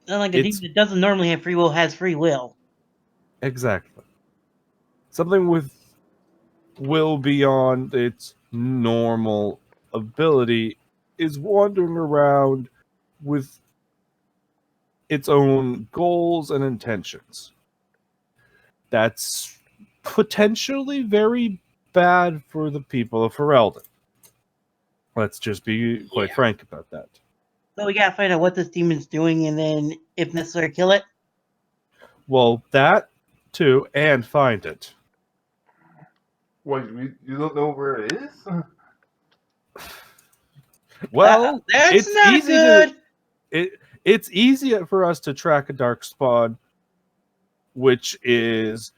Unlike a demon It's that doesn't normally have free will has free will. exactly something with will beyond its normal ability is wandering around with its own goals and intentions. That's potentially very bad for the people of Ferelden. Let's just be quite Yeah. frank about that. So we gotta find out what this demon's doing and then, if necessary, kill it. Well, that too, and find it. What, you don't know where it is? Well, That's it's not easy good. it's easy for us to track a dark spawn, which is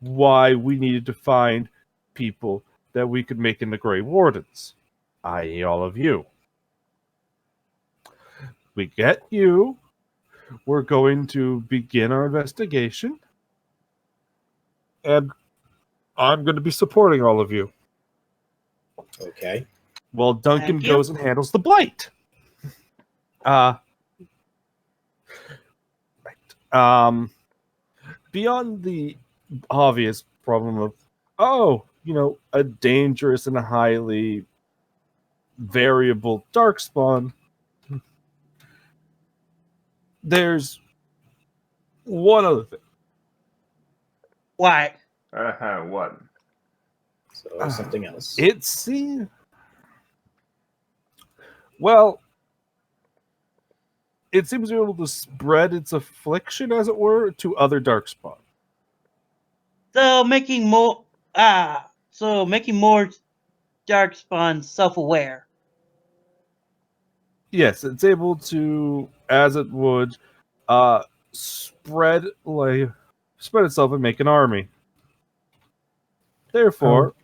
why we needed to find people that we could make into Grey Wardens, i.e., all of you. We get you. We're going to begin our investigation, and I'm going to be supporting all of you. Okay. While Duncan Thank you. goes and handles the blight. Right. Beyond the obvious problem of, a dangerous and highly variable darkspawn, there's one other thing. What? What? So something else. It seems. Well, it seems to be able to spread its affliction, as it were, to other darkspawn. So making more darkspawn self-aware. Yes, it's able to, as it would, spread itself and make an army. Therefore,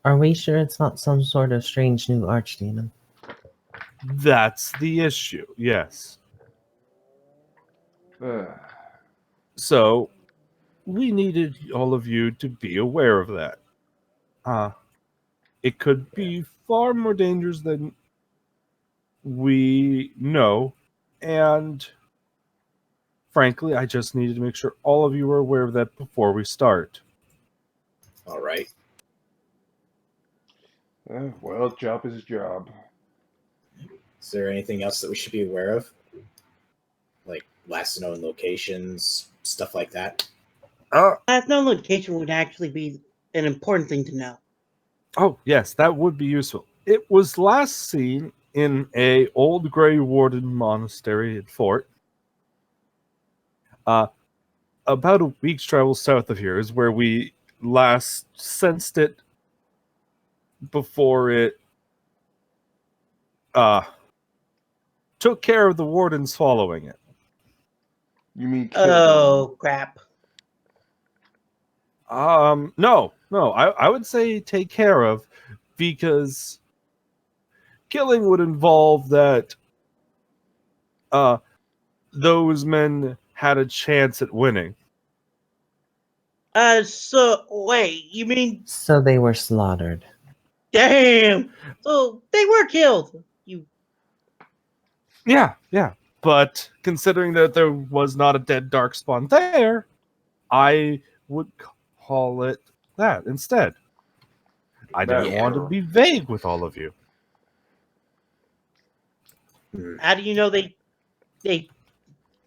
Are we sure it's not some sort of strange new archdemon? that's the issue. Yes. So, we needed all of you to be aware of that. It could be far more dangerous than we know, and frankly, I just needed to make sure all of you were aware of that before we start. All right. Well, job is job. Is there anything else that we should be aware of? Like last known locations, stuff like that? Last known location would actually be an important thing to know. Oh, yes, that would be useful. It was last seen in a old Grey Warden monastery at Fort. About a week's travel south of here is where we last sensed it before it took care of the wardens following it. You mean kill Oh, crap. No, I would say take care of, because killing would involve that those men had a chance at winning. So, wait, you mean, So they were slaughtered. damn! So, they were killed! Yeah. But considering that there was not a dead darkspawn there, I would call it that instead. I didn't Yeah. want to be vague with all of you. How do you know they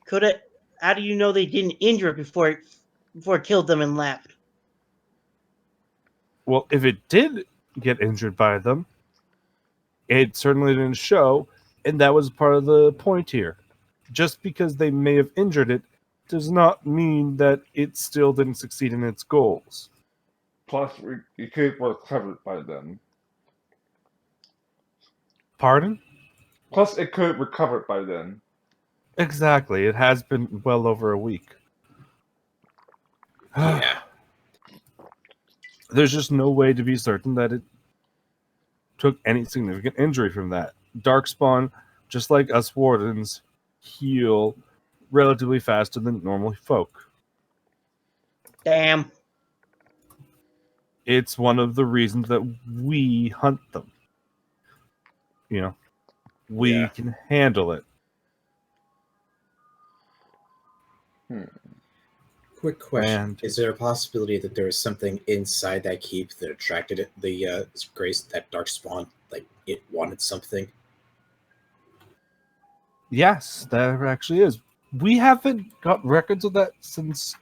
could have, how do you know they didn't injure it before it killed them and left? Well, if it did get injured by them, it certainly didn't show, and that was part of the point here. Just because they may have injured it does not mean that it still didn't succeed in its goals. Plus, it could have recovered by then. Pardon? Plus, it could have recovered by then. Exactly. It has been well over a week. Yeah. There's just no way to be certain that it took any significant injury from that. Darkspawn, just like us wardens, heal relatively faster than normal folk. Damn. It's one of the reasons that we hunt them. We Yeah. can handle it. Quick question: And- Is there a possibility that there was something inside that keep that attracted it? Grace, that dark spawn, like it wanted something. Yes, there actually is. We haven't got records of that since,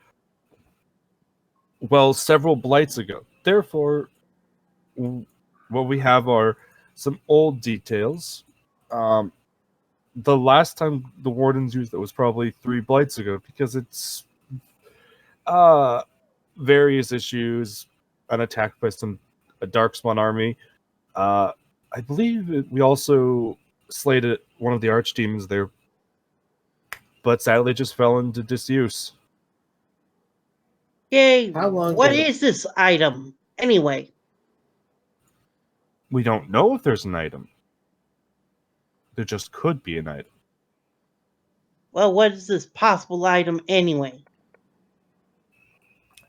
well, several blights ago. Therefore, what we have are some old details. The last time the wardens used it was probably 3 blights ago, because it's various issues, an attack by a darkspawn army. I believe we also slated one of the archdemons there, but sadly just fell into disuse. Yay! How long What can- is this item anyway? We don't know if there's an item. There just could be an item. Well, what is this possible item anyway?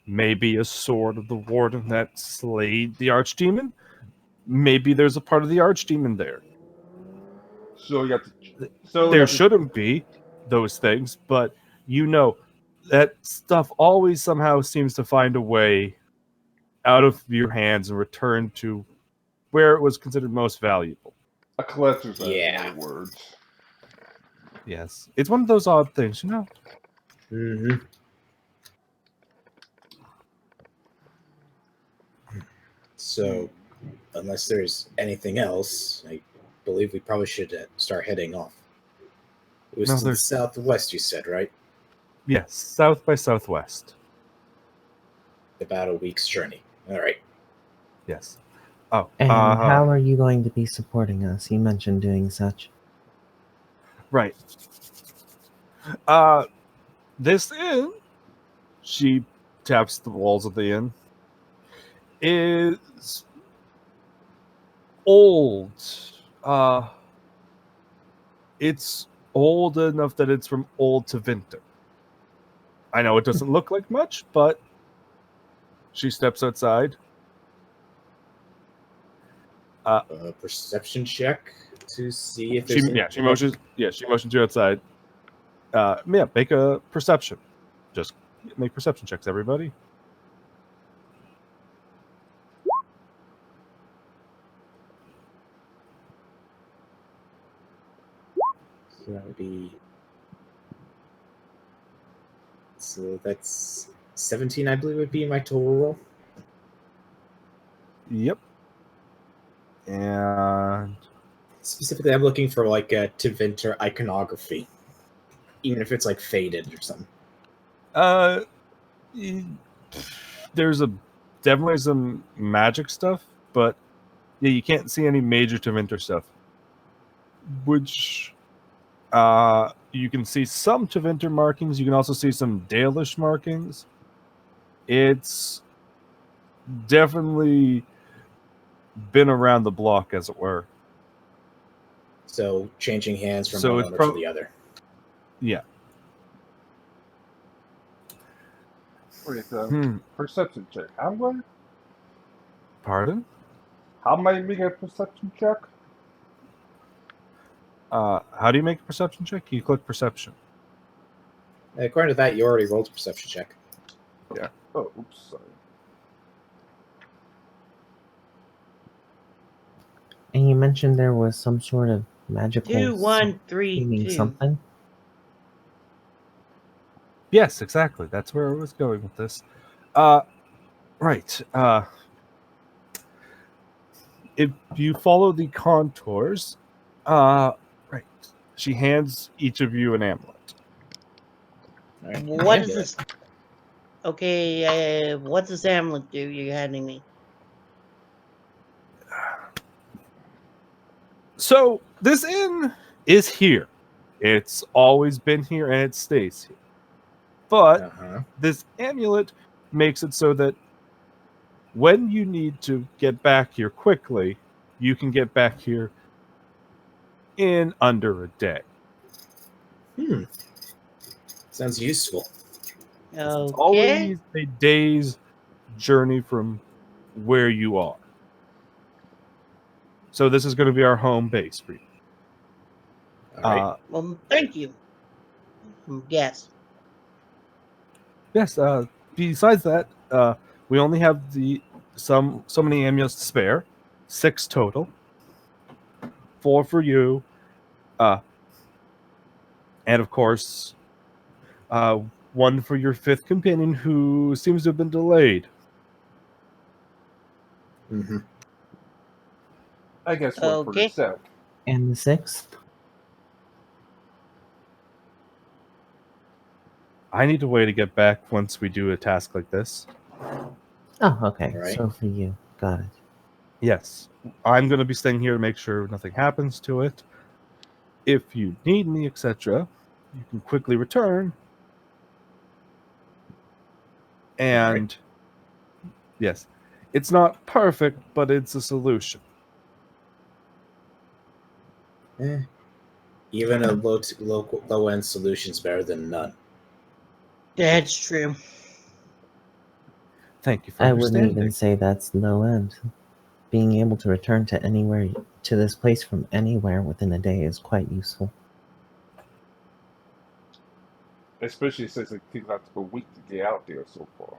Maybe a sword of the warden that slayed the archdemon. Maybe there's a part of the archdemon there. So you have to. So you There have to- shouldn't be those things, but that stuff always somehow seems to find a way out of your hands and return to where it was considered most valuable. a collector's item, in Yeah. other words. Yes. It's one of those odd things, you know? Mm-hmm. So, unless there's anything else, I believe we probably should start heading off. It was No, to the there's- southwest, you said, right? Yes, south by southwest. About a week's journey. All right. Yes. Oh, And how are you going to be supporting us? You mentioned doing such. right. This inn, she taps the walls of the inn, is old. It's old enough that it's from old to winter. I know it doesn't look like much, but she steps outside. A perception check to see if She there's motions. Yeah, she motions you outside. Make a perception. Just make perception checks, everybody. So that would be. So that's 17, I believe, would be my total roll. Yep. And Specifically, I'm looking for like a Tevinter iconography, even if it's like faded or something. there's definitely some magic stuff, but yeah, you can't see any major Tevinter stuff. Which you can see some Tevinter markings. You can also see some Dalish markings. It's definitely been around the block, as it were. So changing hands from So one it's owner to the other. Yeah. Wait, perception check. Pardon? How am I making a perception check? How do you make a perception check? You click perception. According to that, you already rolled a perception check. Oh, oops, sorry. And you mentioned there was some sort of magical 2, 1, 3, meaning 2. something. Yes, exactly. That's where I was going with this. Right. If you follow the contours, right. She hands each of you an amulet. All right. What Yeah, is do this? Okay, what's this amulet do you're handing me? So this inn is here. It's always been here and it stays here. But Uh-huh. this amulet makes it so that when you need to get back here quickly, you can get back here in under a day. Sounds useful. It's Okay. always a day's journey from where you are. So this is going to be our home base for you. All right. Well, thank you. Yes. Yes. Besides that, we only have so many amulets to spare, 6 total, 4 for you, and of course, 1 for your 5th companion who seems to have been delayed. Mm-hmm. I guess one for Okay. yourself. And the 6th? I need a way to get back once we do a task like this. Oh, okay. All right. So for you. Got it. Yes, I'm going to be staying here to make sure nothing happens to it. If you need me, etc., you can quickly return. And yes, it's not perfect, but it's a solution. Even a low end solution is better than none. That's true. Thank you for I wouldn't understanding. even say that's low end. Being able to return to anywhere to this place from anywhere within a day is quite useful. Especially since it takes like a week to get out there so far.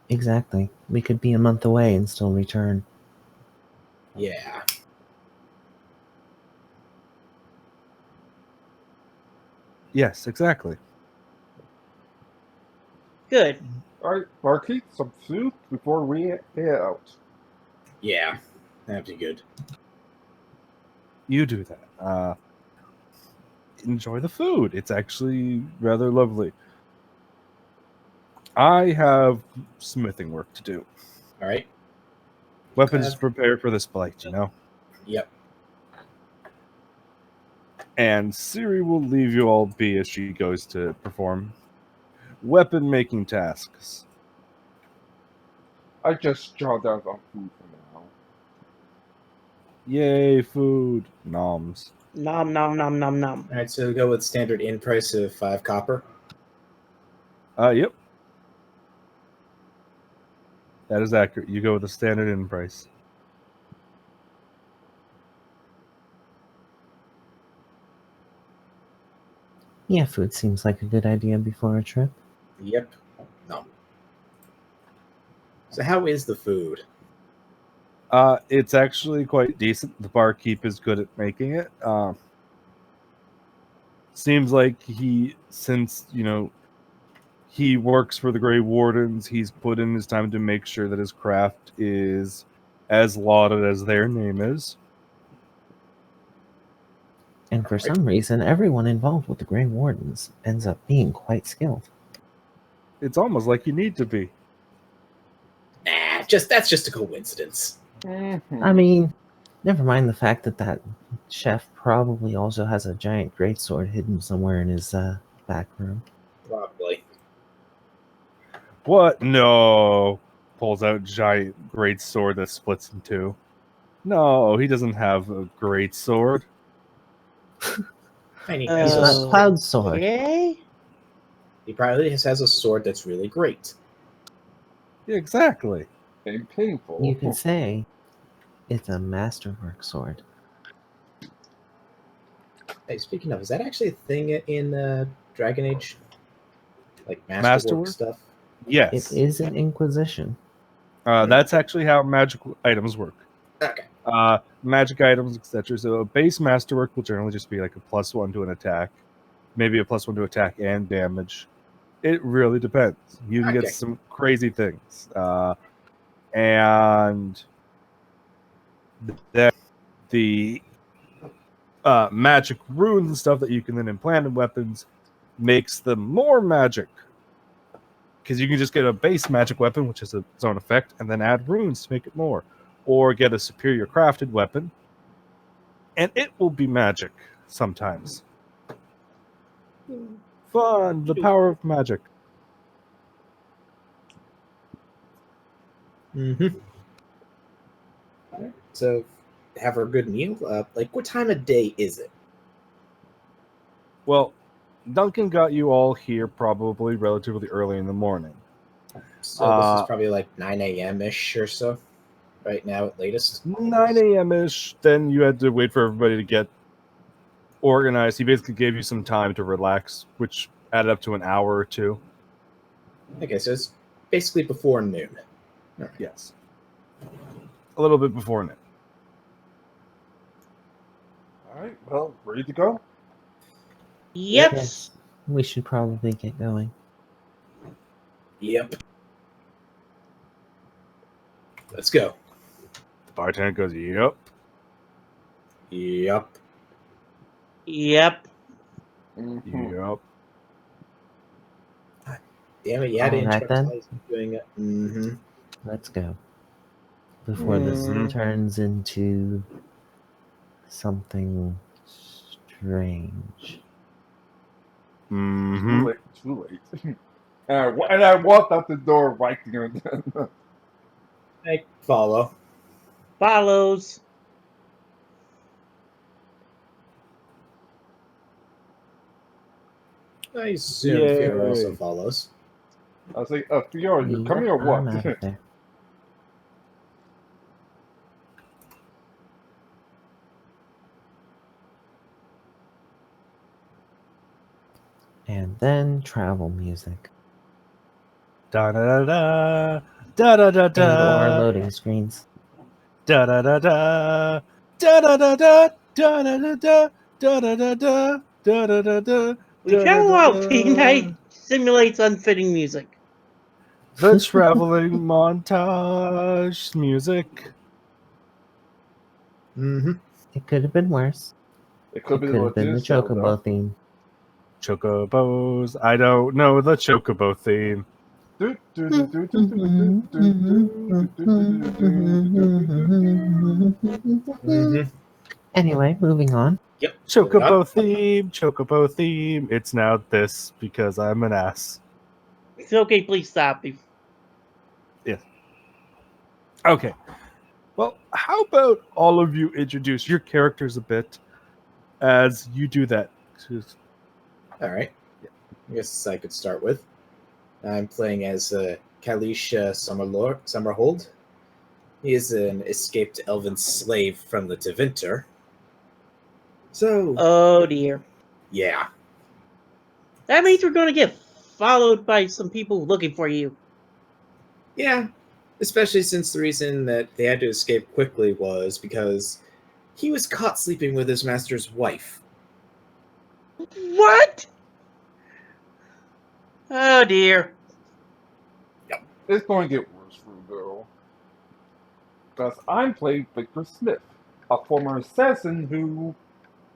Exactly. We could be a month away and still return. Yeah. Yes, exactly. Good. Alright, barkeep, some food before we head out. Yeah. That'd be good. You do that. Enjoy the food. It's actually rather lovely. I have smithing work to do. All right. Weapons to prepare for this blight, you know? Yep. And Siri will leave you all be as she goes to perform weapon making tasks. I just jot down some food for now. Yay, food. Noms. Nom nom nom nom nom. All right. So we go with standard in price of 5 copper. Yep. That is accurate. You go with the standard in price. Yeah, food seems like a good idea before a trip. Yep. No. So how is the food? It's actually quite decent. The barkeep is good at making it. Seems like since he works for the Grey Wardens, he's put in his time to make sure that his craft is as lauded as their name is. And for Right. some reason, everyone involved with the Grey Wardens ends up being quite skilled. It's almost like you need to be. Nah, that's just a coincidence. Mm-hmm. I mean, never mind the fact that that chef probably also has a giant greatsword hidden somewhere in his back room. Probably. What? No. Pulls out giant great sword that splits in 2. No, he doesn't have a great sword. And he He's has got a, Cloud Sword. Okay. he probably has a sword that's really great. Exactly. And painful. You could say it's a masterwork sword. Hey, speaking of, is that actually a thing in Dragon Age? Like masterwork Masterwork? stuff? Yes. It is an Inquisition. That's actually how magic items work. Okay. Magic items, etc. So a base masterwork will generally just be like a +1 to an attack, maybe a +1 to attack and damage. It really depends. You can get Okay. some crazy things, and then the magic runes and stuff that you can then implant in weapons makes them more magic. Because you can just get a base magic weapon, which has its own effect, and then add runes to make it more. Or get a superior crafted weapon, and it will be magic sometimes. Fun, the power of magic. Mm-hmm. So, have a good meal. Like, what time of day is it? Well, Duncan got you all here probably relatively early in the morning. So this is probably like 9 a.m. ish or so. Right now, at latest. 9 a.m. ish. Then you had to wait for everybody to get organized. He basically gave you some time to relax, which Add up to an hour or two. Okay, so it's basically before noon. All right. Yes. A little bit before noon. All right. Well, ready to go. Yep. Yes, we should probably get going. Yep. Let's go. The bartender goes, "Yep." Yep. Yep. Mhm. Yep. Damn it, you had to All right, interrupt then. while he's doing it. Mm-hmm. Let's go. Before this Mhm. turns into something strange. Mm-hmm. Too late. And I walked out the door right there and then. I follow. Follows. I assume Fiora also Yay. follows. I was like, Fiora, you Yep, coming or I'm out what? of there. And then travel music. Da da da da da da da And or da loading screens. da da da da da da da da da da da da da da da da da da. We travel while P-Night simulates unfitting music. The traveling montage music. Mm-hmm. It could have been worse. It could It be could have been the show, though. Chocobo theme. Chocobos. I don't know the Chocobo theme. Mm-hmm. Anyway, moving on. Yep. Chocobo theme. Chocobo theme. It's now this because I'm an ass. It's okay, please stop. Okay. Well, how about all of you introduce your characters a bit as you do that? All right. I guess I could start with. I'm playing as Kalish Summerhold. He is an escaped elven slave from the Tevinter. So, Oh dear. yeah. That means we're going to get followed by some people looking for you. Yeah. Especially since the reason that they had to escape quickly was because he was caught sleeping with his master's wife. What? Oh dear. It's going to get worse for you, girl. Because I'm playing Victor Smith, a former assassin who,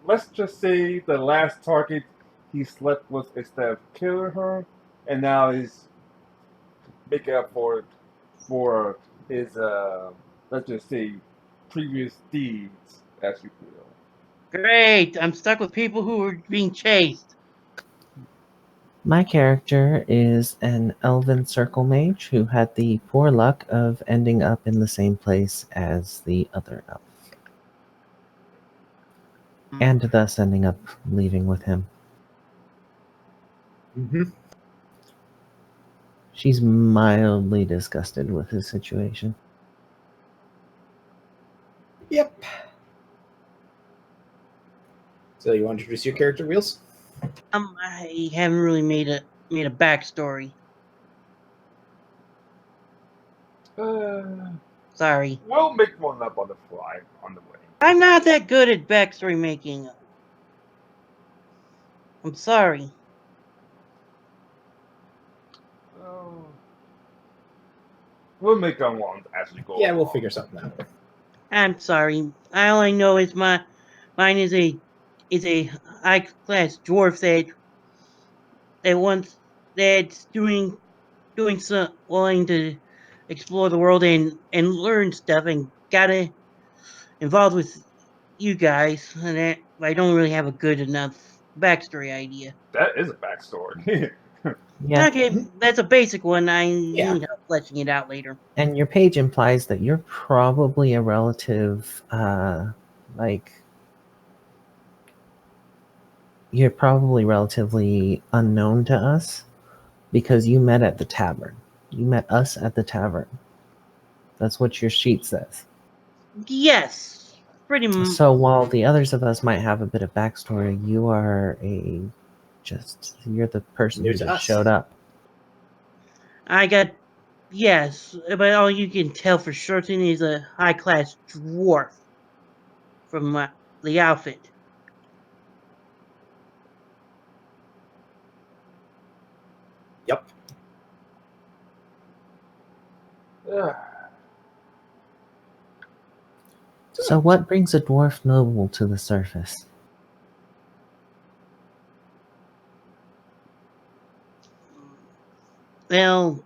let's just say, the last target he slept with instead of killing her, and now he's making up for it for his, let's just say, previous deeds, as you will. Great. I'm stuck with people who are being chased. My character is an elven circle mage who had the poor luck of ending up in the same place as the other elf. And thus ending up leaving with him. Mm-hmm. She's mildly disgusted with his situation. Yep. So you want to introduce your character, Wheels? I haven't really made a backstory. Sorry. We'll make one up on the fly on the way. I'm not that good at backstory making. I'm sorry. We'll make on one as we go. Yeah, we'll along. figure something out. I'm sorry. All I know is mine is a high class dwarf that wants that's doing some wanting to explore the world and learn stuff and gotta involved with you guys and that I don't really have a good enough backstory idea. That is a backstory. Yeah, Okay, that's a basic one. I Yeah. need help fleshing it out later. and your page implies that you're probably a relative, you're probably relatively unknown to us because you met at the tavern. You met us at the tavern. That's what your sheet says. Yes, pretty much. So while the others of us might have a bit of backstory, you are a You're the person New who to just us. showed up. Yes, but all you can tell for certain is a high-class dwarf from the outfit. Yep. So what brings a dwarf noble to the surface? Well,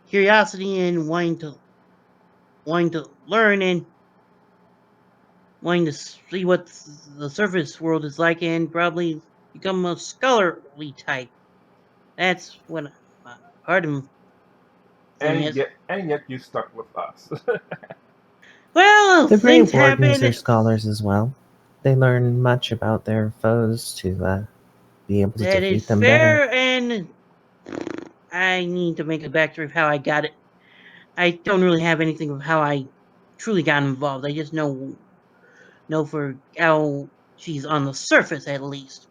curiosity and wanting to learn and wanting to see what the surface world is like and probably become a scholarly type. That's what part of him thing and is. yet you stuck with us. Well, The Grey things Wardens happen. are scholars as well. They learn much about their foes to be able to That defeat is them better. fair, and I need to make a backstory of how I got it. I don't really have anything of how I truly got involved. I just know for how she's on the surface at least.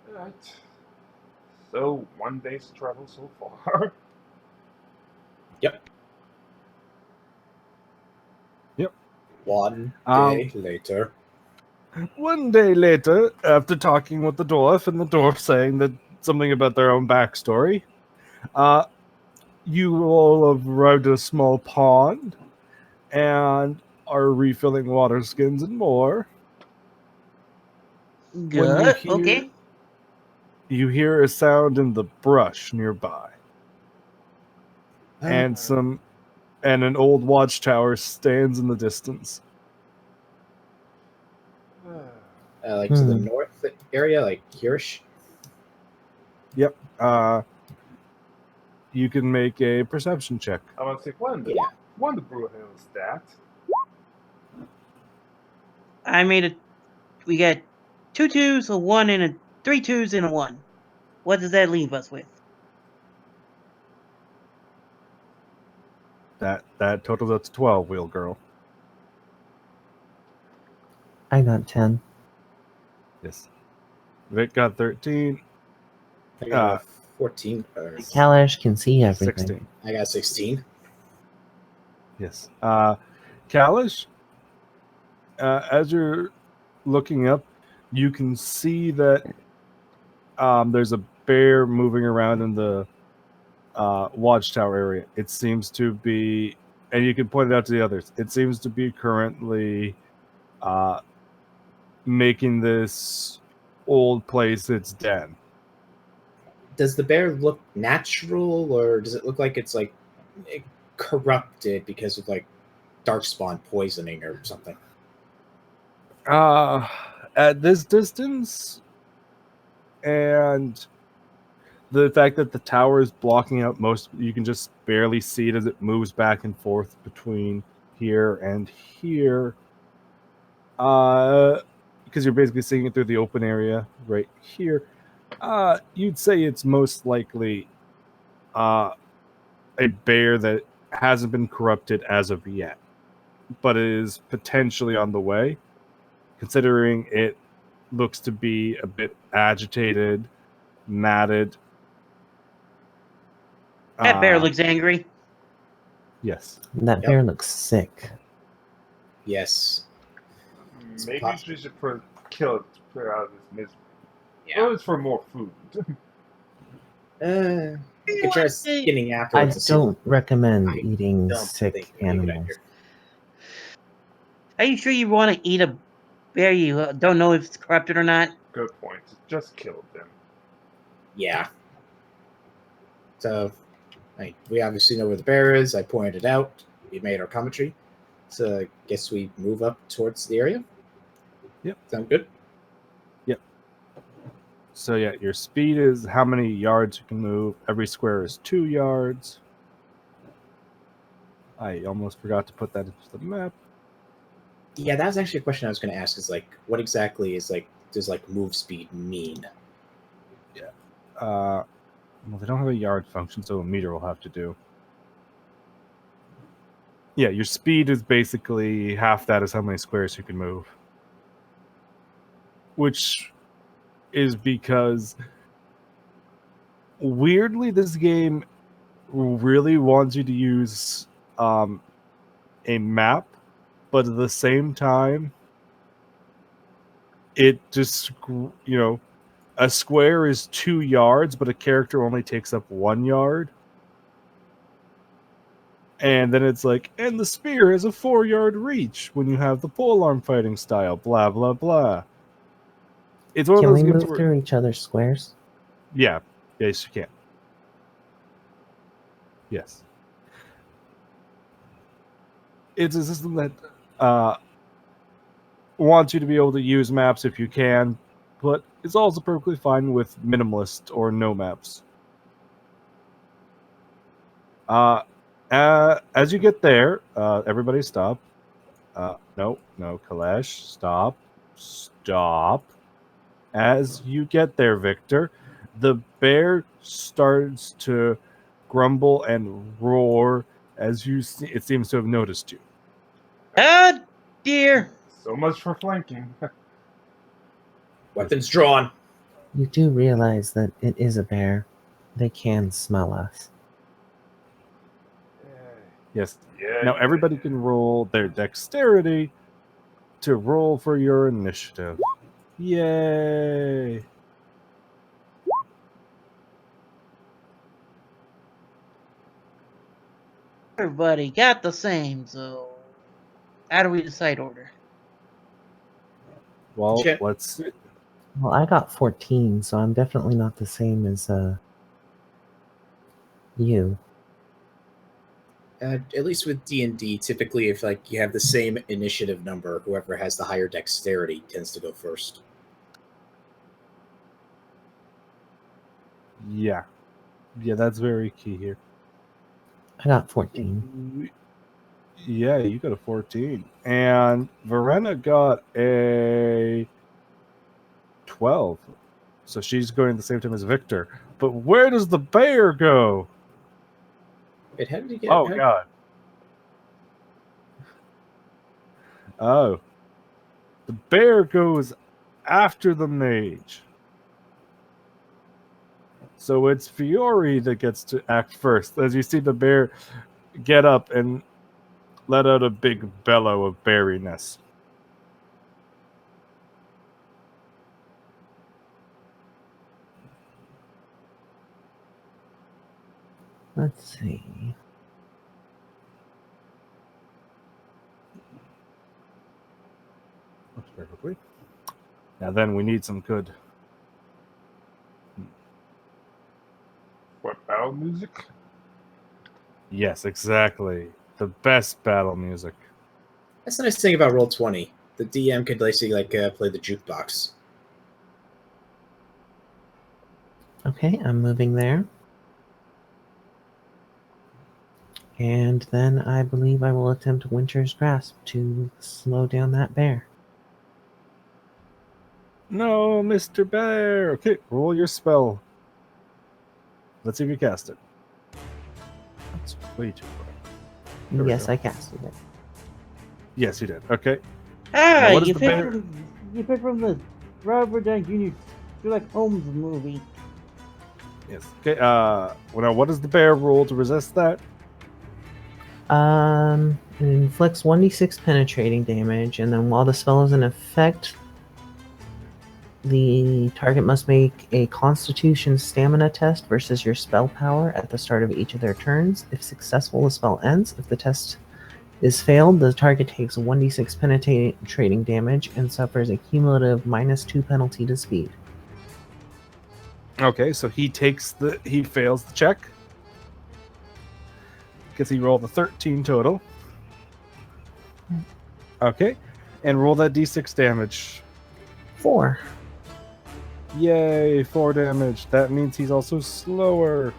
Right. So, one day's travel so far. Yep. Yep. One Um, day later. One day later, after talking with the dwarf and the dwarf saying that something about their own backstory, you all have arrived at a small pond and are refilling water skins and more. Good. Okay. You hear a sound in the brush nearby, and an old watchtower stands in the distance. Like to the north area, like Hirsch. Yep. You can make a perception check. I want to say, when the brew hell is that? I made a. We got 2 2s, a 1, and a 3 2s and a 1. What does that leave us with? That totals up to 12, Wheel Girl. I got 10. Yes. Vic got 13. I got a 14. Kalash can see everything. 16. I got 16. Yes. Kalish, as you're looking up, you can see that there's a bear moving around in the watchtower area. It seems to be, and you can point it out to the others, it seems to be currently making this old place its den. Does the bear look natural, or does it look like it's like corrupted because of like darkspawn poisoning or something? At this distance, and the fact that the tower is blocking out most, you can just barely see it as it moves back and forth between here and here. Because you're basically seeing it through the open area right here. You'd say it's most likely a bear that hasn't been corrupted as of yet, but is potentially on the way, considering it looks to be a bit agitated, matted. That bear looks angry. Yes. That bear looks sick. Yes. Maybe we should kill it to clear out of this misery. Yeah. Or it's for more food. You could try skinning I afterwards. don't recommend I eating don't sick think that'd be a good animals. Are you sure you want to eat a bear you don't know if it's corrupted or not? Good point. Just kill them. Yeah. So, we obviously know where the bear is. I pointed it out. We made our commentary. So, I guess we move up towards the area. Yep. Sound good? Yep. So yeah, your speed is how many yards you can move. Every square is 2 yards. I almost forgot to put that into the map. Yeah, that was actually a question I was going to ask. Is like, what exactly is like does like move speed mean? Yeah. Well, they don't have a yard function, so a meter will have to do. Yeah, your speed is basically half that is how many squares you can move. which is because weirdly this game really wants you to use a map, but at the same time it just, a square is 2 yards, but a character only takes up 1 yard. And then it's like, and the spear has a 4-yard reach when you have the polearm fighting style, blah, blah, blah. It's one Can of we those games move where, through each other's squares? yeah, yes, you can. Yes. It's a system that wants you to be able to use maps if you can, but it's also perfectly fine with minimalist or no maps. As you get there, everybody stop. No, Kalesh, stop. As you get there, Victor, the bear starts to grumble and roar as it seems to have noticed you. Oh dear! So much for flanking. Weapons drawn. You do realize that it is a bear. They can smell us. Yes. Yeah. Now everybody can roll their dexterity to roll for your initiative. Yay! Everybody got the same, so how do we decide order? Well, Check. let's see. Well, I got 14, so I'm definitely not the same as you. At least with D&D, typically if like you have the same initiative number, whoever has the higher dexterity tends to go first. Yeah, that's very key here. I got 14. Yeah, you got a 14. And Verena got a 12. So she's going at the same time as Victor. But where does the bear go? Wait, how did he get? Oh, God. Oh. The bear goes after the mage. So it's Fiore that gets to act first. As you see the bear get up and let out a big bellow of berryness. Let's see. Looks perfectly. Now then, we need some good. What, battle music? Yes, exactly. The best battle music. That's the nice thing about Roll20. The DM could basically play the jukebox. Okay, I'm moving there. And then I believe I will attempt Winter's Grasp to slow down that bear. No, Mr. Bear. Okay, roll your spell. Let's see if you cast it. That's way too far. There we Yes, go. I casted it. Yes, you did. Okay. Ah, Now, what is you the picked bear? from the Robert Downey Jr. Sherlock Holmes movie. Yes. Okay. Well, now, what does the bear roll to resist that? It inflicts 1d6 penetrating damage, and then while the spell is in effect, the target must make a Constitution stamina test versus your spell power at the start of each of their turns. If successful, the spell ends. If the test is failed, the target takes 1d6 penetrating damage and suffers a cumulative -2 penalty to speed. Okay, so he fails the check because he rolled a 13 total. Okay, and roll that d6 damage. 4. Yay, 4 damage. That means he's also slower.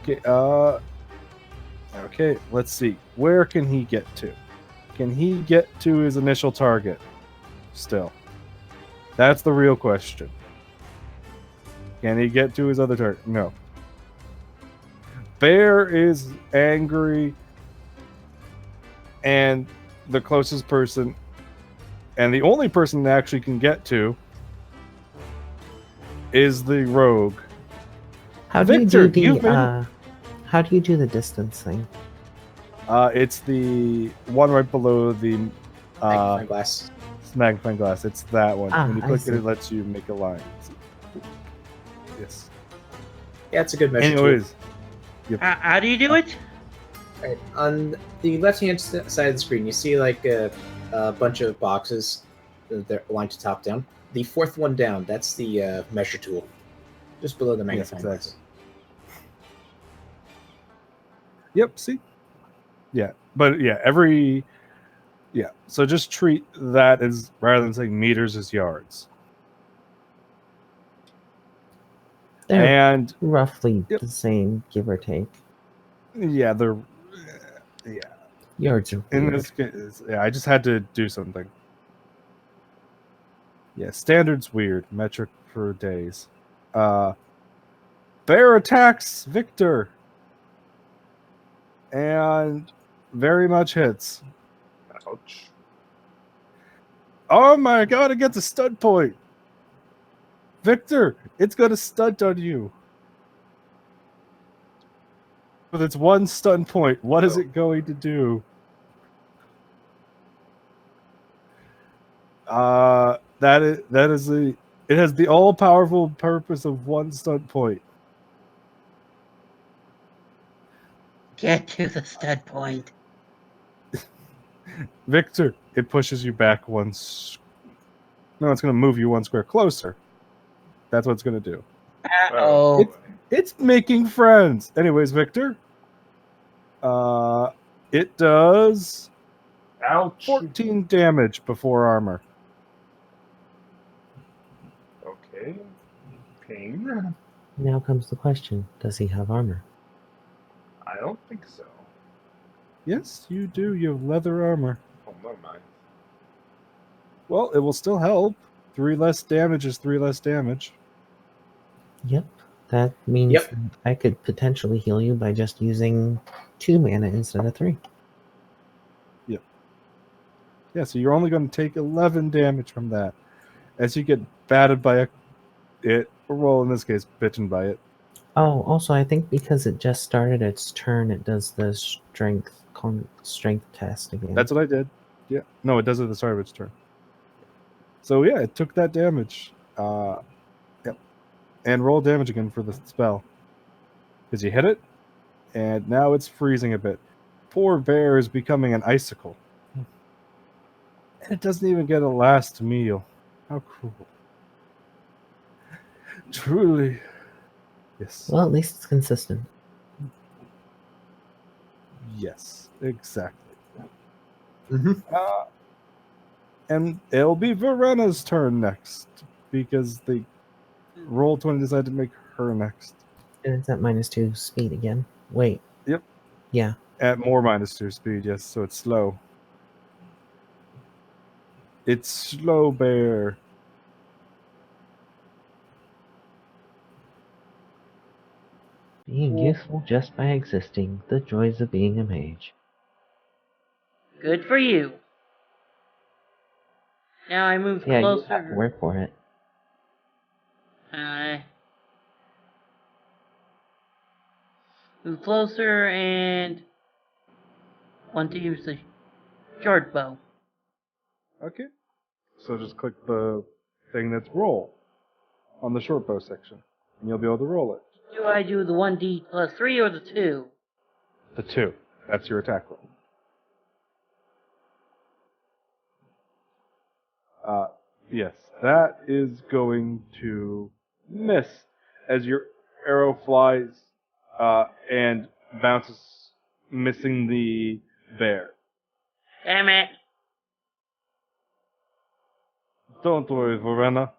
Okay, okay, let's see. Where can he get to? Can he get to his initial target still? That's the real question. Can he get to his other target? No. Bear is angry, and the closest person, and the only person that actually can get to, is the rogue. How do Victor, you do you've the been- how do you do the distance thing? It's the one right below the Magnifying glass. magnifying glass. It's that one. Ah, When you I click it, see. it lets you make a line. Yes. Yeah, it's a good measure tool. Anyways, How do you do it? Right. On the left-hand side of the screen, you see like a bunch of boxes. They're aligned to top down. The fourth one down, that's the measure tool, just below the yes, magnifying exactly. glass. Yep. See. Yeah, but yeah. So just treat that as rather than saying meters as yards. They're And roughly Yep. the same, give or take. yeah, they're Yards are in weird. this case. Yeah, I just had to do something. Yeah, standard's weird. Metric for days. Bear attacks Victor. And very much hits. Ouch. Oh my god, it gets a stud point. Victor, it's got a stunt on you. With its one stun point, what is it going to do? That is it has the all powerful purpose of one stunt point. Get to the stud point. Victor, it pushes you back once. No, it's going to move you one square closer. That's what it's going to do. Uh-oh. It's making friends. Anyways, Victor, it does Ouch. 14 damage before armor. Okay. Pain. Now comes the question: does he have armor? I don't think so. Yes, you do. You have leather armor. Oh, never mind. Well, it will still help. 3 less damage is 3 less damage. Yep. That means Yep. that I could potentially heal you by just using 2 mana instead of 3. Yeah, so you're only going to take 11 damage from that. As you get battered by it, or well, in this case, bitten by it. Oh, also, I think because it just started its turn, it does the strength test again. That's what I did. Yeah. No, it does it at the start of its turn. So yeah, it took that damage. Yep. And roll damage again for the spell. Because you hit it, and now it's freezing a bit. Poor bear is becoming an icicle. And it doesn't even get a last meal. How cruel. Truly. Yes. Well, at least it's consistent. Yes, exactly. Mm-hmm. And it'll be Verena's turn next. Because the Roll20 decided to make her next. And it's at -2 speed again. Wait. Yep. Yeah. At more -2 speed, yes, so it's slow. It's slow bear. Being useful just by existing. The joys of being a mage. Good for you. Now I move Yeah, you closer. have to work for it. Move closer and want to use the short bow. Okay. So just click the thing that's roll on the short bow section. And you'll be able to roll it. Do I do the 1d plus 3 or the 2? The 2. That's your attack roll. Yes, that is going to miss as your arrow flies and bounces, missing the bear. Damn it. Don't worry, Verena.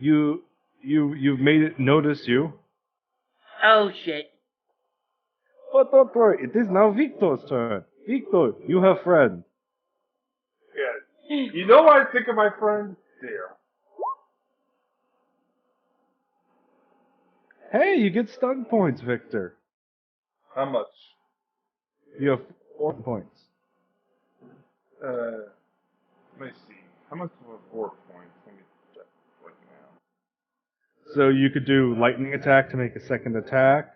You've made it notice you. Oh shit. But don't worry, it is now Victor's turn. Victor, you have friends. Yeah. You know what I think of my friend? There. Hey, you get stun points, Victor. How much? You have 4 points. Let me see. How much were 4 points? Let me check right now. So you could do lightning attack to make a second attack,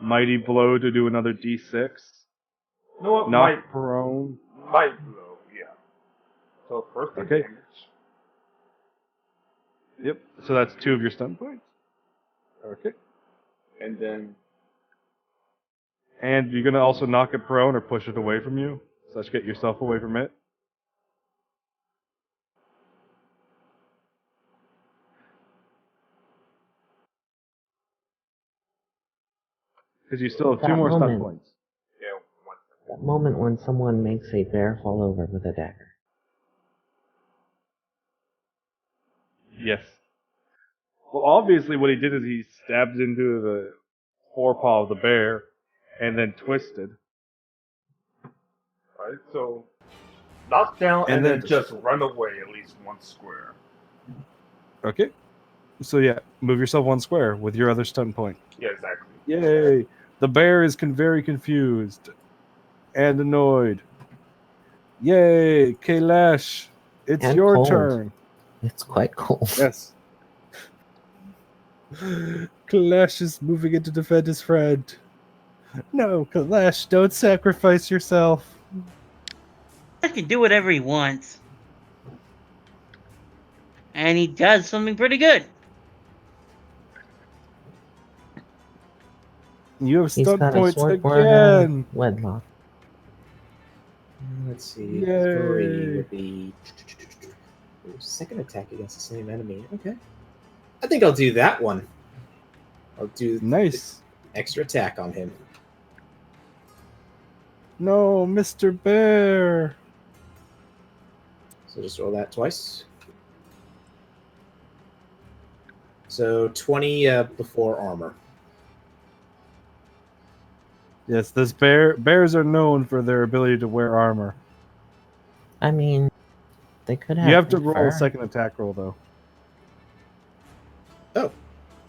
mighty blow to do another d6, You know what? knock prone. Might blow, yeah. So first the Okay. damage. Yep. So that's 2 of your stun points. Okay. And then And you're gonna also knock it prone or push it away from you, such get yourself away from it. Because you still have 2 That more stun moment. points. yeah, one. That moment when someone makes a bear fall over with a dagger. Yes. Well, obviously, what he did is he stabbed into the forepaw of the bear, and then twisted. Right, so knock down And and then then just run away at least one square. Okay. So yeah, move yourself 1 square with your other stun point. Yeah, exactly. Yay! The bear is very confused and annoyed. Yay, Kailash, it's And your cold. turn. It's quite cold. Yes. Kailash is moving in to defend his friend. No, Kailash, don't sacrifice yourself. I can do whatever he wants. And he does something pretty good. You have He's stun got a points sword for again. wedlock. Let's see. Yay. 3 would be second attack against the same enemy. Okay. I think I'll do that one. I'll do Nice. extra attack on him. No, Mr. Bear. So just roll that twice. So 20 before armor. Yes, this bears are known for their ability to wear armor. I mean, they could have. You have to good roll fur. a second attack roll though.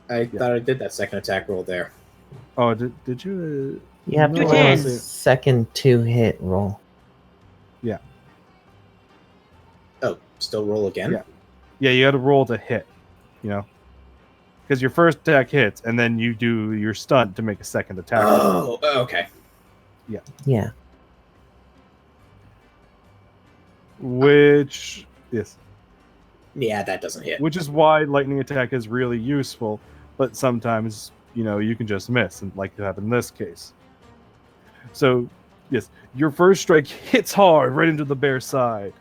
I Yeah. thought I did that second attack roll there. Oh, did you? You have to You roll a can. second 2-hit roll. Oh, still roll again? Yeah. Yeah, you got to roll to hit. You know, because your first attack hits, and then you do your stunt to make a second attack. roll. Oh, okay. Yeah. Which yes, Yeah, that doesn't hit. which is why lightning attack is really useful. But sometimes you can just miss, and like it happened in this case. So yes, your first strike hits hard right into the bear's side,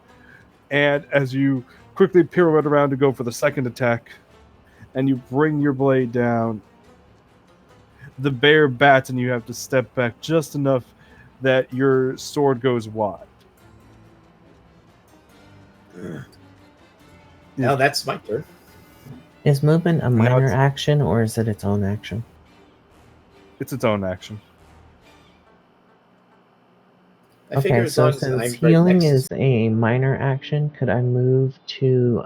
and as you quickly pirouette around to go for the second attack, and you bring your blade down, the bear bats, and you have to step back just enough that your sword goes wide. Now that's my turn. Is movement a minor it's- action or is it its own action? It's its own action. I figure Okay, as so long as since I'm right healing next... is a minor action, could I move to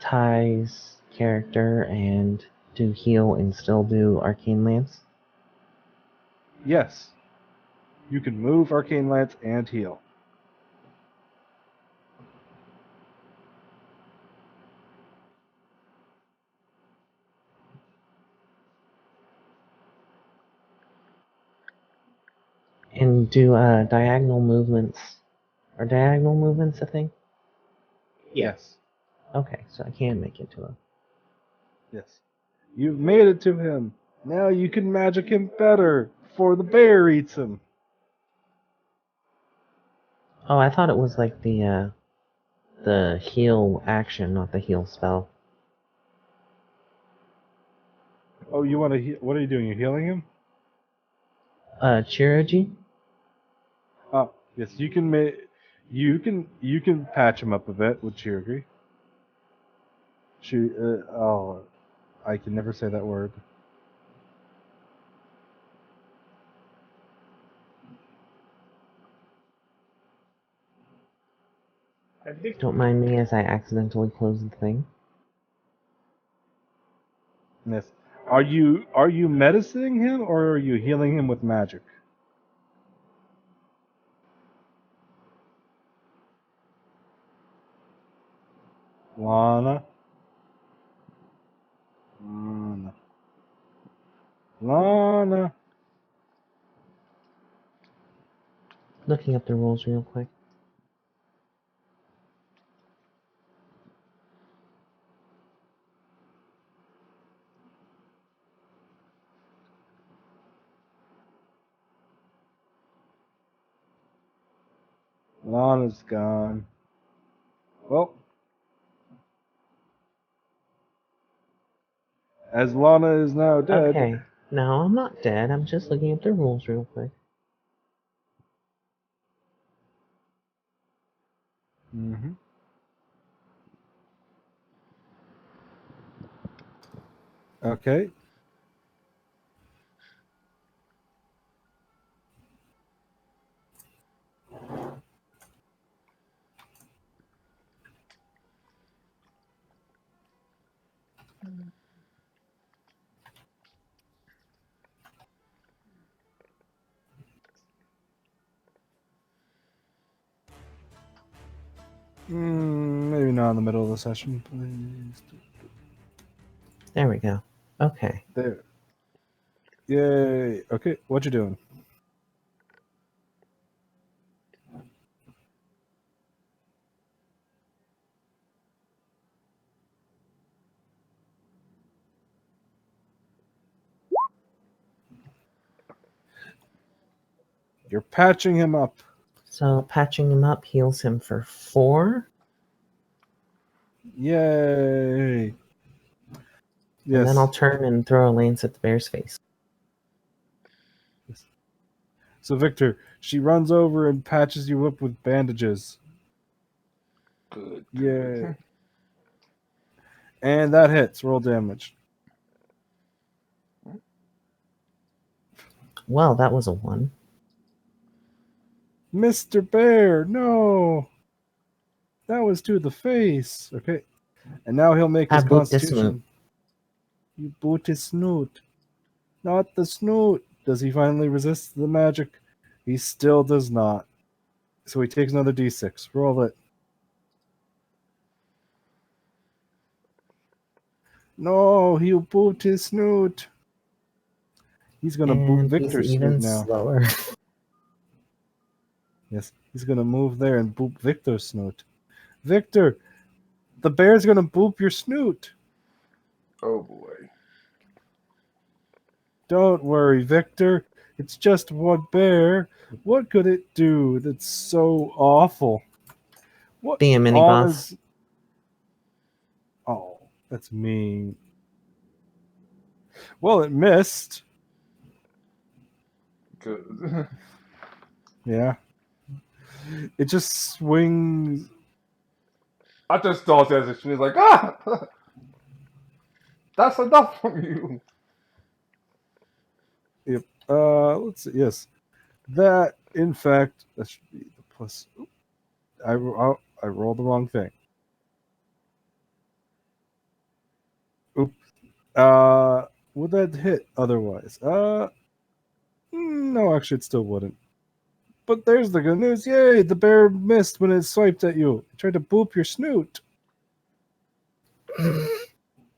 Ty's character and do heal and still do Arcane Lance? Yes. You can move Arcane Lance and heal. And do diagonal movements. Are diagonal movements a thing? Yes. Okay, so I can make it to him. Yes. You've made it to him. Now you can magic him better before the bear eats him. Oh, I thought it was like the heal action, not the heal spell. Oh, you want to heal? What are you doing? You're healing him? Chiroji? Oh, yes. You can you can patch him up a bit with Chirurgy. I can never say that word. I think Don't mind me as I accidentally close the thing. Yes. Are you medicining him or are you healing him with magic? Lana? Lana. Looking up the rules real quick. Lana's gone. Well, as Lana is now dead. Okay. No, I'm not dead. I'm just looking up the rules real quick. Mm-hmm. Okay. Maybe not in the middle of the session, please. There we go. Okay. There. Yay. Okay, what you doing? You're patching him up. So patching him up heals him for 4. Yay. Yes. And then I'll turn and throw a lance at the bear's face. So, Victor, she runs over and patches you up with bandages. Good. Yay. And that hits. Roll damage. Well, that was a 1. Mr. Bear, no. That was to the face. Okay. And now he'll make his I boot this constitution. You boot his snoot. Not the snoot. Does he finally resist the magic? He still does not. So he takes another d6. Roll it. No, he'll boot his snoot. He's going to boot And Victor's he's even snoot now. slower. Yes, he's going to move there and boop Victor's snoot. Victor, the bear's going to boop your snoot. Oh boy. Don't worry, Victor. It's just one bear. What could it do that's so awful? What Be a mini boss. Oh, that's mean. Well, it missed. Good. Yeah. It just swings. I just thought as if she was like, ah! That's enough from you. Yep. Let's see. Yes. That, in fact, that should be the plus. I rolled the wrong thing. Oops. Would that hit otherwise? No, actually, it still wouldn't. But there's the good news. Yay, the bear missed when it swiped at you. It tried to boop your snoot.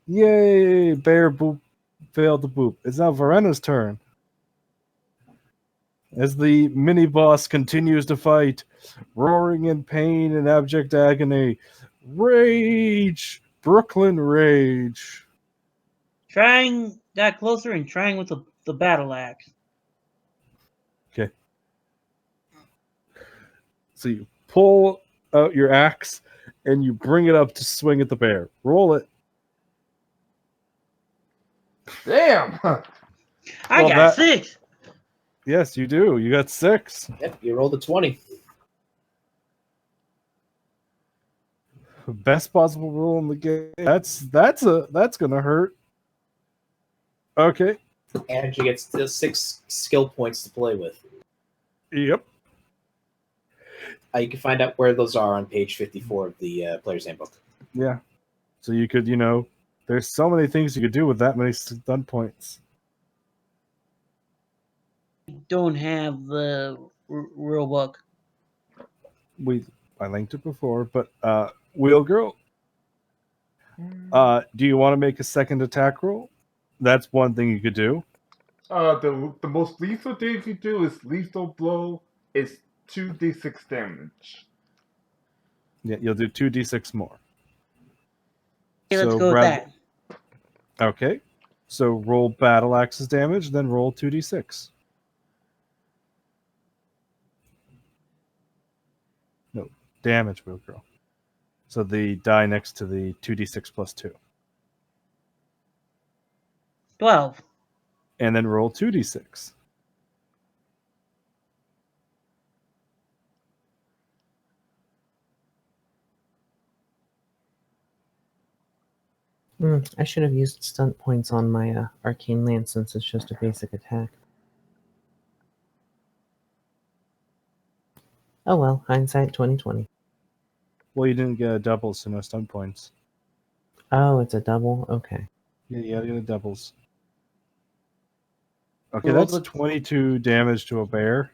Yay, bear boop failed to boop. It's now Varena's turn. As the mini boss continues to fight, roaring in pain and abject agony. Rage! Brooklyn Rage. Got closer and trying with the battle axe. Okay. So you pull out your axe and you bring it up to swing at the bear. Roll it. Damn! I Well, got 6. Yes, you do. You got 6. Yep, you rolled a 20. Best possible roll in the game. That's gonna hurt. Okay. And she gets 6 skill points to play with. Yep. You can find out where those are on page 54 of the Player's Handbook. Yeah. So you could, there's so many things you could do with that many stun points. Don't have the real book. I linked it before, but Wheel Girl, do you want to make a second attack roll? That's one thing you could do. The most lethal thing you can do is lethal blow. It's 2d6 damage. Yeah, you'll do 2d6 more. Okay, let's So go with that. Okay. So roll battle axes damage, then roll 2d6. No, damage, Wheel Girl. So the die next to the 2d6 plus 2. 12. And then roll 2d6. I should have used stunt points on my arcane lance since it's just a basic attack. Oh well, hindsight 2020. Well, you didn't get a double, so no stun points. Oh, it's a double? Okay. Yeah, you gotta get a doubles. Okay, Roll that's the- 22 damage to a bear.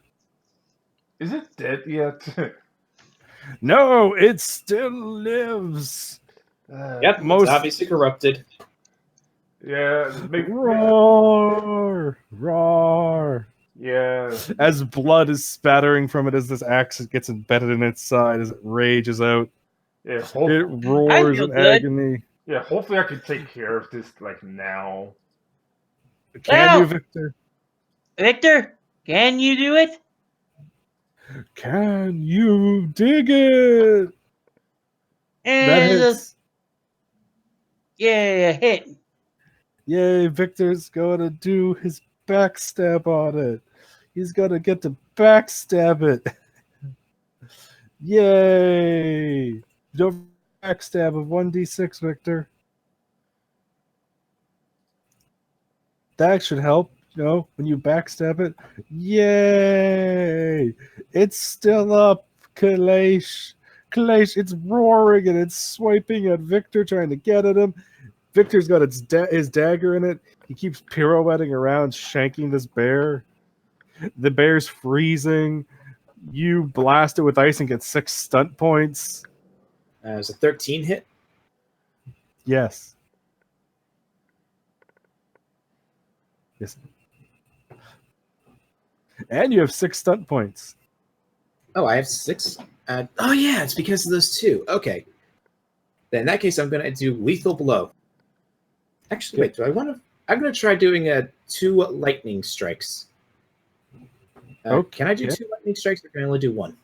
Is it dead yet? No, it still lives. Yep, Most- it's obviously corrupted. Yeah. Roar! Roar! Yeah. As blood is spattering from it as this axe gets embedded in its side as it rages out. Yeah. It roars feel in good. agony. Yeah. Hopefully, I can take care of this like now. Can Ow! you, Victor? Victor, can you do it? Can you dig it? That And hits. yeah, hit. Yay, Victor's going to do his backstab on it. He's going to get to backstab it. Yay! Don't backstab of 1d6, Victor. That should help, when you backstab it. Yay! It's still up, Kalesh. Kalesh, it's roaring and it's swiping at Victor, trying to get at him. Victor's got his dagger in it. He keeps pirouetting around, shanking this bear. The bear's freezing. You blast it with ice and get 6 stunt points. It was a 13 hit. Yes. Yes. And you have 6 stunt points. Oh, I have 6. Oh yeah, it's because of those 2. Okay. Then in that case, I'm gonna do lethal blow. Actually, wait. Do I want to? I'm gonna try doing 2 lightning strikes. Can I do Okay. 2 lightning strikes, or can I only do 1?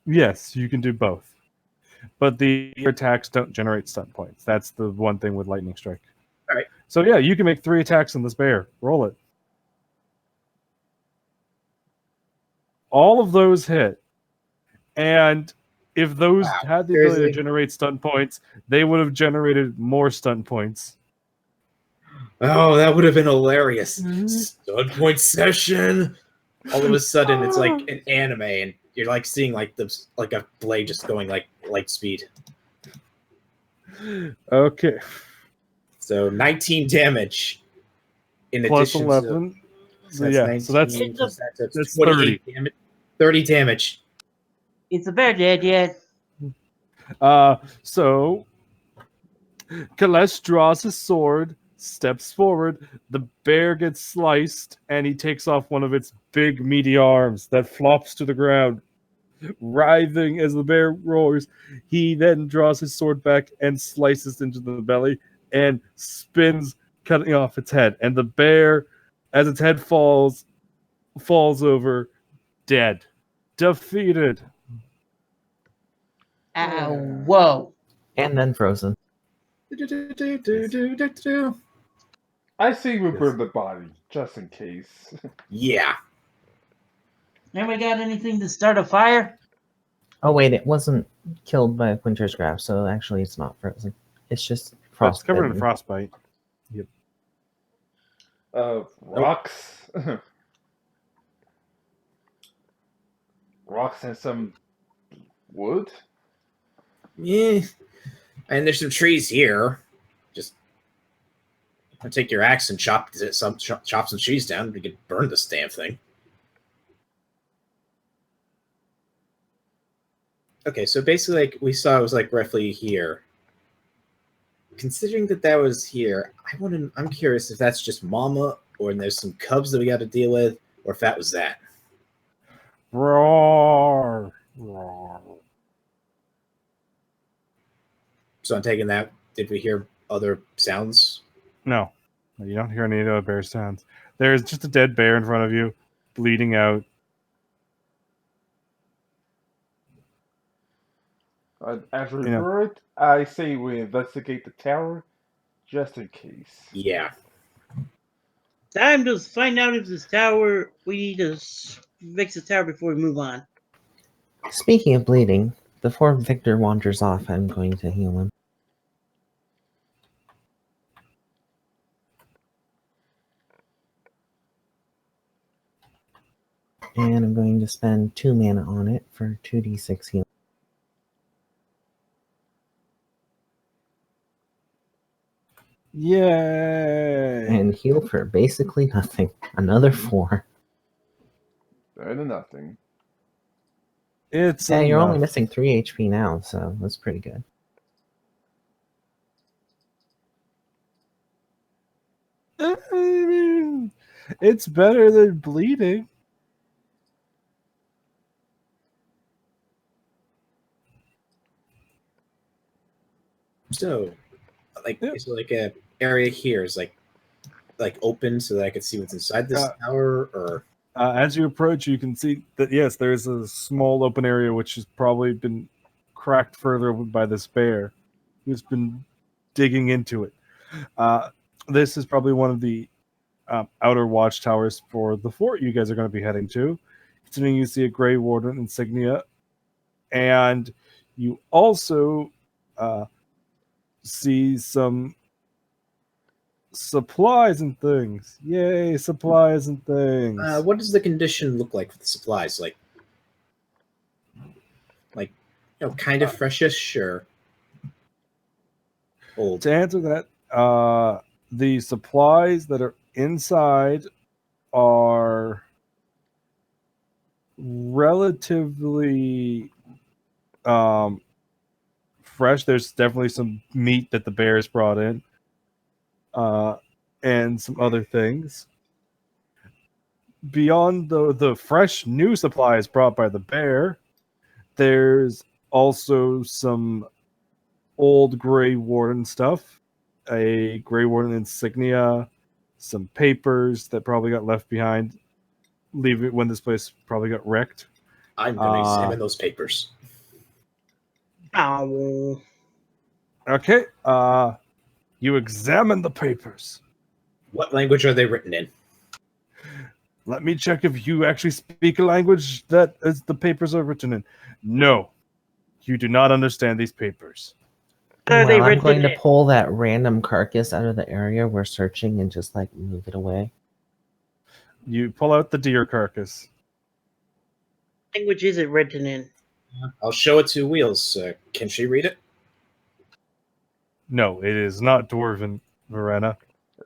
Yes, you can do both. But the attacks don't generate stunt points. That's the one thing with lightning strike. All right. So yeah, you can make 3 attacks on this bear. Roll it. All of those hit. And if those Wow, had the ability seriously? to generate stunt points, they would have generated more stunt points. Oh, that would have been hilarious. Stun point session. All of a sudden, it's like an anime, and you're like seeing like a blade just going like light speed. Okay. So 19 damage. In Plus addition 11. to So yeah, so that's 19 plus that's that's 28 damage. 30 damage. Is the bear dead yet? So Kalesh draws his sword, steps forward, the bear gets sliced, and he takes off one of its big meaty arms that flops to the ground. Writhing as the bear roars, he then draws his sword back and slices into the belly and spins, cutting off its head. And the bear, as its head falls over, dead. Defeated. Whoa. And then frozen. I say we burn the body just in case. Yeah. Anybody got anything to start a fire? Oh wait, it wasn't killed by a Quinter's graph, so actually it's not frozen. It's just It's frost. covered in frostbite. Rocks. Rocks and some wood. Yeah. And there's some trees here. Just take your axe and chop some trees down. We could burn this damn thing. Okay, so basically, like we saw, it was like roughly here. considering that was here, I'm curious if that's just Mama, or there's some cubs that we got to deal with, or if that was that. Roar! Roar. So I'm taking that. Did we hear other sounds? No, you don't hear any other bear sounds. There's just a dead bear in front of you, bleeding out. After we Yeah. heard it, I say we investigate the tower, just in case. Yeah. Time to find out if this tower. We need to fix the tower before we move on. Speaking of bleeding, before Victor wanders off, I'm going to heal him. And I'm going to spend 2 mana on it for 2d6 healing. Yay! And heal for basically nothing. Another 4. Better than nothing. It's Yeah, you're only enough. missing 3 HP now, so that's pretty good. I mean, it's better than bleeding. So, like, Yeah. is there like a area here is like open so that I could see what's inside this Uh, tower, or As you approach, you can see that, yes, there's a small open area which has probably been cracked further open by this bear who's been digging into it. This is probably one of the outer watchtowers for the fort you guys are going to be heading to. Considering you see a Grey Warden insignia, and you also see some supplies and things. Yay, supplies and things. what does the condition look like for the supplies? Like kind of freshish or old? To answer that, the supplies that are inside are relatively fresh. There's definitely some meat that the bears brought in, and some other things. Beyond the fresh new supplies brought by the bear, there's also some old Grey Warden stuff, a Grey Warden insignia, some papers that probably got left behind, leave it when this place probably got wrecked. I'm going to examine those papers. Ow. Okay, you examine the papers. What language are they written in? Let me check if you actually speak a language that is the papers are written in. No, you do not understand these papers. Are they Well, I'm written going to in- pull that random carcass out of the area we're searching and just like move it away. You pull out the deer carcass. language is it written in? I'll show it to Wheels. Can she read it? No, it is not Dwarven, Verena.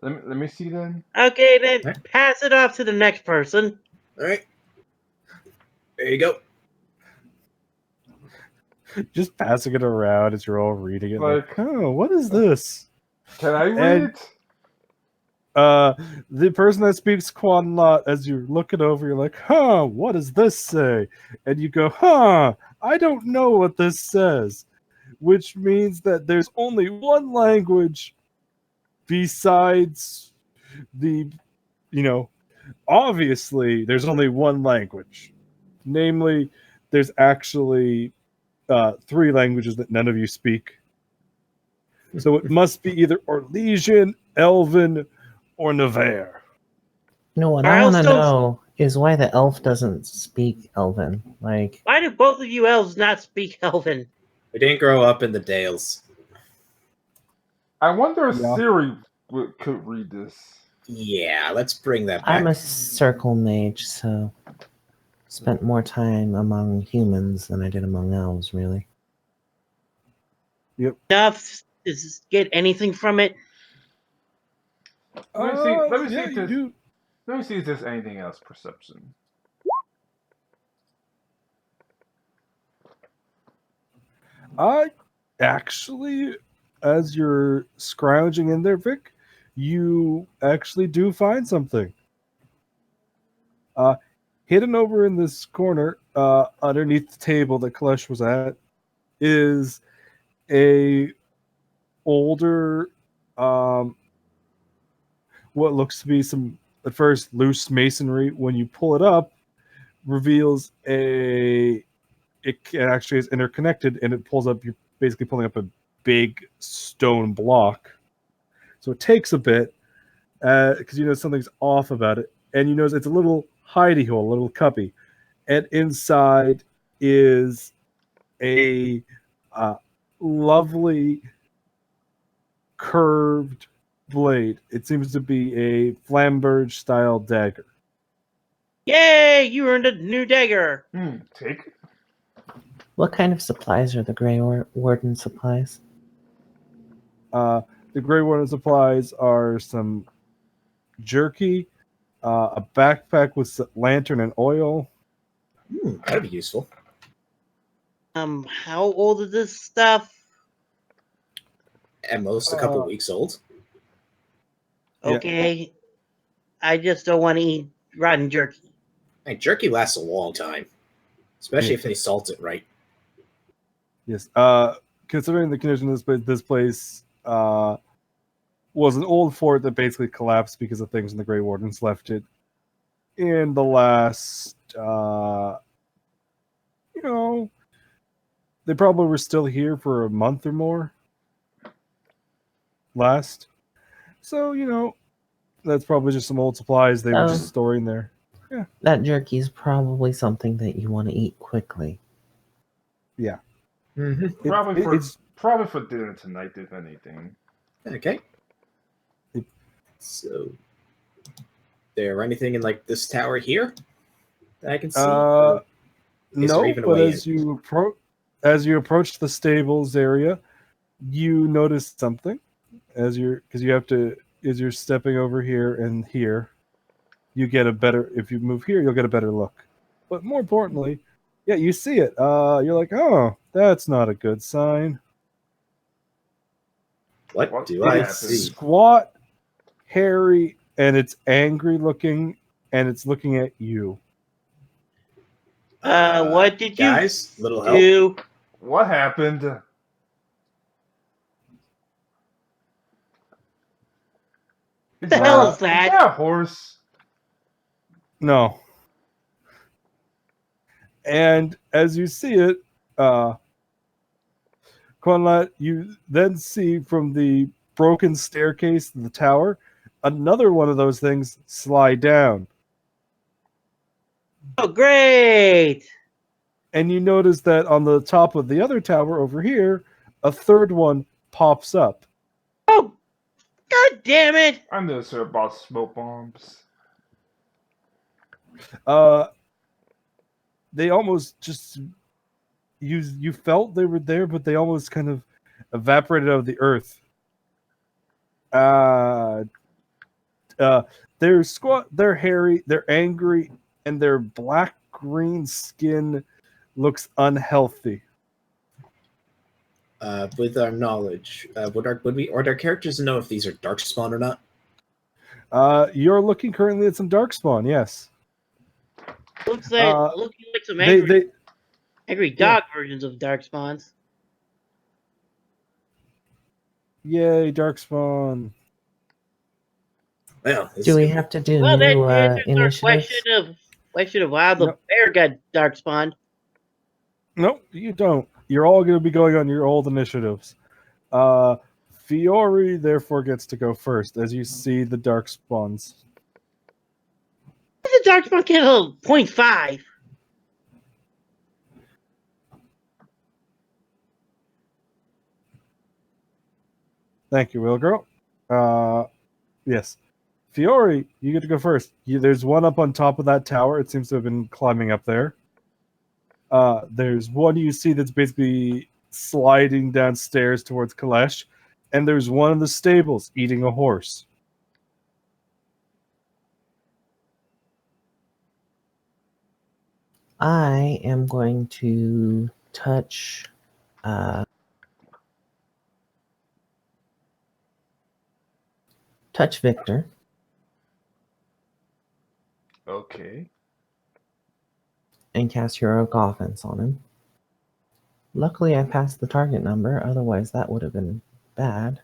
Let me see then. Okay, then Right. pass it off to the next person. All right. There you go. Just passing it around as you're all reading it. Like- Oh, what is this? Can I read And- it? The person that speaks Quanlot, as you look it over, you're like, huh, what does this say? And you go, huh, I don't know what this says. Which means that there's only one language besides the, obviously there's only one language. Namely, there's actually 3 languages that none of you speak. So it must be either Orlesian, Elven, or Nevair. No, what Our I want to elves don't- know is why the elf doesn't speak Elven. Like, Why do both of you elves not speak Elven? We didn't grow up in the Dales. I wonder if Yeah. Siri could read this. Yeah, let's bring that back. I'm a circle mage, so spent more time among humans than I did among elves, really. Enough to get anything from it? Let me see- let me see yeah, if you this- do. Let me see if there's anything else. Perception. Actually, as you're scrounging in there, Vic, you actually do find something. Hidden over in this corner, underneath the table that Kalesh was at, is a older, what looks to be some at first loose masonry. When you pull it up, reveals it actually is interconnected, and it pulls up. You're basically pulling up a big stone block. So it takes a bit because you know something's off about it, and you notice it's a little hidey hole, a little cuppy, and inside is a lovely curved blade. It seems to be a Flamberge style dagger. Yay! You earned a new dagger. Take it. What kind of supplies are the Grey Warden supplies? The Grey Warden supplies are some jerky, a backpack with lantern and oil. That'd be useful. How old is this stuff? At most, a couple weeks old. Yeah. Okay. I just don't want to eat rotten jerky. Hey, jerky lasts a long time, especially Yeah. if they salt it right. Yes. Considering the condition of this place was an old fort that basically collapsed because of things, and the Grey Wardens left it in the last. They probably were still here for a month or more. Last. So, that's probably just some old supplies they were just storing there. That jerky is probably something that you want to eat quickly. Yeah. Mm-hmm. Probably for dinner tonight, if anything. Okay. So, there anything in like this tower here that I can see? No, even a but way as you approach the stables area, you notice something as you're stepping over here and here. You get a better, if you move here, you'll get a better look. But more importantly, yeah, you see it. You're like, oh, that's not a good sign. What do What I happened? see? Squat, hairy, and it's angry looking, and it's looking at you. What did you guys? Little help. do? What happened? What the hell is Is that? that a horse? No. And as you see it, Quanlat, you then see from the broken staircase of the tower, another one of those things slide down. Oh, great! And you notice that on the top of the other tower over here, a third one pops up. Oh, god damn it! I know, sir, about smoke bombs. They almost just you felt they were there, but they almost kind of evaporated out of the earth. They're squat, they're hairy, they're angry, and their black-green skin looks unhealthy. With our knowledge, would our characters know if these are darkspawn or not? You're looking currently at some darkspawn, yes. Looking like some angry dog versions of darkspawns. Yay, darkspawn. Well, Do we have to do Well, that new answers our initiatives? question of how the bear got darkspawned. Nope, you don't. You're all going to be going on your old initiatives. Fiore, therefore, gets to go first, as you see the darkspawns. The darkspawn get a 0.5. Thank you, Will Girl. Yes. Fiore, you get to go first. There's one up on top of that tower. It seems to have been climbing up there. There's one you see that's basically sliding downstairs towards Kalesh. And there's one in the stables eating a horse. I am going to touch touch Victor, Okay. and cast Heroic Offense on him. Luckily, I passed the target number, otherwise that would have been bad.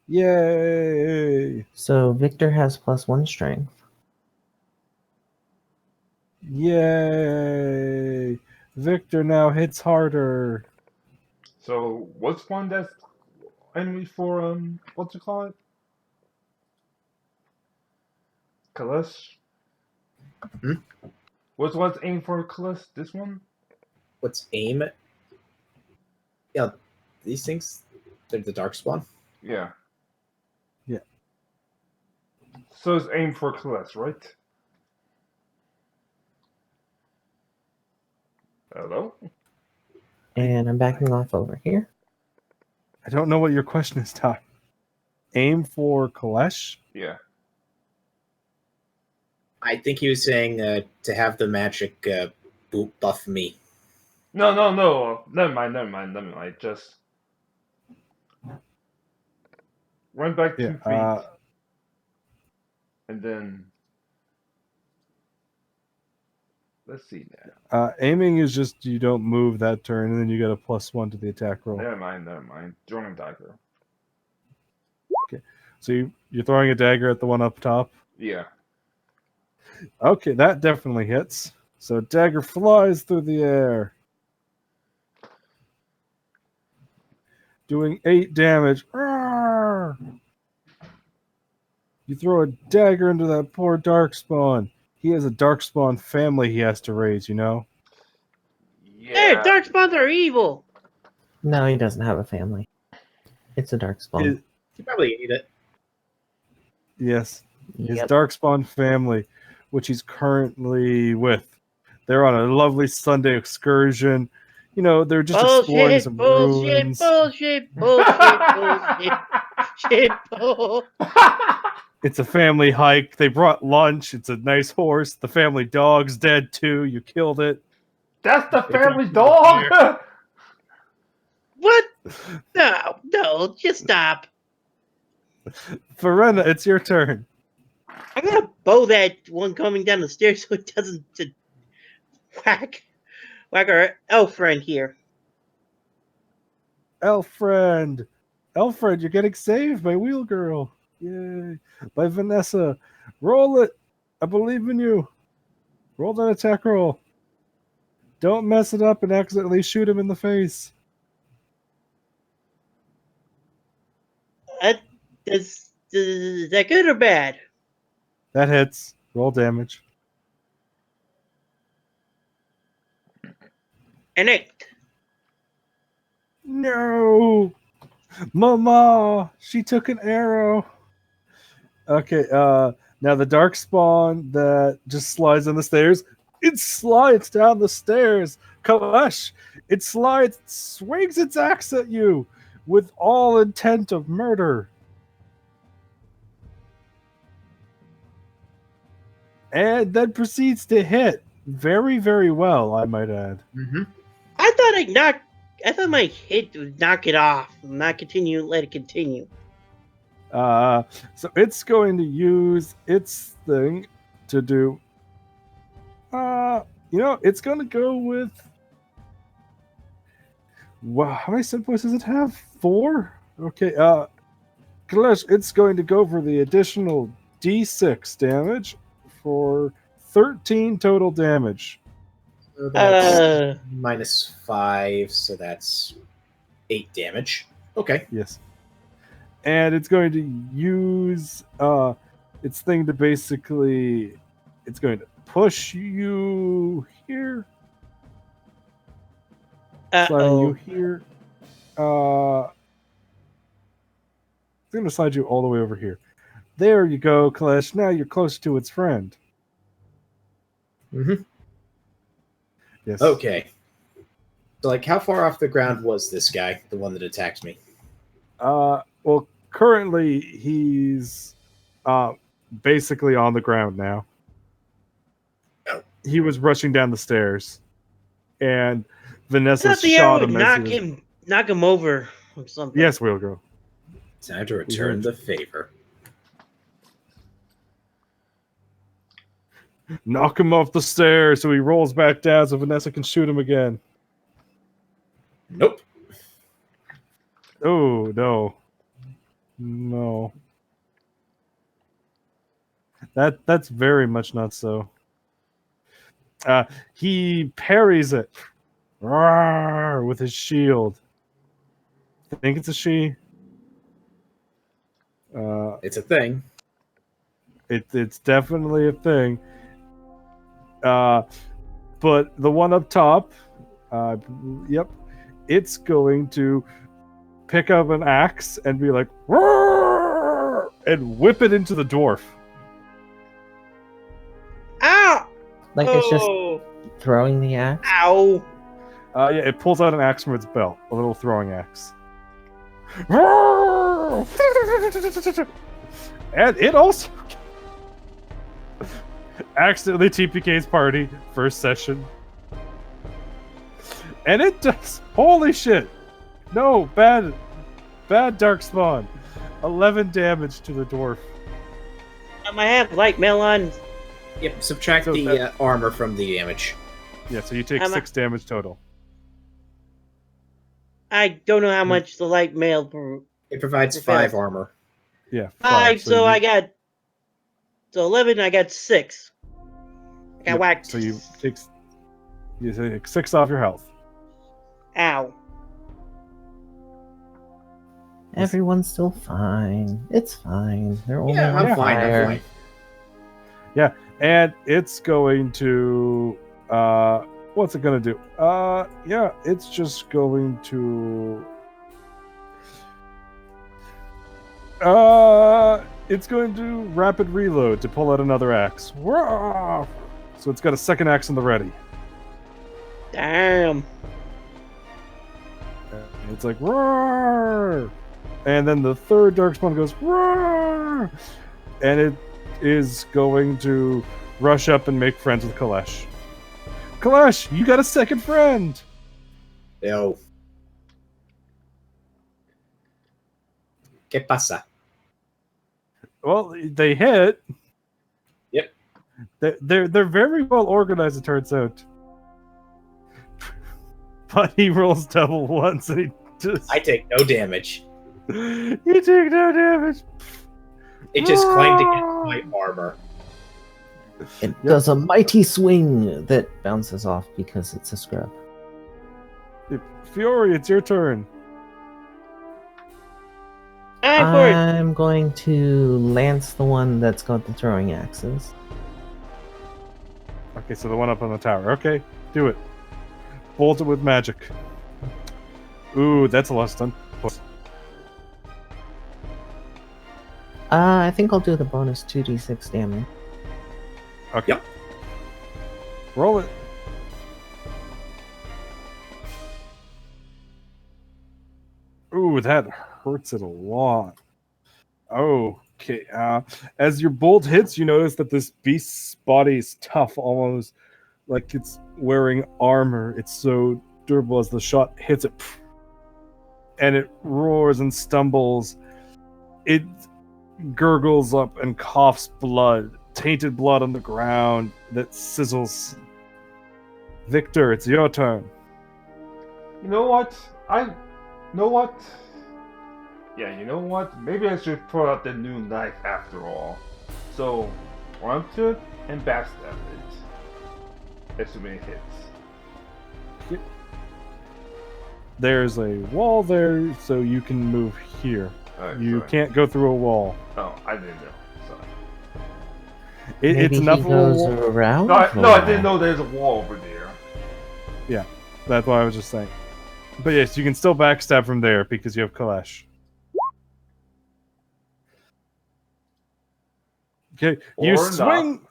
Yay! So Victor has +1 strength. Yay! Victor now hits harder. So what's one that's enemy for what's it called? Kalish? Hmm? What's aim for Kalish? This one? What's aim? Yeah, these things, they're the Darkspawn. Yeah. Yeah. So it's aim for Kalish, right? Hello? And I'm backing off over here. I don't know what your question is, Ty. Aim for Kalesh? Yeah. I think he was saying to have the magic buff me. No. Never mind. Just run back 2 feet and then let's see now. Aiming is just you don't move that turn, and then you get a +1 to the attack roll. Never mind. Join dagger. So you're throwing a dagger at the one up top? Yeah. Okay, that definitely hits. So dagger flies through the air, doing 8 damage. Arrgh! You throw a dagger into that poor Darkspawn. He has a Darkspawn family he has to raise, you know? Hey, Yeah. Darkspawns are evil. No, he doesn't have a family. It's a Darkspawn. It- You probably ate it. yes, his Yep. Darkspawn family, which he's currently with. They're on a lovely Sunday excursion. You know, they're just exploring some ruins. Bullshit. Shit, bull. It's a family hike. They brought lunch. It's a nice horse. The family dog's dead too. You killed it. That's the It's family actually dog. What? No, just stop. Verena, it's your turn. I'm gonna bow that one coming down the stairs so it doesn't whack our elf friend here. Elfriend, you're getting saved by Wheel Girl. Yay. By Vanessa. Roll it. I believe in you. Roll that attack roll. Don't mess it up and accidentally shoot him in the face. Is that good or bad? That hits. Roll damage. An 8. No. Mama, she took an arrow. Okay, now the Darkspawn that just slides on the stairs, it slides down the stairs. Kalash, it slides, swings its axe at you with all intent of murder. And then proceeds to hit very, very well, I might add. Mm-hmm. I thought my hit would knock it off, not continue, let it continue. So it's going to use its thing to do. It's going to go with. Wow, how many set points does it have? 4? Okay, Kalesh, it's going to go for the additional D6 damage for 13 total damage. So that's -5, so that's 8 damage. Okay. Yes. And it's going to use its thing to basically. It's going to push you here. Sliding you here. It's going to slide you all the way over here. There you go, Kalesh. Now you're close to its friend. Mm-hmm. Yes. Okay. So, like, how far off the ground was this guy, the one that attacked me? Well, currently he's basically on the ground now. Oh. He was rushing down the stairs, and Vanessa I thought the shot arrow him would as he was... knock him over or something. Yes, Wheel Girl. Time to return the favor. Knock him off the stairs so he rolls back down so Vanessa can shoot him again. Nope. Oh, no. No. That's very much not so. He parries it. Roar, with his shield. I think it's a she. It's a thing. It's definitely a thing. But the one up top, yep, it's going to pick up an axe and be like, "Roar!" and whip it into the dwarf. Ow! Like it's just Oh! throwing the axe. Ow! Yeah, it pulls out an axe from its belt, a little throwing axe. Roar! And it also accidentally TPK's party first session. And it does. Holy shit! No, bad dark spawn. 11 damage to the dwarf. I have light mail on. Yep, subtract So the armor from the damage. Yeah, so you take I'm a- 6 damage total. I don't know how much the light mail for It provides Okay. 5 armor. Yeah, 5, so you, I got 11. I got 6. I got yep, whacked. So you take 6 off your health. Ow! Everyone's still fine. It's fine. They're only Yeah, on I'm fine. fire. I'm fine. And it's going to what's it gonna do? Yeah, it's just going to it's going to rapid reload to pull out another axe. Wah! So it's got a second axe in the ready. Damn! And it's like roar, and then the third darkspawn goes roar, and it is going to rush up and make friends with Kalesh. Kalesh, you got a second friend. Yo. ¿Qué pasa? Well, they hit. Yep. They're very well organized, it turns out. But he rolls double once, and he just I take no damage. you take no damage. It just claimed against my armor. It does a mighty swing that bounces off because it's a scrub. Fury, it's your turn. I'm for it. I'm going to lance the one that's got the throwing axes. Okay, so the one up on the tower. Okay, do it. Bolt it with magic. Ooh, that's a lot of stun. I think I'll do the bonus 2d6 damage. Okay. Yep. Roll it. Ooh, that hurts it a lot. Okay. As your bolt hits, you notice that this beast's body is tough, almost like it's wearing armor. It's so durable as the shot hits it. And it roars and stumbles. It gurgles up and coughs blood. Tainted blood on the ground that sizzles. Victor, it's your turn. You know what? Yeah, you know what? Maybe I should pull out the new knife after all. So, run to it and backstab it. Assuming it hits. There's a wall there, so you can move here. Alright, You sorry. can't go through a wall. Oh, I didn't know. Sorry. Maybe It's enough he of a goes wall. around. No, I the didn't wall. know there's a wall over there. That's what I was just saying. But yes, you can still backstab from there because you have Kalesh. Okay, you Or swing.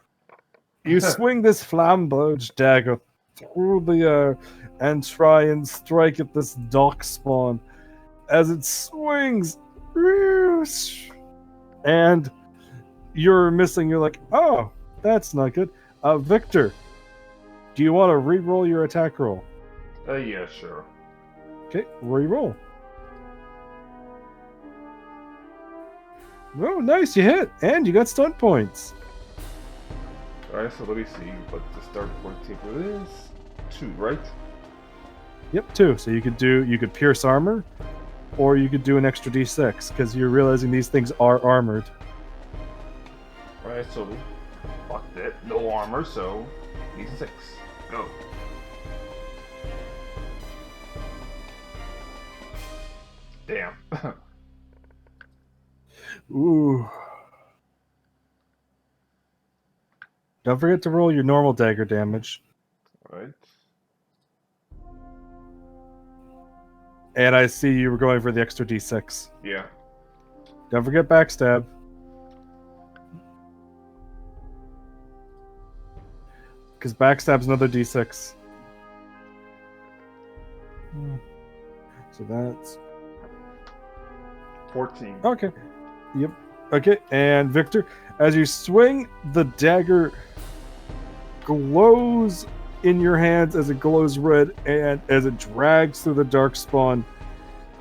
You swing this flamboge dagger through the air and try and strike at this dark spawn. As it swings, and you're missing. You're like, oh, that's not good. Victor, do you want to re-roll your attack roll? Yeah, sure. Okay, re-roll. Oh, nice, you hit, and you got stunt points. Alright, so let me see what the start point table is. 2, right? Yep, 2. So you could pierce armor, or you could do an extra d6 because you're realizing these things are armored. Alright, so fuck that. No armor, so D6. Go. Damn. Ooh. Don't forget to roll your normal dagger damage. Alright. And I see you were going for the extra d6. Yeah. Don't forget backstab. Because backstab's another d6. So that's 14. okay. Yep. Okay, and Victor, as you swing, the dagger glows in your hands as it glows red, and as it drags through the dark spawn,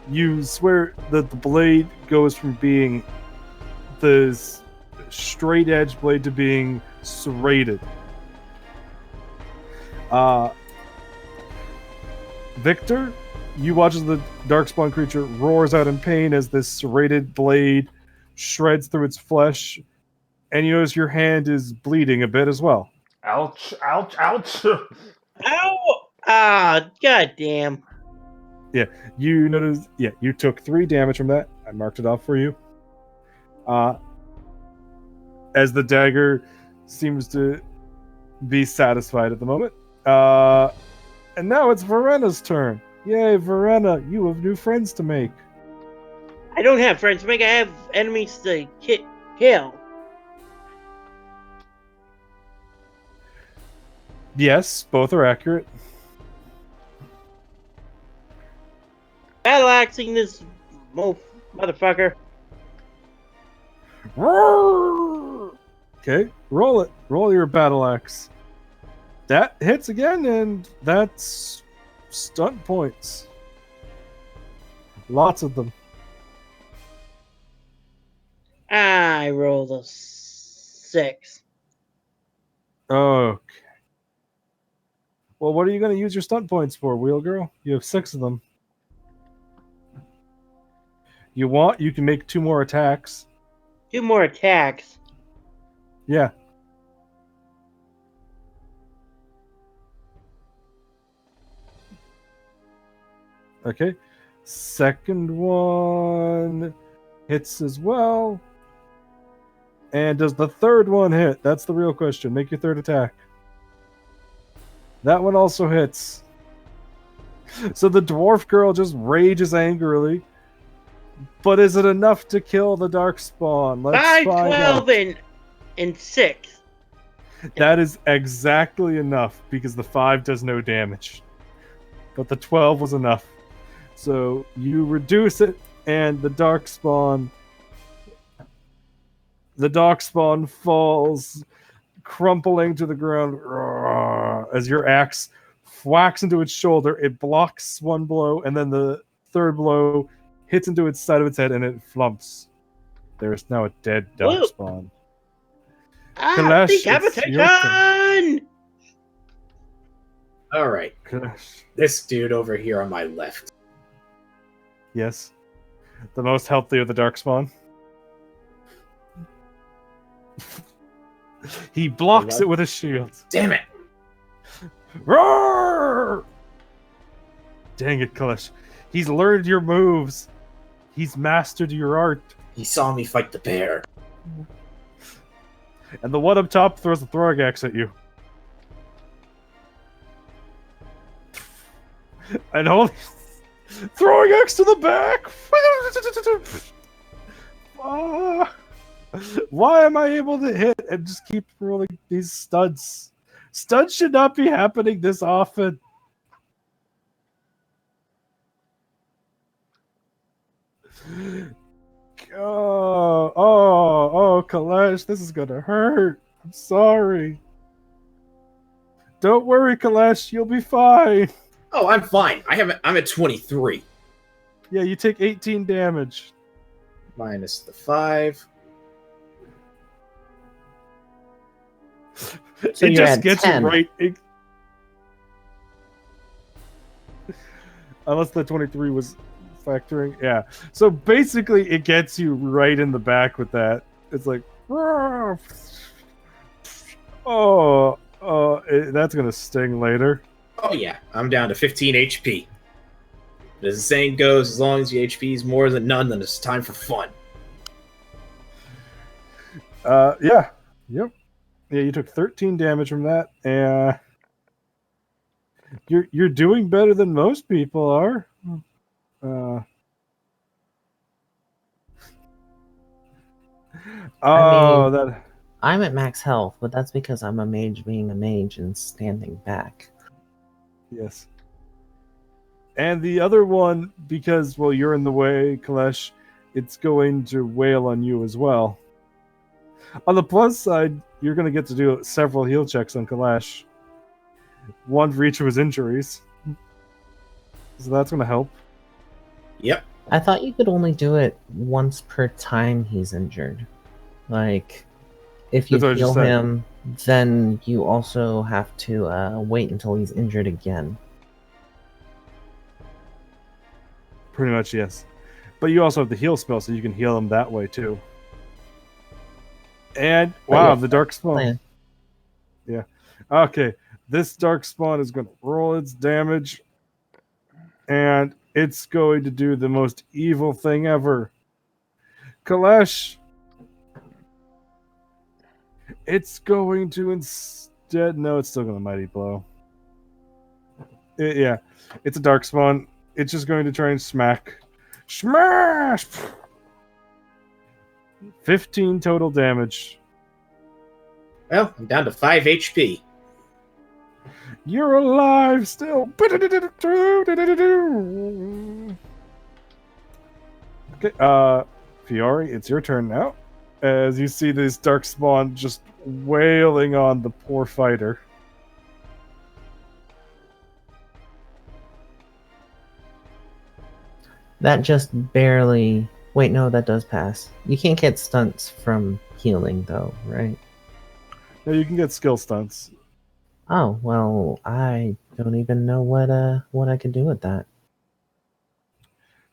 you swear that the blade goes from being this straight edge blade to being serrated. Victor, you watch as the darkspawn creature roars out in pain as this serrated blade shreds through its flesh, and you notice your hand is bleeding a bit as well. Ouch, ouch, ouch! Ow! Ah, goddamn. You notice, you took 3 damage from that. I marked it off for you. As the dagger seems to be satisfied at the moment. And now it's Verena's turn. Yay, Verena, you have new friends to make. I don't have friends to make. I have enemies to kill. Yes, both are accurate. Battle axing this motherfucker. Okay, roll it. Roll your battle axe. That hits again, and that's stunt points. Lots of them. I rolled a 6. Okay. Well, what are you going to use your stunt points for, Wheel Girl? You have 6 of them. You can make 2 more attacks. 2 more attacks. Yeah. Okay. Second one hits as well. And does the third one hit? That's the real question. Make your third attack. That one also hits. So the dwarf girl just rages angrily. But is it enough to kill the darkspawn? Let's 5, find 12, out. and 6. That is exactly enough because the 5 does no damage. But the 12 was enough. So you reduce it, and the darkspawn falls, crumpling to the ground as your axe whacks into its shoulder. It blocks one blow, and then the third blow hits into its side of its head, and it flumps. There is now a dead darkspawn. Kalash, Decapitation! All right, Kalash. this dude over here on my left. Yes. The most healthy of the darkspawn. He blocks it with his shield. Damn it! Roar! Dang it, Kalash. He's learned your moves. He's mastered your art. He saw me fight the bear. And the one up top throws the throwing axe at you. And holy... Throwing axe to the back! Why am I able to hit and just keep rolling these studs? Studs should not be happening this often. Oh, Kalash, this is gonna hurt. I'm sorry. Don't worry, Kalash, you'll be fine. Oh, I'm fine. I'm at 23. Yeah, you take 18 damage. Minus the 5. So it you're just at gets 10. you right. Unless the 23 was factoring. Yeah. So basically, it gets you right in the back with that. It's like, that's going to sting later. Oh yeah, I'm down to 15 HP. But as the saying goes, as long as your HP is more than none, then it's time for fun. Yeah. Yep. Yeah, you took 13 damage from that, and you're doing better than most people are. mean- That I'm at max health, but that's because I'm a mage being a mage and standing back. yes. And the other one, because well, you're in the way, Kalesh, it's going to wail on you as well. On the plus side, you're going to get to do several heal checks on Kalesh. One for each of his injuries. So that's going to help. Yep. I thought you could only do it once per time he's injured. Like, if you That's what I just heal said. him, then you also have to wait until he's injured again. Pretty much, yes. But you also have the heal spell, so you can heal him that way too. And wow, yeah, the dark spawn. plan. Yeah. Okay. This dark spawn is going to roll its damage, and it's going to do the most evil thing ever. Kalesh, it's going to instead. No, it's still going to mighty blow. Yeah, it's a dark spawn. It's just going to try and smash. 15 total damage. Well, I'm down to 5 HP. You're alive still. Okay, Fiore, it's your turn now. As you see this dark spawn just wailing on the poor fighter. That just barely. Wait, no, that does pass. You can't get stunts from healing, though, right? Now you can get skill stunts. Oh well, I don't even know what I could do with that.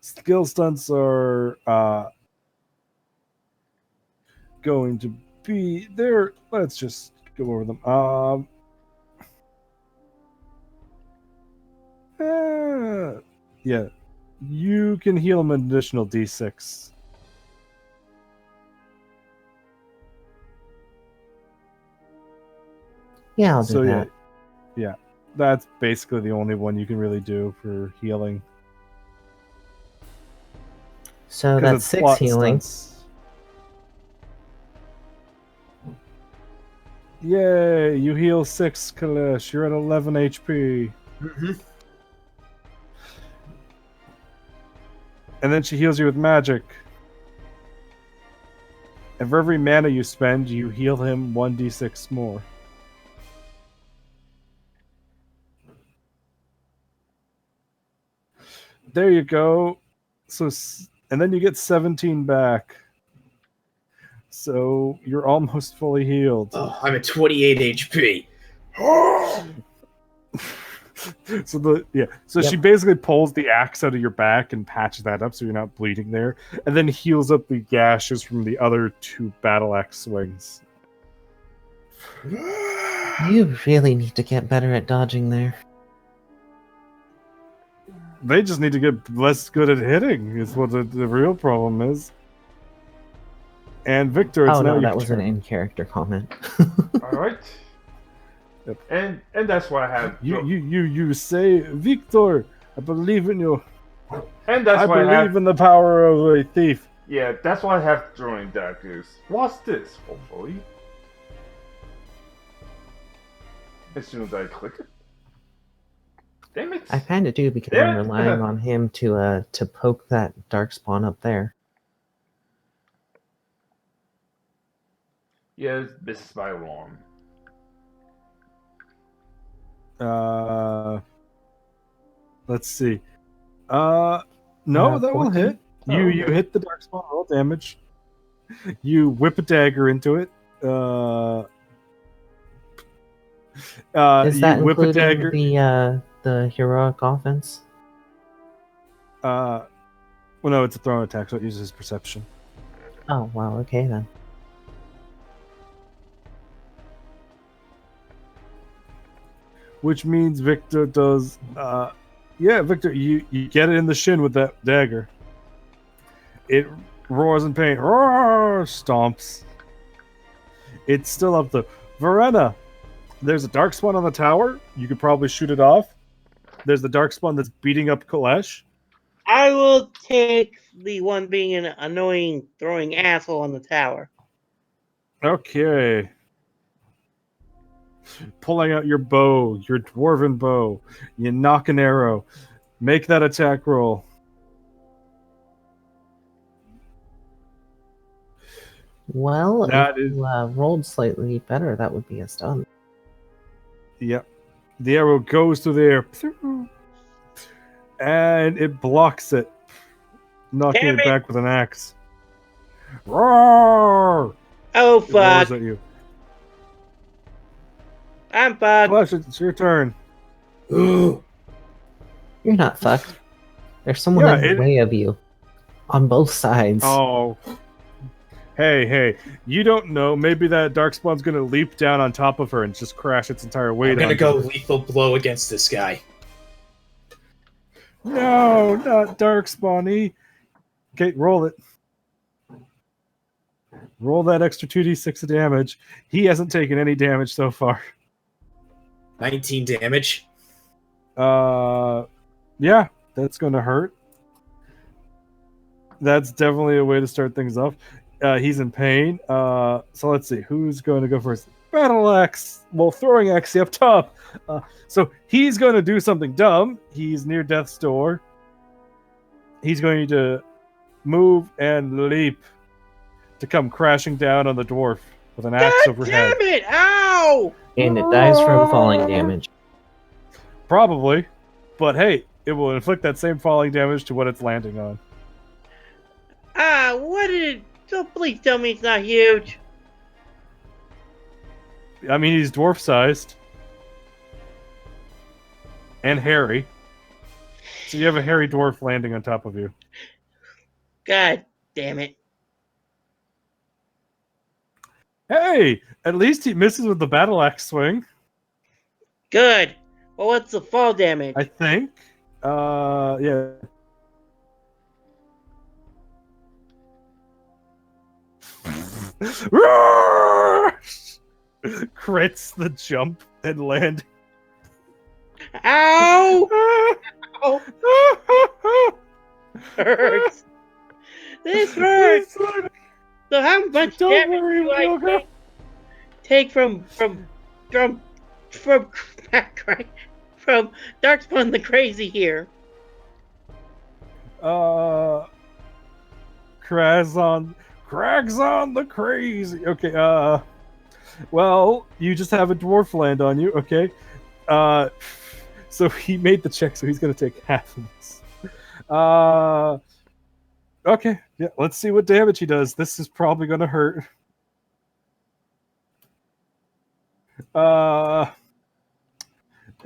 Skill stunts are going to be there. Let's just go over them. Yeah, you can heal him an additional D6. Yeah, I'll do So that. yeah, that's basically the only one you can really do for healing. So 'Cause that's it's 6 plot healing. stunts. Yay! You heal 6, Kalesh. You're at 11 HP. Mm-hmm. And then she heals you with magic. And for every mana you spend, you heal him 1d6 more. There you go. So, and then you get 17 back. So you're almost fully healed. Oh, I'm at 28 HP. So Yep. she basically pulls the axe out of your back and patches that up so you're not bleeding there, and then heals up the gashes from the other 2 battle axe swings. You really need to get better at dodging there. They just need to get less good at hitting, is what the real problem is. And Victor, it's Oh now no, your that was turn. an in-character comment. All right. Yep. And that's why I have. You say, Victor, I believe in you. And that's I why I believe have. in the power of a thief. Yeah, that's why I have drawing daggers. What's this? Hopefully. As soon as I click it. Damn it! I kind of do because Yeah. I'm relying on him to poke that dark spawn up there. Yes, this is my alarm. Let's see. No, that will 14? hit. Oh, You okay. hit the dark spawn, roll damage. You whip a dagger into it. Is that you whip a including dagger. the heroic offense? Well, no, it's a thrown attack, so it uses his perception. Oh wow, okay then. Which means Victor does. Yeah, Victor, you get it in the shin with that dagger. It roars in pain. Roar! Stomps. It's still up there. Verena, there's a dark spawn on the tower. You could probably shoot it off. There's the dark spawn that's beating up Kalesh. I will take the one being an annoying throwing asshole on the tower. Okay. Pulling out your bow, your dwarven bow. You knock an arrow. Make that attack roll. Well, That if you rolled slightly better, that would be a stun. Yep. The arrow goes through the air. And it blocks it, knocking Damn it it. back with an axe. Roar! Oh It roars fuck! at you. I'm fucked. Flash, it's your turn. You're not fucked. There's someone Yeah, in the way of you. On both sides. Oh. Hey, you don't know. Maybe that darkspawn's gonna leap down on top of her and just crash its entire weight I'm gonna onto go her. lethal blow against this guy. No, not darkspawny. Okay, roll it. Roll that extra 2d6 of damage. He hasn't taken any damage so far. 19 damage. Yeah, that's gonna hurt. That's definitely a way to start things off. He's in pain. So let's see. Who's going to go first? Battle axe. Well, throwing axe up top. So he's going to do something dumb. He's near death's door. He's going to move and leap to come crashing down on the dwarf with an axe God overhead. damn it! Ow! And it dies from falling damage. Probably. But hey, it will inflict that same falling damage to what it's landing on. Ah, what did it... So please tell me it's not huge. I mean, he's dwarf-sized. And hairy. So you have a hairy dwarf landing on top of you. God damn it. Hey! At least he misses with the battle axe swing, Good. Well, what's the fall damage? I think. Yeah. Roar! Crits the jump and land. Ow! Ow! Hurts. This hurts. So how much Don't damage worry, do I Yoga. take from Darkspawn the Crazy here? Cragzon the Crazy. Okay, well, you just have a dwarf land on you, okay? So he made the check, so he's gonna take half of this. Okay, yeah, let's see what damage he does. This is probably gonna hurt.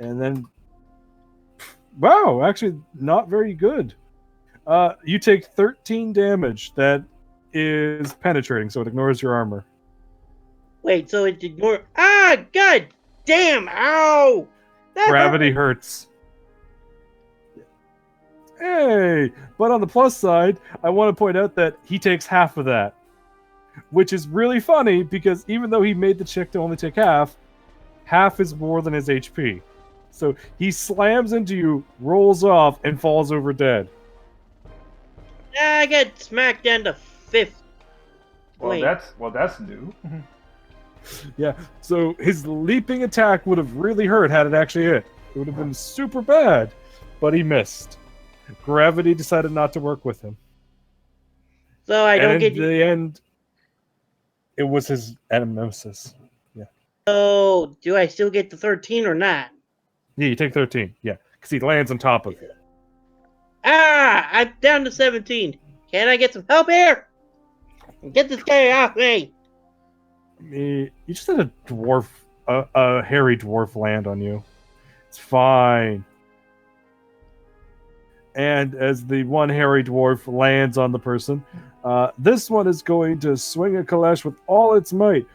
And then, wow, actually not very good. You take 13 damage. That is penetrating, so it ignores your armor. Wait, so it ignore... Ah, god damn! Ow! That Gravity hurt. hurts. Hey, but on the plus side, I want to point out that he takes half of that, which is really funny because even though he made the check to only take half is more than his HP. So he slams into you, rolls off, and falls over dead. I got smacked down to 5th. Well, Wait. that's new. Yeah, so his leaping attack would have really hurt had it actually hit. It would have been super bad, but he missed. Gravity decided not to work with him. So I don't And get... in the end, it was his anamnesis. Yeah. So, do I still get the 13 or not? Yeah, you take 13. Yeah, because he lands on top of you. Ah! I'm down to 17. Can I get some help here? Get this guy off me! You just had a dwarf a hairy dwarf land on you. It's fine. And as the one hairy dwarf lands on the person, this one is going to swing a Kalesh with all its might.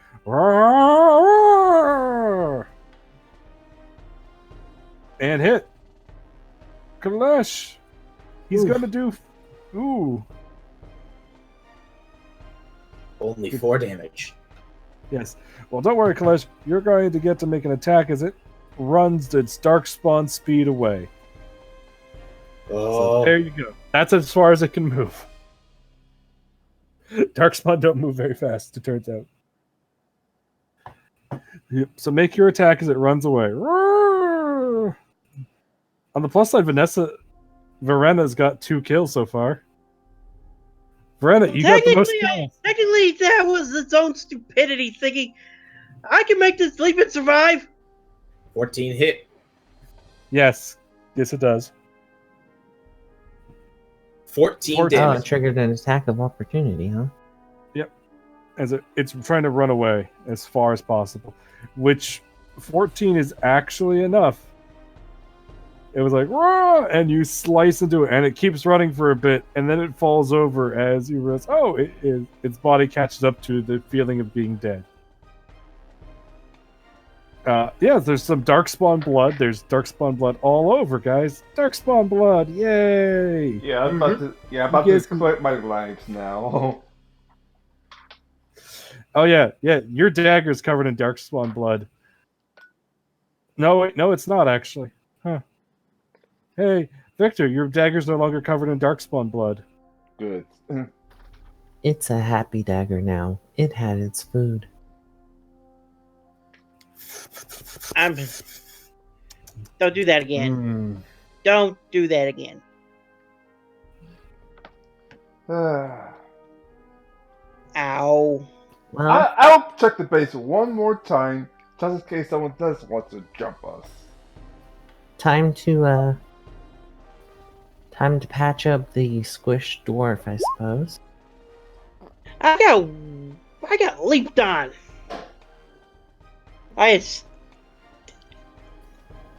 And hit. Kalesh. He's going to do... Ooh. Only 4 damage. Yes. Well, don't worry, Kalesh. You're going to get to make an attack as it runs its Darkspawn speed away. Oh, So there you go. That's as far as it can move. Darkspawn don't move very fast, it turns out. Yep. So make your attack as it runs away. On the plus side, Verena's got 2 kills so far. Verena, you got the most kills. Technically, that was its own stupidity thinking, I can make this leap and survive. 14 hit. Yes. Yes, it does. 14 Oh, damage. it triggered an attack of opportunity, huh? Yep. As it's trying to run away as far as possible, which 14 is actually enough. It was like, "Rah!" And you slice into it, and it keeps running for a bit, and then it falls over as you realize, its body catches up to the feeling of being dead. Yeah, there's some Darkspawn blood. There's Darkspawn blood all over, guys. Darkspawn blood, yay! Yeah, I'm about to collect my lives now. Oh yeah. Your dagger's covered in Darkspawn blood. No, wait, no, it's not actually. Huh. Hey, Victor, your dagger's no longer covered in Darkspawn blood. Good. It's a happy dagger now. It had its food. Don't do that again. Mm. Don't do that again. Ow. Well, I'll check the base one more time, just in case someone does want to jump us. time to patch up the squished dwarf, I suppose. I got leaped on.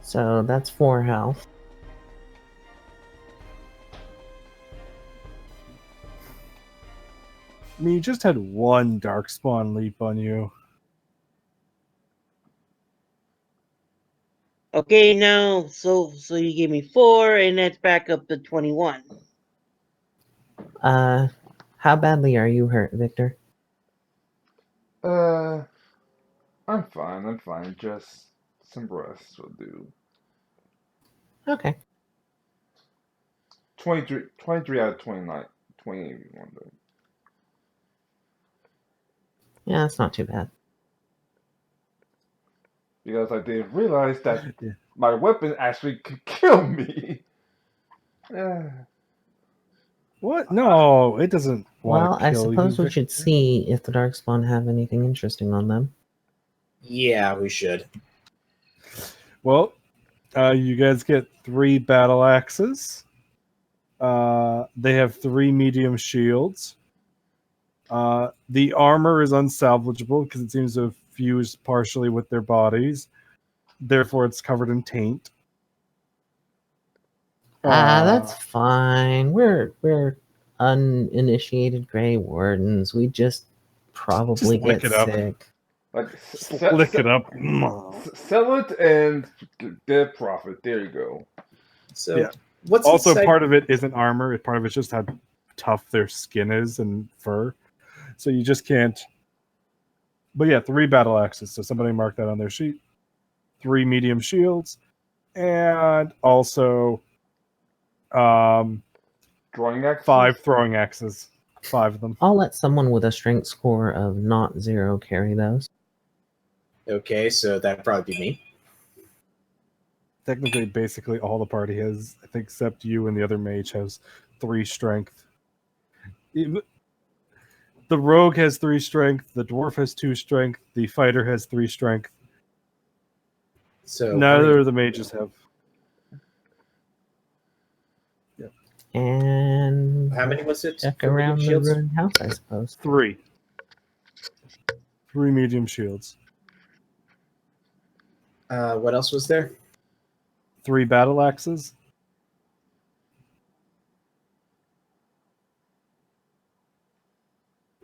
So that's 4 health. I mean, you just had one Darkspawn leap on you. Okay, now so you gave me 4, and that's back up to 21. How badly are you hurt, Victor? I'm fine. Just some rest will do. Okay. 23 out of 29. 21 though. Yeah, that's not too bad. Because I didn't realize that Yeah. my weapon actually could kill me. What? No, it doesn't want Well, to I kill suppose you. we should see if the Darkspawn have anything interesting on them. Yeah, we should. Well, you guys get 3 battle axes. They have 3 medium shields. The armor is unsalvageable because it seems to have fused partially with their bodies. Therefore, it's covered in taint. That's fine. We're uninitiated Grey Wardens. We just probably Just lick get it up. sick. Like Lick it up. Sell it and get profit. There you go. So, Yeah. what's Also, inside- part of it isn't armor. Part of it's just how tough their skin is and fur. So you just can't. But yeah, 3 battle axes. So somebody mark that on their sheet. 3 medium shields, and also Drawing axe. 5 throwing axes. 5 of them. I'll let someone with a strength score of not 0 carry those. Okay, so that'd probably be me. Technically, basically all the party has, I think, except you and the other mage has 3 strength. The rogue has 3 strength. The dwarf has 2 strength. The fighter has 3 strength. So Neither of the mages have. And how many was it? check for medium around the shields? ruined house, I suppose. 3. 3 medium shields. What else was there? 3 battle axes.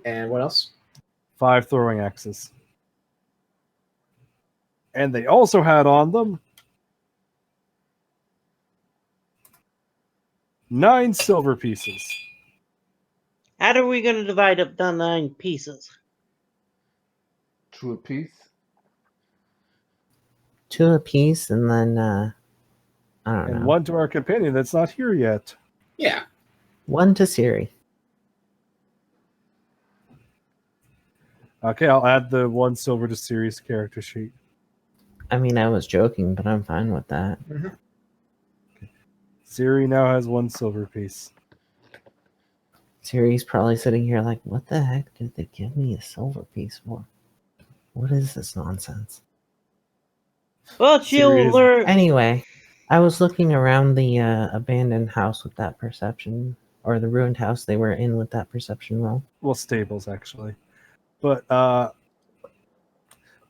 And what else? 5 throwing axes. And they also had on them 9 silver pieces. How are we going to divide up the 9 pieces? 2 apiece. 2 apiece, and then I don't And know. 1 to our companion that's not here yet. Yeah. 1 to Siri. Okay, I'll add the 1 silver to Siri's character sheet. I mean, I was joking, but I'm fine with that. Siri now has 1 silver piece. Siri's probably sitting here like, what the heck did they give me a silver piece for? What is this nonsense? Well, she'll Serious. learn. Anyway, I was looking around the abandoned house with that perception, or the ruined house they were in with that perception roll. Well, stables, actually. But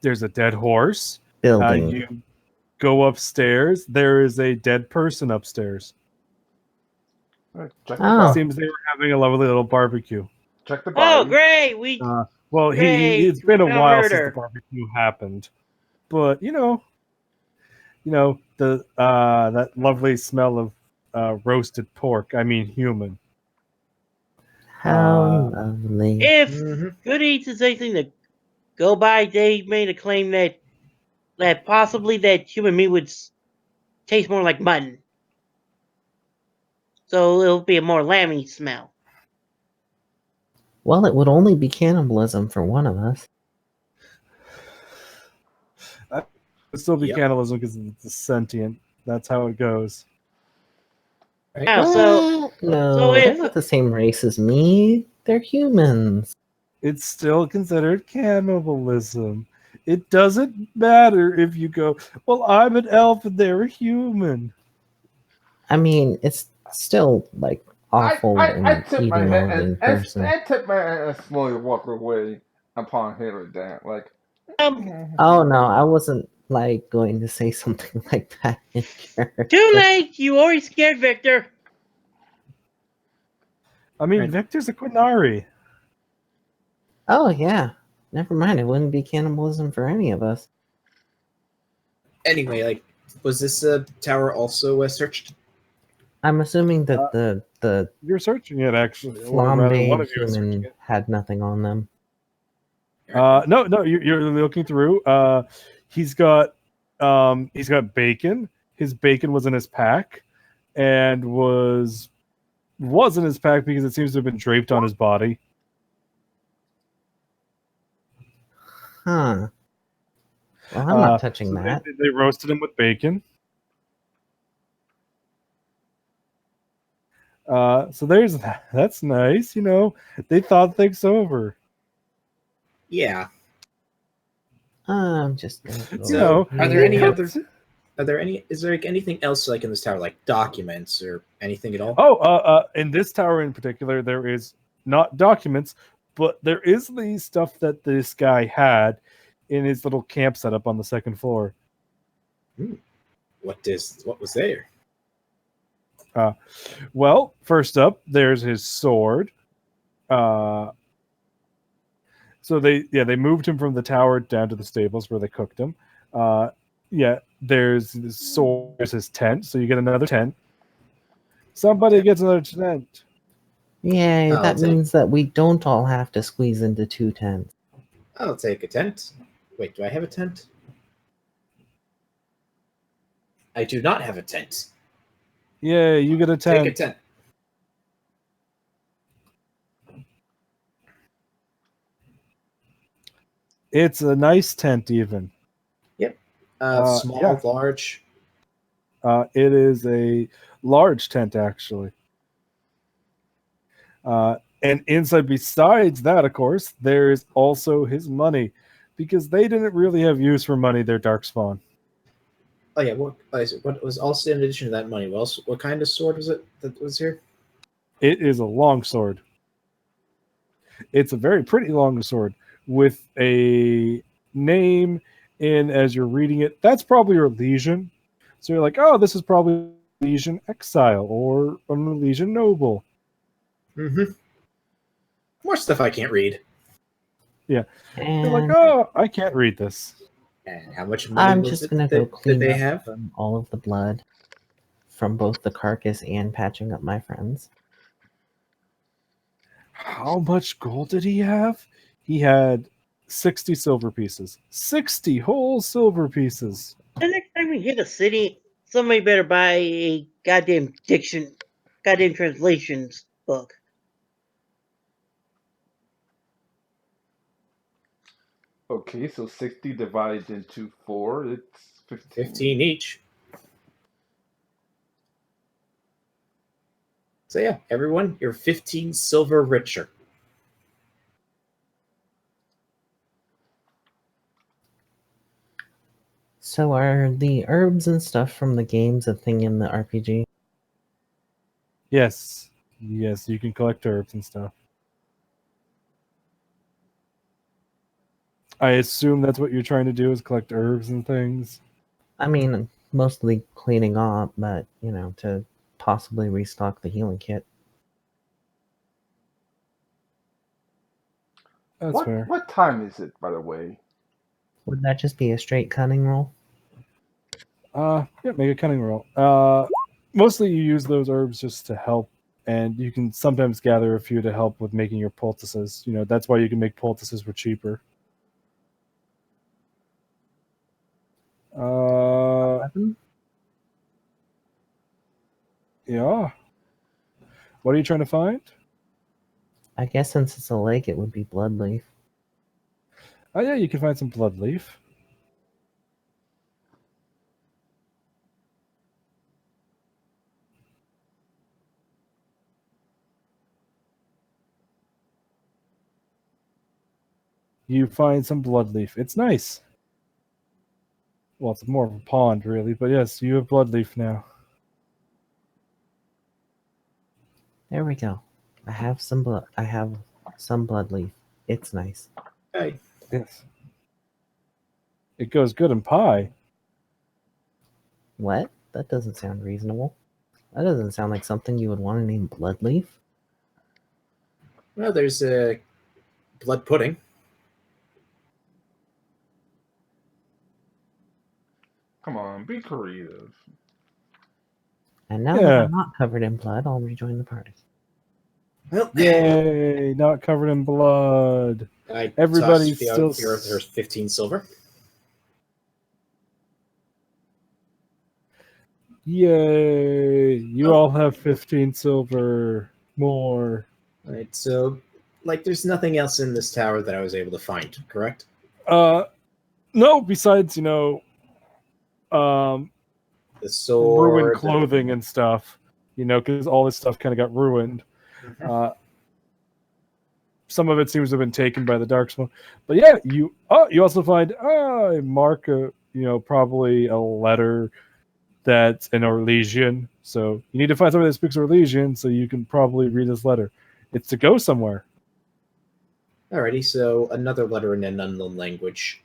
there's a dead horse. Building. You go upstairs. There is a dead person upstairs. Alright, check the Oh. body. Seems they were having a lovely little barbecue. Check the body. Oh, great! We Well, Great, it's been a we found while murder. since the barbecue happened, but you know the that lovely smell of roasted pork. I mean, human. How lovely. if Mhm. Good Eats is anything to go by, they made a claim that possibly that human meat would taste more like mutton, so it'll be a more lammy smell. Well, it would only be cannibalism for one of us. It'd still be Yep. cannibalism because it's sentient. That's how it goes. Right? Now, so What? No, so they're if- not the same race as me. They're humans. It's still considered cannibalism. It doesn't matter if you go, well, I'm an elf and they're a human. I mean, it's still like awful I and tip eating my a head living and person. I tip my head and slowly walk away upon hearing that. Like, Oh no, I wasn't like going to say something like that in character. too late, you already scared Victor. I mean, Right. Victor's a Quinari. Oh yeah. Never mind, it wouldn't be cannibalism for any of us. Anyway, like, was this tower also searched? I'm assuming that the You're searching it, actually. Or rather, one flambe of you is searching human it. had nothing on them. No, you're looking through. He's got bacon. His bacon was in his pack, and was in his pack because it seems to have been draped on his body. Huh. Well, I'm not touching So that. They roasted him with bacon. So there's that. That's nice. You know, they thought things over. Yeah. I'm just gonna go You know, are there any they other? cooked- Is there like anything else like in this tower, like documents or anything at all? Oh, in this tower in particular, there is not documents, but there is the stuff that this guy had in his little camp setup on the second floor. What was there? Well, first up, there's his sword. So they moved him from the tower down to the stables where they cooked him. There's his sword, there's his tent, so you get another tent. Somebody gets another tent. Yay, I'll that take- means that we don't all have to squeeze into 2 tents. I'll take a tent. Wait, do I have a tent? I do not have a tent. Yeah, you get a tent. Take a tent. It's a nice tent, even. Small, yeah. large. It is a large tent, actually. And inside, besides that, of course, there is also his money, because they didn't really have use for money, their Darkspawn. Oh yeah, what was also in addition to that money? What kind of sword was it that was here? It is a long sword. It's a very pretty long sword with a name in as you're reading it, that's probably your legion. So you're like, oh, this is probably legion exile or an legion noble. Mm-hmm. More stuff I can't read. You're like, And oh, I can't read this. And how much money I'm was just it gonna go that clean they up have? from all of the blood from both the carcass and patching up my friends. How much gold did he have? He had 60 silver pieces. 60 whole silver pieces. The next time we hit a city, somebody better buy a goddamn translations book. Okay, so 60 divided into 4, it's 15. 15 each. So yeah, everyone, you're 15 silver richer. So are the herbs and stuff from the games a thing in the RPG? Yes. Yes, you can collect herbs and stuff. I assume that's what you're trying to do is collect herbs and things. I mean, mostly cleaning up, but, to possibly restock the healing kit. That's fair. What time is it, by the way? Would that just be a straight cunning roll? Yeah, make a cunning roll. Mostly you use those herbs just to help, and you can sometimes gather a few to help with making your poultices. That's why you can make poultices for cheaper. 11? Yeah. What are you trying to find? I guess since it's a lake, it would be bloodleaf. Oh yeah, you can find some bloodleaf. You find some bloodleaf. It's nice. Well, it's more of a pond, really, but yes, you have bloodleaf now. There we go. I have some bloodleaf. It's nice. Hey, Yes. It goes good in pie. What? That doesn't sound reasonable. That doesn't sound like something you would want to name bloodleaf. well, there's a blood pudding. Come on, be creative. And now that Yeah. I'm not covered in blood, I'll rejoin the party. Well, Yay! Not covered in blood. I Everybody's tossed still. there's 15 silver. Yay! You Oh. all have 15 silver more. Right, so there's nothing else in this tower that I was able to find, correct? No. Besides, The ruined sword, clothing and stuff. Because all this stuff kind of got ruined. Mhm. Some of it seems to have been taken by the Darkspawn. But yeah, you also find a mark, probably a letter that's in Orlesian. So you need to find somebody that speaks Orlesian so you can probably read this letter. It's to go somewhere. Alrighty, so another letter in an unknown language.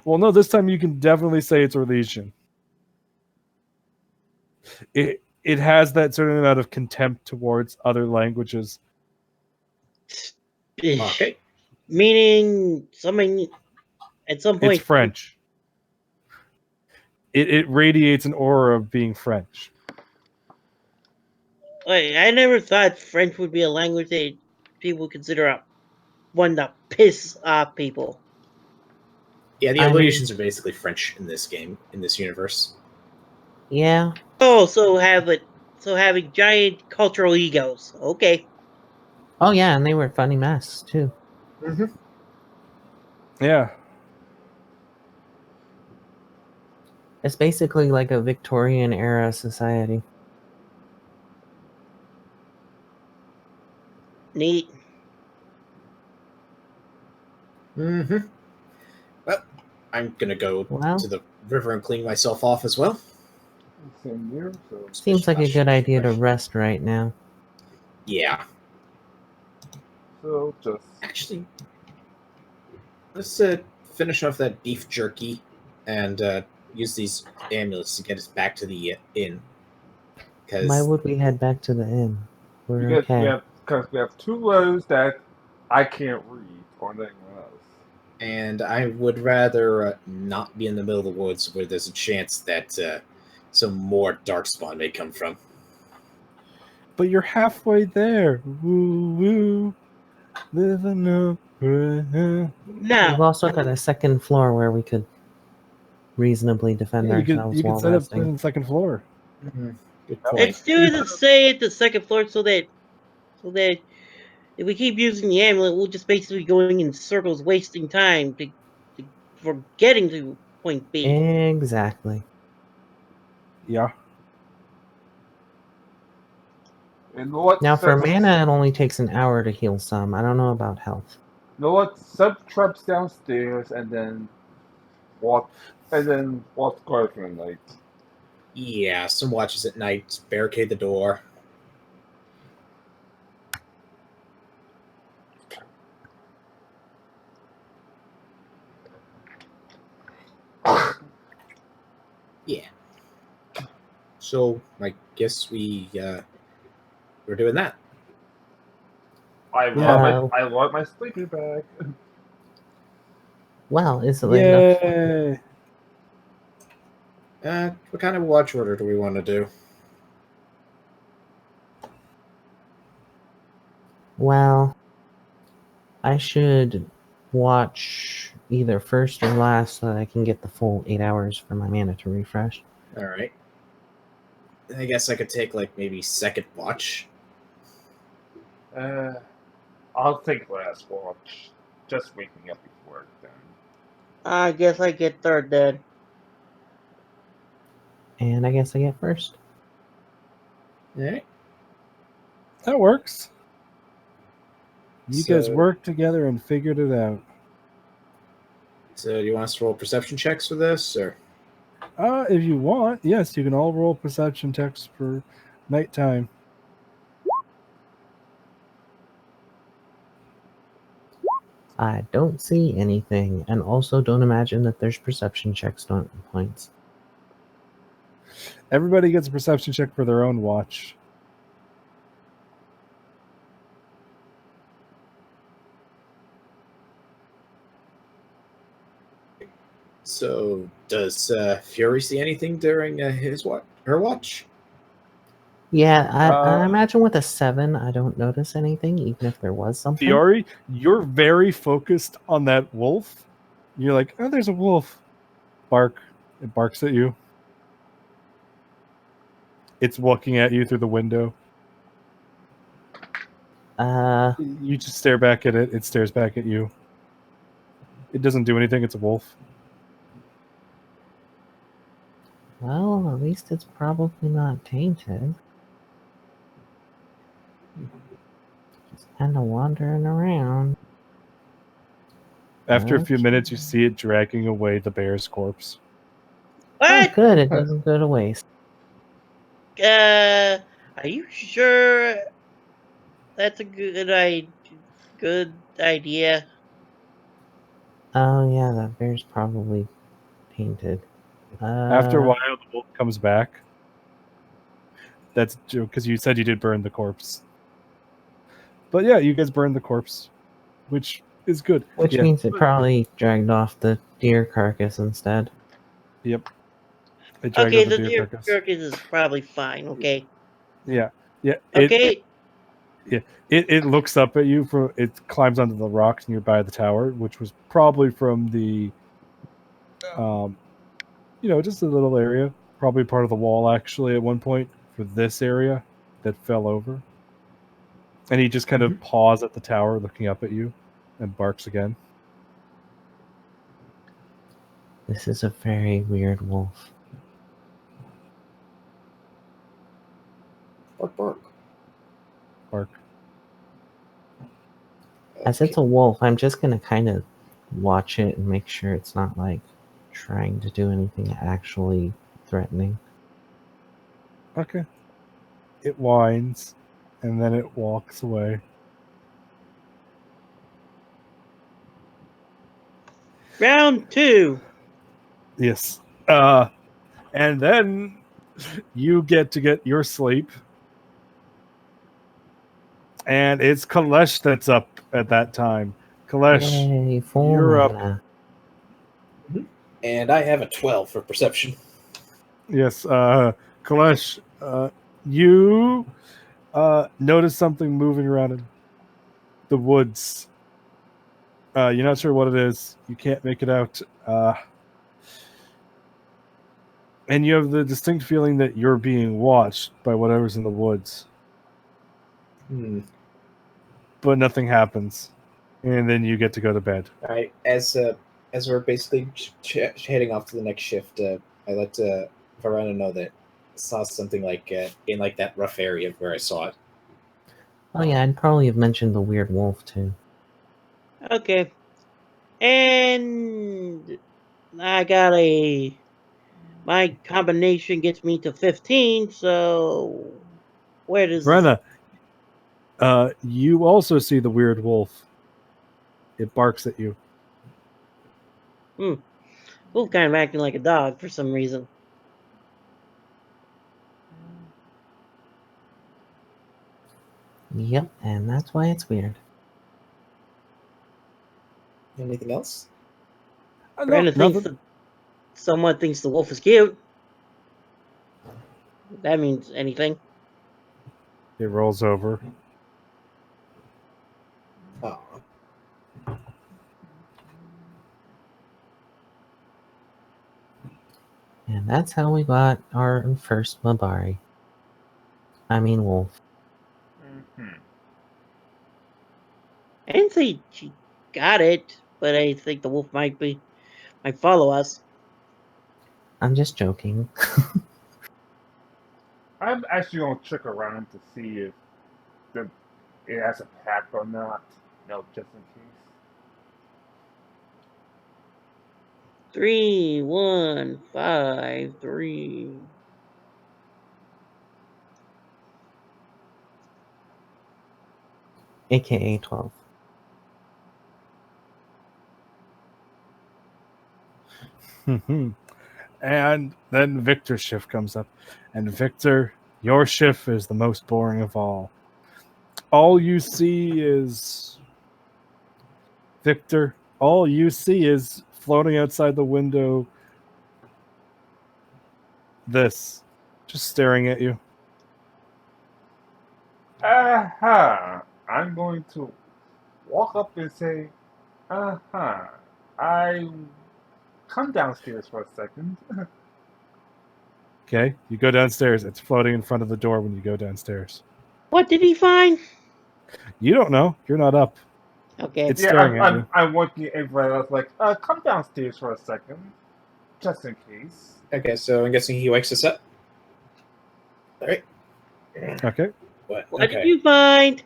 Well, no, this time you can definitely say it's Orlesian. It has that certain amount of contempt towards other languages. Okay. Meaning something at some point. It's French. It radiates an aura of being French. I never thought French would be a language that people consider one to piss off people. Yeah, the I mean- Illusions are basically French in this game, in this universe. Yeah. Oh, so having giant cultural egos. Okay. Oh, yeah, and they were funny masks, too. Mm-hmm. Yeah. It's basically like a Victorian era society. Neat. Mm-hmm. Well, I'm gonna go to the river and clean myself off as well. Same here, so Seems like a good idea to rest right now. Yeah. just Actually, let's finish off that beef jerky and use these amulets to get us back to the inn. Why Because would we head back to the inn? We're Because okay. we have two letters that I can't read or anyone else. and I would rather not be in the middle of the woods where there's a chance that some more darkspawn may come from. But you're halfway there. Woo woo. Living up. We've Now, also got a second floor where we could reasonably defend Yeah, ourselves you could while set up resting. on the second floor. Good point. let's do it stay at the second floor so that if we keep using the amulet, we'll just basically going in circles, wasting time for getting to point B. Exactly. Yeah. And what? Now for mana, it only takes an hour to heal some. I don't know about health. You know what? Set traps downstairs and then walk guard for the night. Yeah, some watches at night, barricade the door. Yeah. So I guess we're doing that. I want my sleeping bag. Well, is it late enough? Yay. What kind of watch order do we want to do? Well, I should watch either first or last so that I can get the full 8 hours for my mana to refresh. All right. I guess I could take like maybe second watch. I'll take last watch. Just waking up before it's done. I guess I get third then. And I guess I get first. All right. That works. You guys So- worked together and figured it out. So do you want us to roll perception checks for this, or? If you want, yes, you can all roll perception checks for nighttime. I don't see anything, and also don't imagine that there's perception checks on points. Everybody gets a perception check for their own watch. So does Fury see anything during her watch? Yeah, I Uh, imagine with a 7, I don't notice anything, even if there was something. Fiore, you're very focused on that wolf. You're like, oh, there's a wolf. Bark. It barks at you. It's looking at you through the window. You just stare back at it. It stares back at you. It doesn't do anything. It's a wolf. Well, at least it's probably not tainted. Just kind of wandering around. After a few Okay. minutes, you see it dragging away the bear's corpse. Oh, What? good, it doesn't go to waste. Are you sure that's a good idea? Oh, yeah, that bear's probably painted. After a while, the wolf comes back. That's because you said you did burn the corpse. But yeah, you guys burned the corpse, which is good. Which Yeah. means it probably dragged off the deer carcass instead. Yep. It dragged Okay, out the the deer deer carcass. carcass is probably fine. Okay. Yeah. Yeah. Okay. It looks up at you it climbs onto the rocks nearby the tower, which was probably from the just a little area, probably part of the wall actually at one point for this area that fell over. And he just kind of paws at the tower looking up at you and barks again. This is a very weird wolf. Bark, bark. Bark. As it's a wolf, I'm just gonna kind of watch it and make sure it's not like trying to do anything actually threatening. Okay. It whines and then it walks away. Round 2. Yes. And then you get your sleep. And it's Kalesh that's up at that time. Kalesh, Yay, full you're up. mana. And I have a 12 for perception. Yes, Kalesh, you notice something moving around in the woods. You're not sure what it is. You can't make it out. And you have the distinct feeling that you're being watched by whatever's in the woods. But nothing happens. And then you get to go to bed. All right. As we're basically heading off to the next shift, I let Verena know that I saw something like in like that rough area where I saw it. Oh yeah, I'd probably have mentioned the weird wolf too. Okay. And I got my combination gets me to 15, so where does this... Brenna, you also see the weird wolf. It barks at you. Wolf kind of acting like a dog for some reason. Yep, and that's why it's weird. Anything else? Brandon thinks someone thinks the wolf is cute. If that means anything. It rolls over. Oh. And that's how we got our first Mabari. I mean wolf. I didn't say she got it, but I think the wolf might follow us. I'm just joking. I'm actually gonna check around to see if it has a pack or not. No, just in case. 3, 1, 5, 3. AKA 12. And then Victor's shift comes up. And Victor, your shift is the most boring of all. All you see is Victor. All you see is floating outside the window. This, just staring at you. Aha! I'm going to walk up and say, aha, I come downstairs for a second. Okay, you go downstairs. It's floating in front of the door when you go downstairs. What did he find? You don't know. You're not up. Okay. It's staring at you. I'm working everybody else like, come downstairs for a second, just in case. Okay, so I'm guessing he wakes us up. All right. Okay. What? What did you find?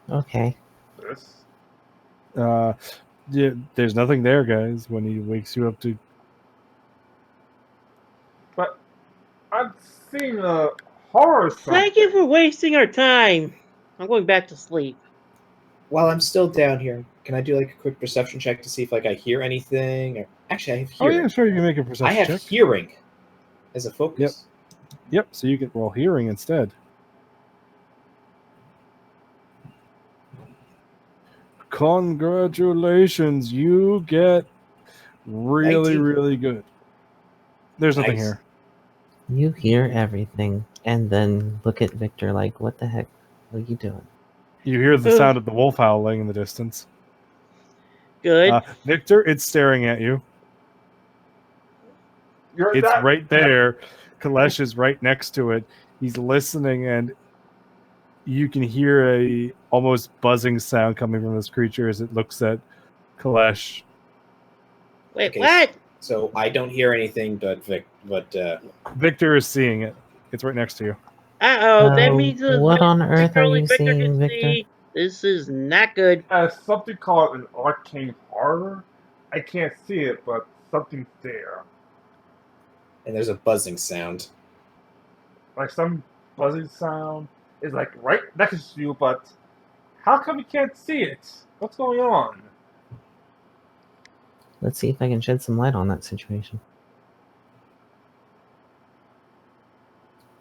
Okay. This. Yeah, there's nothing there, guys, when he wakes you up to... But I've seen a horror something. Thank you for wasting our time. I'm going back to sleep. While I'm still down here, can I do like a quick perception check to see if like I hear anything? Or actually, I have Oh, hearing. yeah, sure, you can make a I perception have check. hearing as a focus. Yep, so you can roll hearing instead. Congratulations, you get really, 19. really good. There's nothing Nice. here. You hear everything and then look at Victor like, what the heck? What are you doing? You hear the sound of the wolf howling in the distance. Good. Victor, it's staring at you. It's right there. Kalesh is right next to it. He's listening, and you can hear a almost buzzing sound coming from this creature as it looks at Kalesh. Wait, Okay, what? So I don't hear anything, but Victor is seeing it. It's right next to you. Uh-oh, that means what on earth are only you Victor seeing, can Victor? see. This is not good. Something called an arcane horror. I can't see it, but something's there. and there's a buzzing sound. Like some buzzing sound is like right next to you, but How come we can't see it? What's going on? Let's see if I can shed some light on that situation.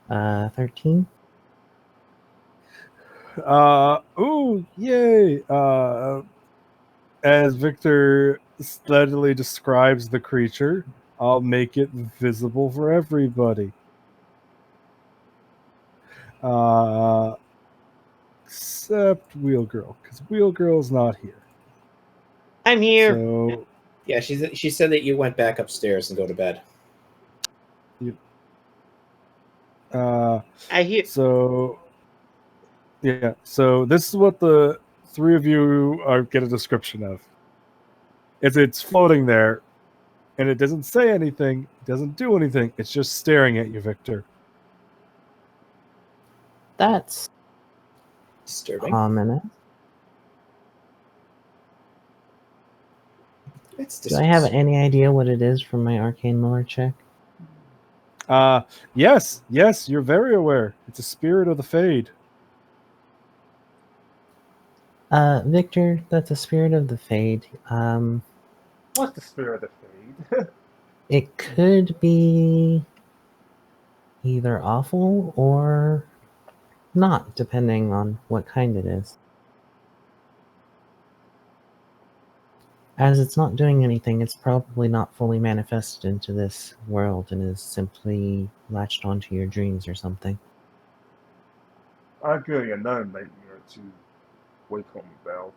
13. Ooh, yay! As Victor steadily describes the creature, I'll make it visible for everybody. Except Wheel Girl, because Wheel Girl's not here. I'm here. So, Yeah, she said that you went back upstairs and go to bed. I hear. So, yeah. So this is what the three of you get a description of. It's floating there, and it doesn't say anything. It doesn't do anything. It's just staring at you, Victor. That's Disturbing. ominous. It's Do I have disturbing. any idea what it is from my arcane lore check? Yes, you're very aware. It's a spirit of the Fade. Victor, that's a spirit of the Fade. What's the spirit of the Fade? It could be either awful or not, depending on what kind it is. As it's not doing anything, it's probably not fully manifested into this world and is simply latched onto your dreams or something. I'm getting another nightmare to wake home about.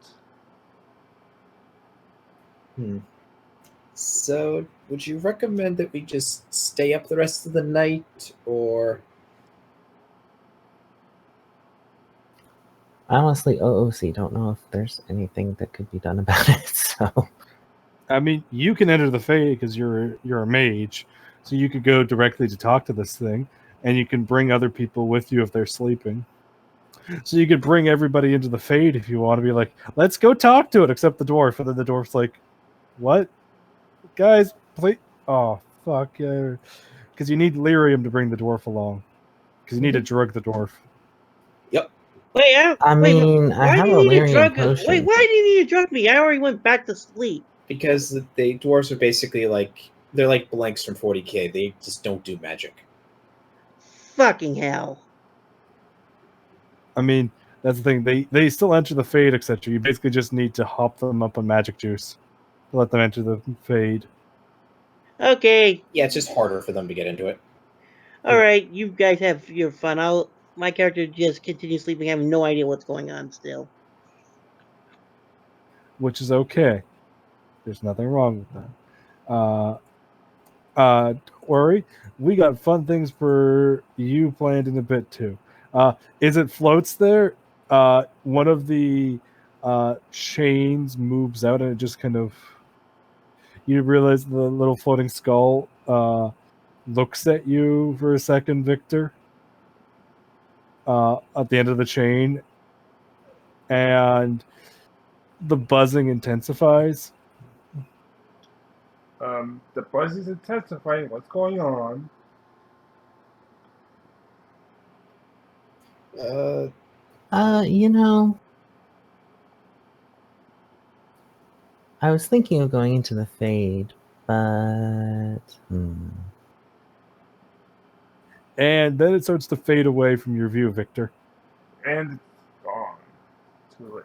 So, would you recommend that we just stay up the rest of the night, or... I honestly, OOC, don't know if there's anything that could be done about it, so... I mean, you can enter the Fade because you're a mage, so you could go directly to talk to this thing, and you can bring other people with you if they're sleeping. So you could bring everybody into the Fade if you want to be like, let's go talk to it, except the dwarf. And then the dwarf's like, what? Guys, please. Oh, fuck. Because you need lyrium to bring the dwarf along. Because you need to drug the dwarf. Wait, I mean, I why have do a you need to lyrium drug? potion. Wait, why do you need to drug me? I already went back to sleep. Because the dwarves are basically like... They're like blanks from 40k. They just don't do magic. Fucking hell. I mean, that's the thing. They still enter the Fade, etc. You basically just need to hop them up on magic juice to let them enter the Fade. Okay, Yeah, it's just harder for them to get into it. all right. You guys have your fun. My character just continues sleeping, having no idea what's going on still. Which is okay. There's nothing wrong with that. Don't worry. We got fun things for you planned in a bit too. As it floats there, one of the chains moves out and it just kind of... You realize the little floating skull looks at you for a second, Victor, at the end of the chain, and the buzzing intensifies. The buzz is intensifying. What's going on? You know, I was thinking of going into the Fade, but... And then it starts to fade away from your view, Victor. And it's gone. Too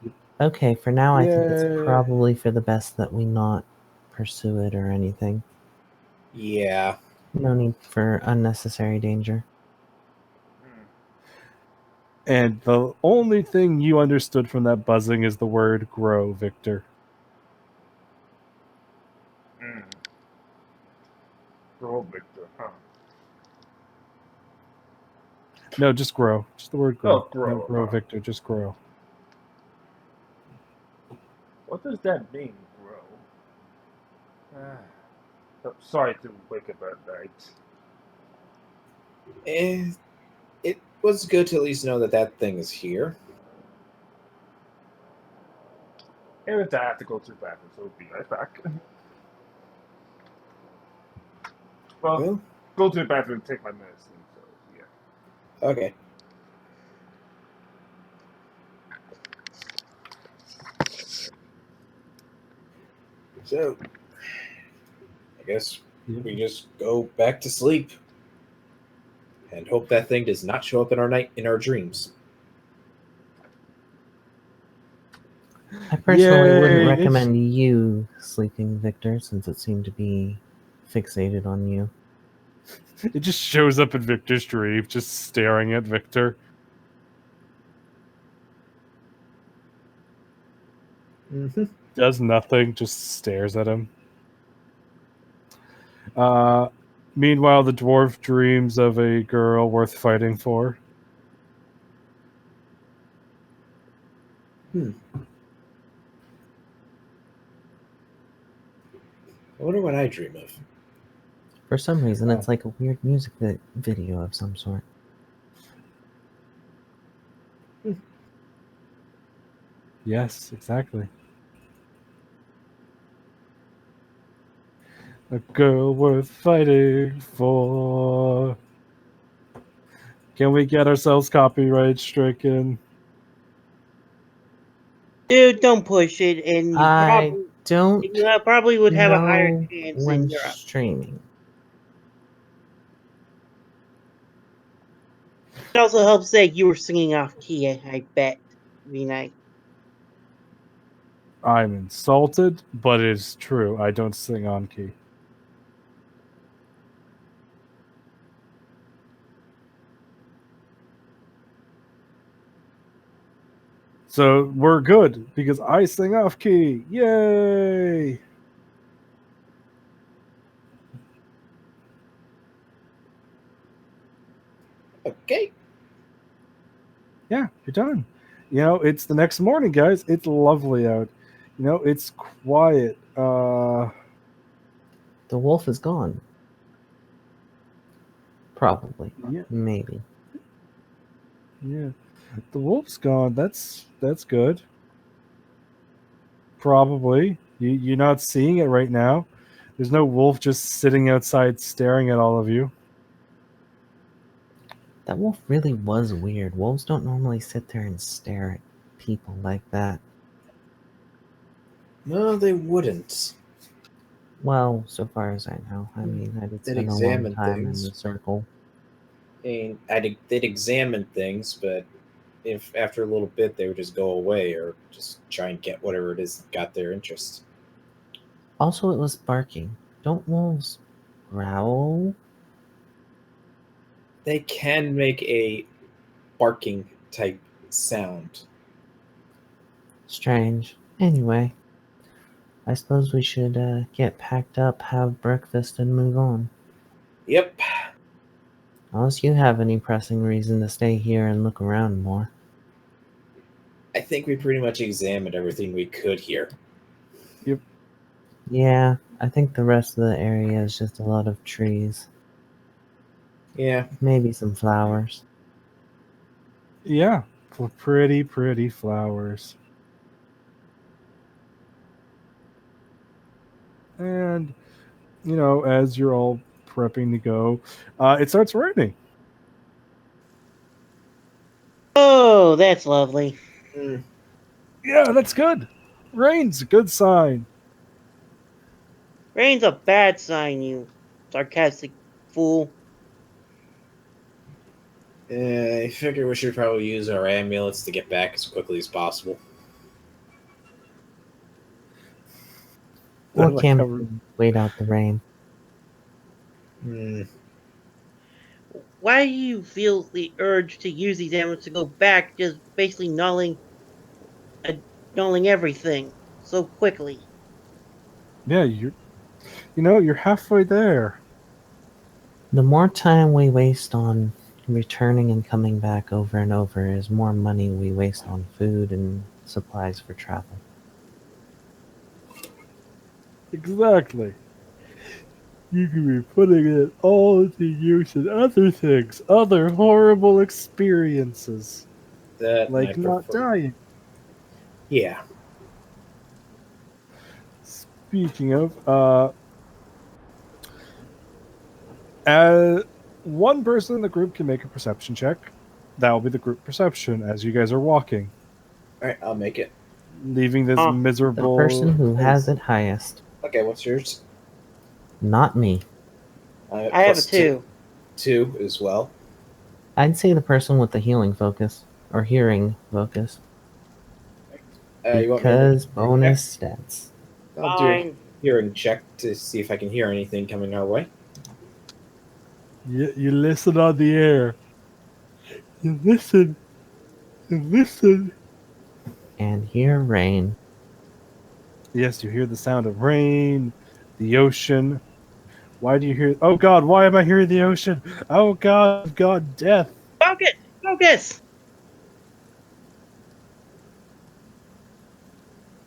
late. Okay, for now, I think Yay. it's probably for the best that we not pursue it or anything. Yeah. No need for unnecessary danger. And the only thing you understood from that buzzing is the word grow, Victor. Grow, Victor, huh? No, just grow. Just the word grow. Oh, grow, No, grow, huh? Victor. Just grow. What does that mean, grow? I'm sorry to wake up at night. It was good to at least know that that thing is here. And I have to go to the bathroom, so be right back. Well, go to the bathroom and take my medicine, so yeah. Okay. So, I guess Yeah. we just go back to sleep and hope that thing does not show up in our dreams. I personally Yay, wouldn't it's- recommend you sleeping, Victor, since it seemed to be fixated on you. It just shows up in Victor's dream, just staring at Victor. Mm-hmm. Does nothing, just stares at him. Meanwhile, the dwarf dreams of a girl worth fighting for. I wonder what I dream of. For some reason, it's like a weird music video of some sort. Yes, exactly. A girl worth fighting for. Can we get ourselves copyright stricken? Dude, don't push it, and I don't you probably would have a higher know chance when in Europe. streaming. It also helps that you were singing off key, I bet. Be nice. I'm insulted, but it's true. I don't sing on key. So we're good because I sing off key. Yay! Okay. Yeah, you're done. You know, it's the next morning, guys. It's lovely out. You know, it's quiet. The wolf is gone. Probably. Yeah. Maybe. Yeah. The wolf's gone. That's good. Probably. You're not seeing it right now. There's no wolf just sitting outside staring at all of you. That wolf really was weird. Wolves don't normally sit there and stare at people like that. No, they wouldn't. Well, so far as I know. I mean, I did They'd spend a long examine time things. in the circle. They'd examine things, but if after a little bit they would just go away or just try and get whatever it is that got their interest. Also, it was barking. Don't wolves growl? They can make a barking type sound. Strange. Anyway, I suppose we should get packed up, have breakfast, and move on. Yep. Unless you have any pressing reason to stay here and look around more. I think we pretty much examined everything we could here. Yeah, I think the rest of the area is just a lot of trees. Yeah. Maybe some flowers. Yeah. Pretty flowers. And, you know, as you're all prepping to go, it starts raining. Oh, that's lovely. Yeah, that's good. Rain's a good sign. Rain's a bad sign, you sarcastic fool. I figure we should probably use our amulets to get back as quickly as possible. Or Like can how- we wait out the rain? Why do you feel the urge to use these amulets to go back, just basically nulling everything so quickly? Yeah, you're halfway there. The more time we waste on returning and coming back over and over is more money we waste on food and supplies for travel. Exactly. You could be putting it all to use in other things, other horrible experiences, That like I not prefer. dying. Yeah. Speaking of, one person in the group can make a perception check. That will be the group perception as you guys are walking, All right, I'll make it. leaving this Ah, The miserable. person who has place. it highest. Okay, what's yours? Not me. I have a Plus 2. 2 as well. I'd say the person with the healing focus or hearing focus You want me to because bonus stats. I'll do a Fine. hearing check to see if I can hear anything coming our way. You listen on the air. You listen. You listen. And hear rain. Yes, you hear the sound of rain, the ocean. Why do you hear? Oh God, why am I hearing the ocean? Oh God, death. Focus! Focus!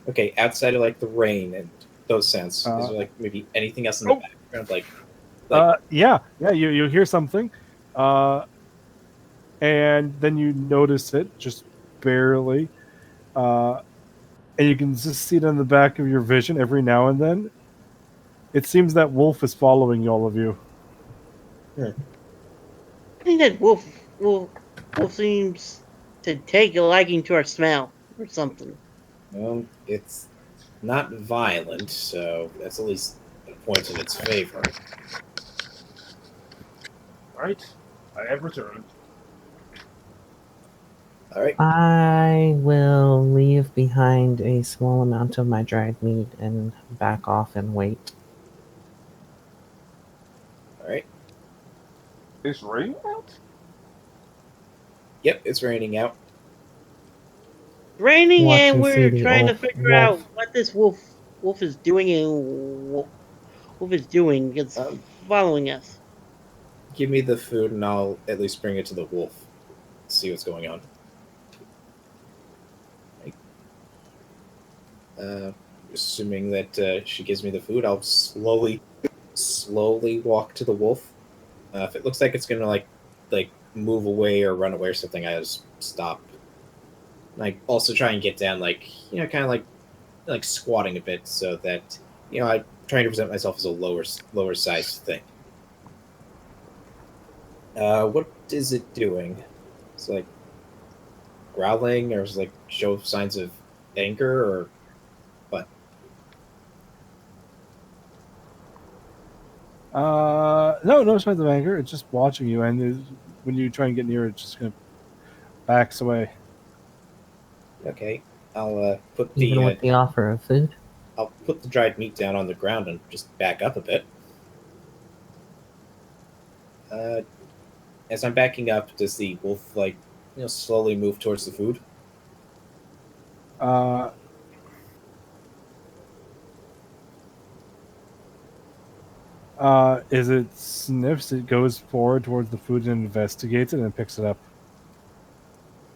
Okay, outside of like the rain and those sounds, is Uh, there like maybe anything else in the oh, background? Like yeah, you hear something, and then you notice it just barely, uh, and you can just see it in the back of your vision every now and then. It seems that Wolf is following all of you. I think that Wolf seems to take a liking to our smell or something. it's not violent, so that's at least a point in its favor. Right? I have returned. All right. I will leave behind a small amount of my dried meat and back off and wait. All right. Is rain out? Yep, it's raining out. Raining, Watch and and see we're the trying to wolf. figure out what this wolf is doing and wolf is doing. It's Um, following us. Give me the food, and I'll at least bring it to the wolf. See what's going on. Uh, Assuming that she gives me the food, I'll slowly walk to the wolf. If it looks like it's gonna like move away or run away or something, I just stop. I also try and get down, like kind of like squatting a bit, so that I trying to present myself as a lower sized thing. What is it doing? It's like growling, or is it like show signs of anger, or what? No signs of anger. It's just watching you, and when you try and get near it, it's just gonna backs away. Okay, I'll put Even with the offer of food. I'll put the dried meat down on the ground and just back up a bit. Uh, as I'm backing up, does the wolf slowly move towards the food? Uh, As it sniffs, it goes forward towards the food and investigates it and picks it up.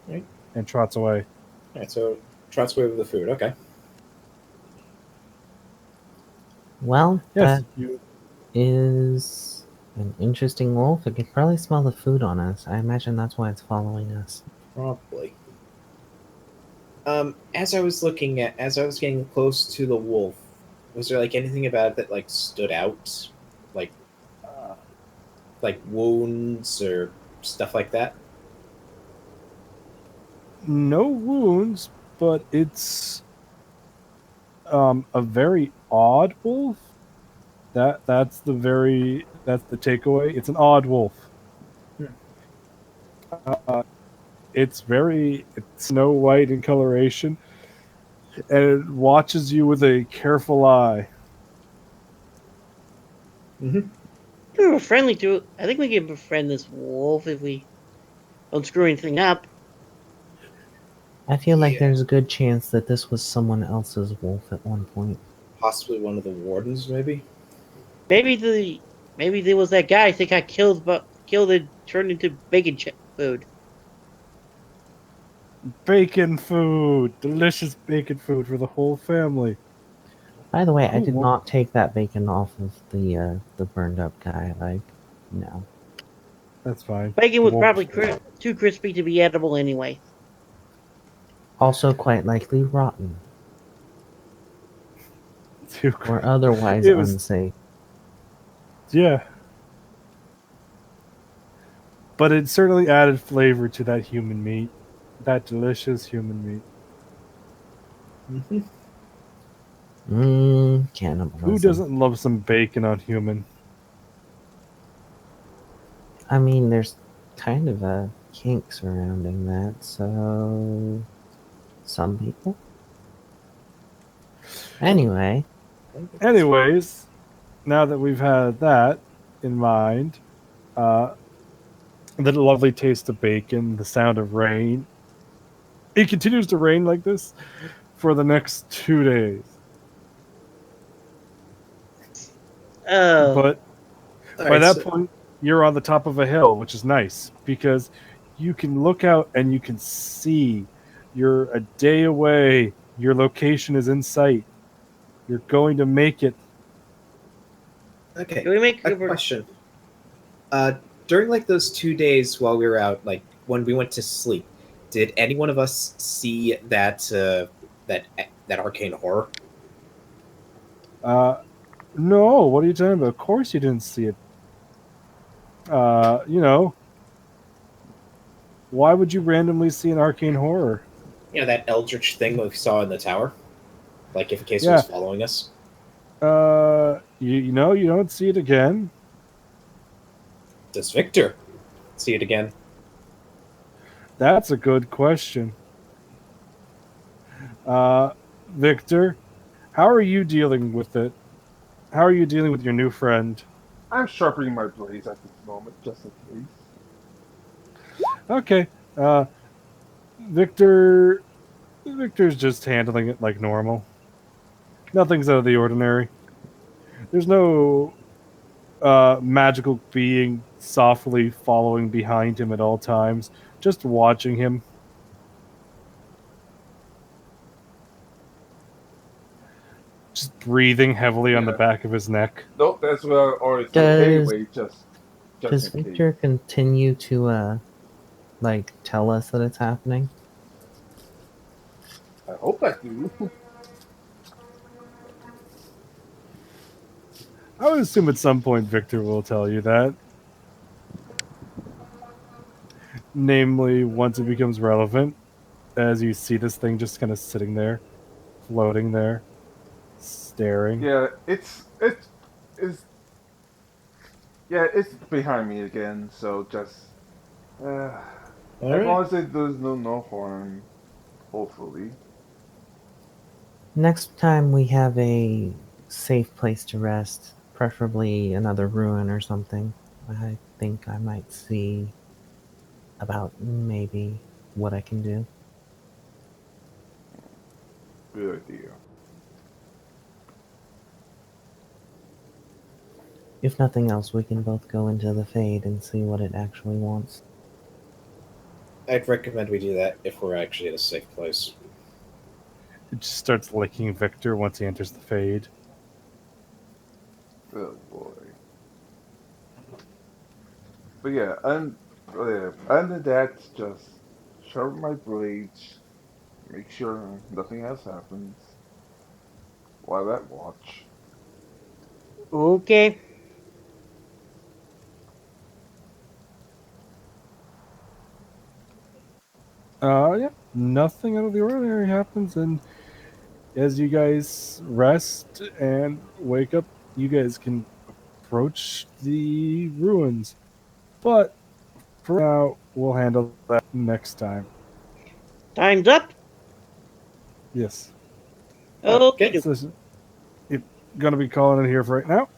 Right. And trots away. All right, so trots away with the food. Okay. Well, Yes, that is an interesting wolf. It could probably smell the food on us. I imagine that's why it's following us. Probably. As I was getting close to the wolf, was there like anything about it that like stood out, like like wounds or stuff like that? no wounds, but it's a very odd wolf. That's the takeaway. It's an odd wolf. It's snow white in coloration, and it watches you with a careful eye. Mm-hmm. We were friendly to it. I think we can befriend this wolf if we don't screw anything up. I feel like Yeah. there's a good chance that this was someone else's wolf at one point. Possibly one of the wardens, maybe. Maybe there was that guy I think I killed, but killed and turned into bacon food. Bacon food, delicious bacon food for the whole family. By the way, I Ooh, did not take that bacon off of the burned up guy. Like, no. That's fine. Bacon was Wolf- probably too crispy to be edible anyway. Also, quite likely rotten too or otherwise It was unsafe. yeah, but it certainly added flavor to that human meat, that delicious human meat. Mm-hmm. Cannibalism. Who doesn't love some bacon on human? I mean, there's kind of a kink surrounding that, so some people. Anyway, Anyways, now that we've had that in mind, the lovely taste of bacon, the sound of rain, it continues to rain like this for the next 2 days. Oh, But All by right, that so- point, you're on the top of a hill, which is nice because you can look out and you can see you're a day away. Your location is in sight. You're going to make it. okay. can we make A question. During like those 2 days while we were out, like when we went to sleep, did any one of us see that that arcane horror? No, what are you talking about? Of course you didn't see it. You know, why would you randomly see an arcane horror? You know, that eldritch thing we saw in the tower, like if in case it Yeah. was following us. You know, you don't see it again. Does Victor see it again? That's a good question. Victor, how are you dealing with it? How are you dealing with your new friend? I'm sharpening my blades at this moment, just in case. Okay. Victor's just handling it like normal. Nothing's out of the ordinary. There's no magical being softly following behind him at all times, just watching him. Just breathing heavily on the Yeah. back of his neck. Nope, that's what I already said. Does- Anyway, just does in Victor case. continue to like tell us that it's happening? I hope I do. I would assume at some point Victor will tell you that. Namely, once it becomes relevant, as you see this thing just kind of sitting there, floating there, staring. Yeah, it's behind me again. So just as long as it does no harm, hopefully. Next time we have a safe place to rest, preferably another ruin or something, I think I might see about maybe what I can do. Good idea. If nothing else, we can both go into the Fade and see what it actually wants. I'd recommend we do that if we're actually at a safe place. It just starts licking Victor once he enters the Fade. Oh boy. But yeah, and other than that, just sharpen my blades, make sure nothing else happens while at watch. okay. Yeah, nothing out of the ordinary happens, and as you guys rest and wake up, you guys can approach the ruins. But for now, we'll handle that next time. Time's up. Yes. Okay. So you're gonna be calling it here for right now.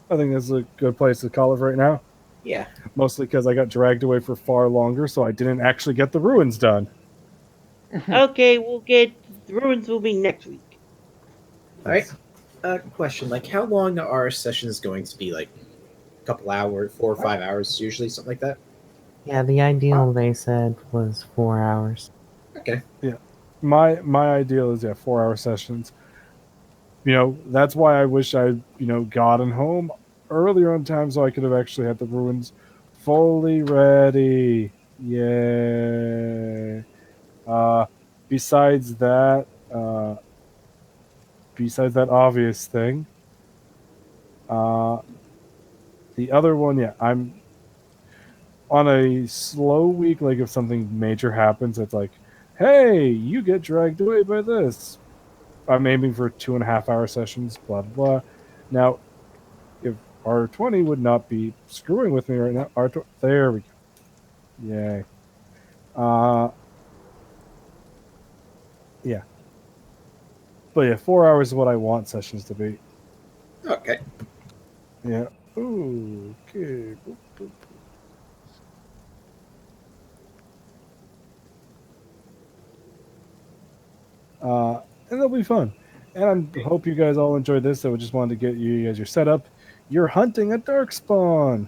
I think that's a good place to call it for right now. Yeah. Mostly because I got dragged away for far longer, so I didn't actually get the ruins done. Okay, we'll get the ruins will be next week. All right. Question: like, how long are sessions going to be? Like, a couple hours, 4 or 5 hours, usually, something like that. Yeah, the ideal they said was 4 hours. Okay. My ideal is 4-hour sessions. You know, that's why I wish I gotten home earlier on time so I could have actually had the ruins fully ready. Yay. Besides that obvious thing, the other one, I'm on a slow week. Like if something major happens, it's like, hey, you get dragged away by this. I'm aiming for 2.5 hour sessions, blah, blah, blah. Now, if R20 would not be screwing with me right now, there we go. Yay. Yeah. But yeah, 4 hours is what I want sessions to be. Okay. Yeah. Ooh, okay. Boop, boop, boop. And it'll be fun. And I hope you guys all enjoyed this. So I just wanted to get you guys your setup. You're hunting a darkspawn.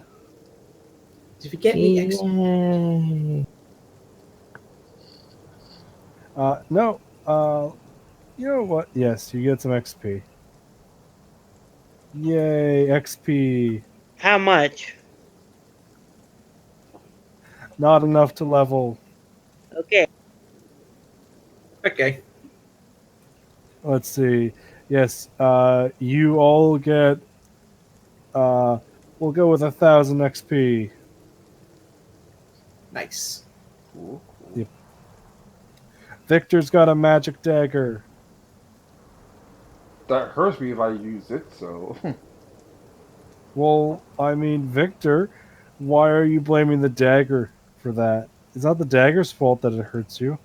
Did you get me X? Yay. No. You know what? Yes, you get some XP. Yay, XP. How much? Not enough to level. Okay. Okay. Let's see. Yes, you all get. We'll go with 1,000 XP. Nice. Cool. Yep. Victor's got a magic dagger. That hurts me if I use it, so. Well, I mean, Victor, why are you blaming the dagger for that? It's not the dagger's fault that it hurts you.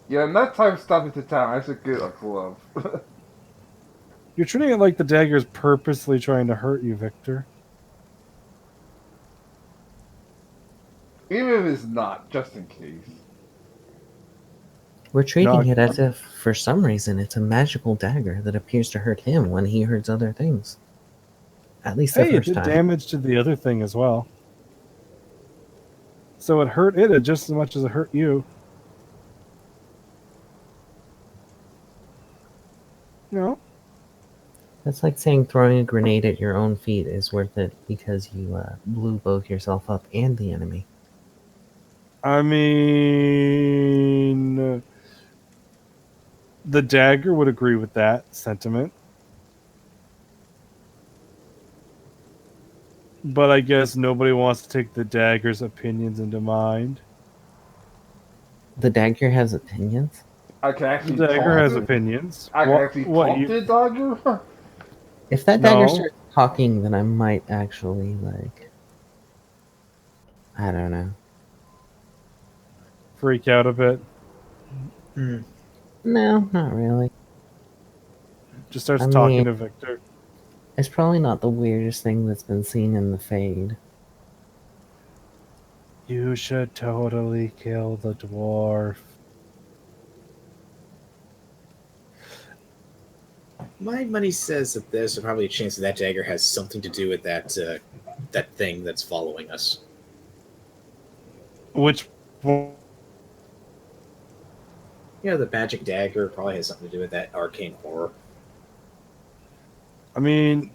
Yeah, next time stopping to town, I should get a glove. You're treating it like the dagger's purposely trying to hurt you, Victor. Even if it's not, just in case. We're treating No, it as if, for some reason, it's a magical dagger that appears to hurt him when he hurts other things. At least the Hey, it first did time. damage to the other thing as well. So it hurt it just as much as it hurt you. You know? That's like saying throwing a grenade at your own feet is worth it because you blew both yourself up and the enemy. I mean, the dagger would agree with that sentiment. But I guess nobody wants to take the dagger's opinions into mind. The dagger has opinions? I can actually The dagger talk has to- opinions. I can actually talk you? to the dagger? If that dagger No. starts talking, then I might actually, like... I don't know. Freak out a bit. Hmm. No, not really. Just starts I talking mean- to Victor. It's probably not the weirdest thing that's been seen in the Fade. You should totally kill the dwarf. My money says that there's probably a chance that that dagger has something to do with that that thing that's following us. Which one? You know, the magic dagger probably has something to do with that arcane horror. I mean,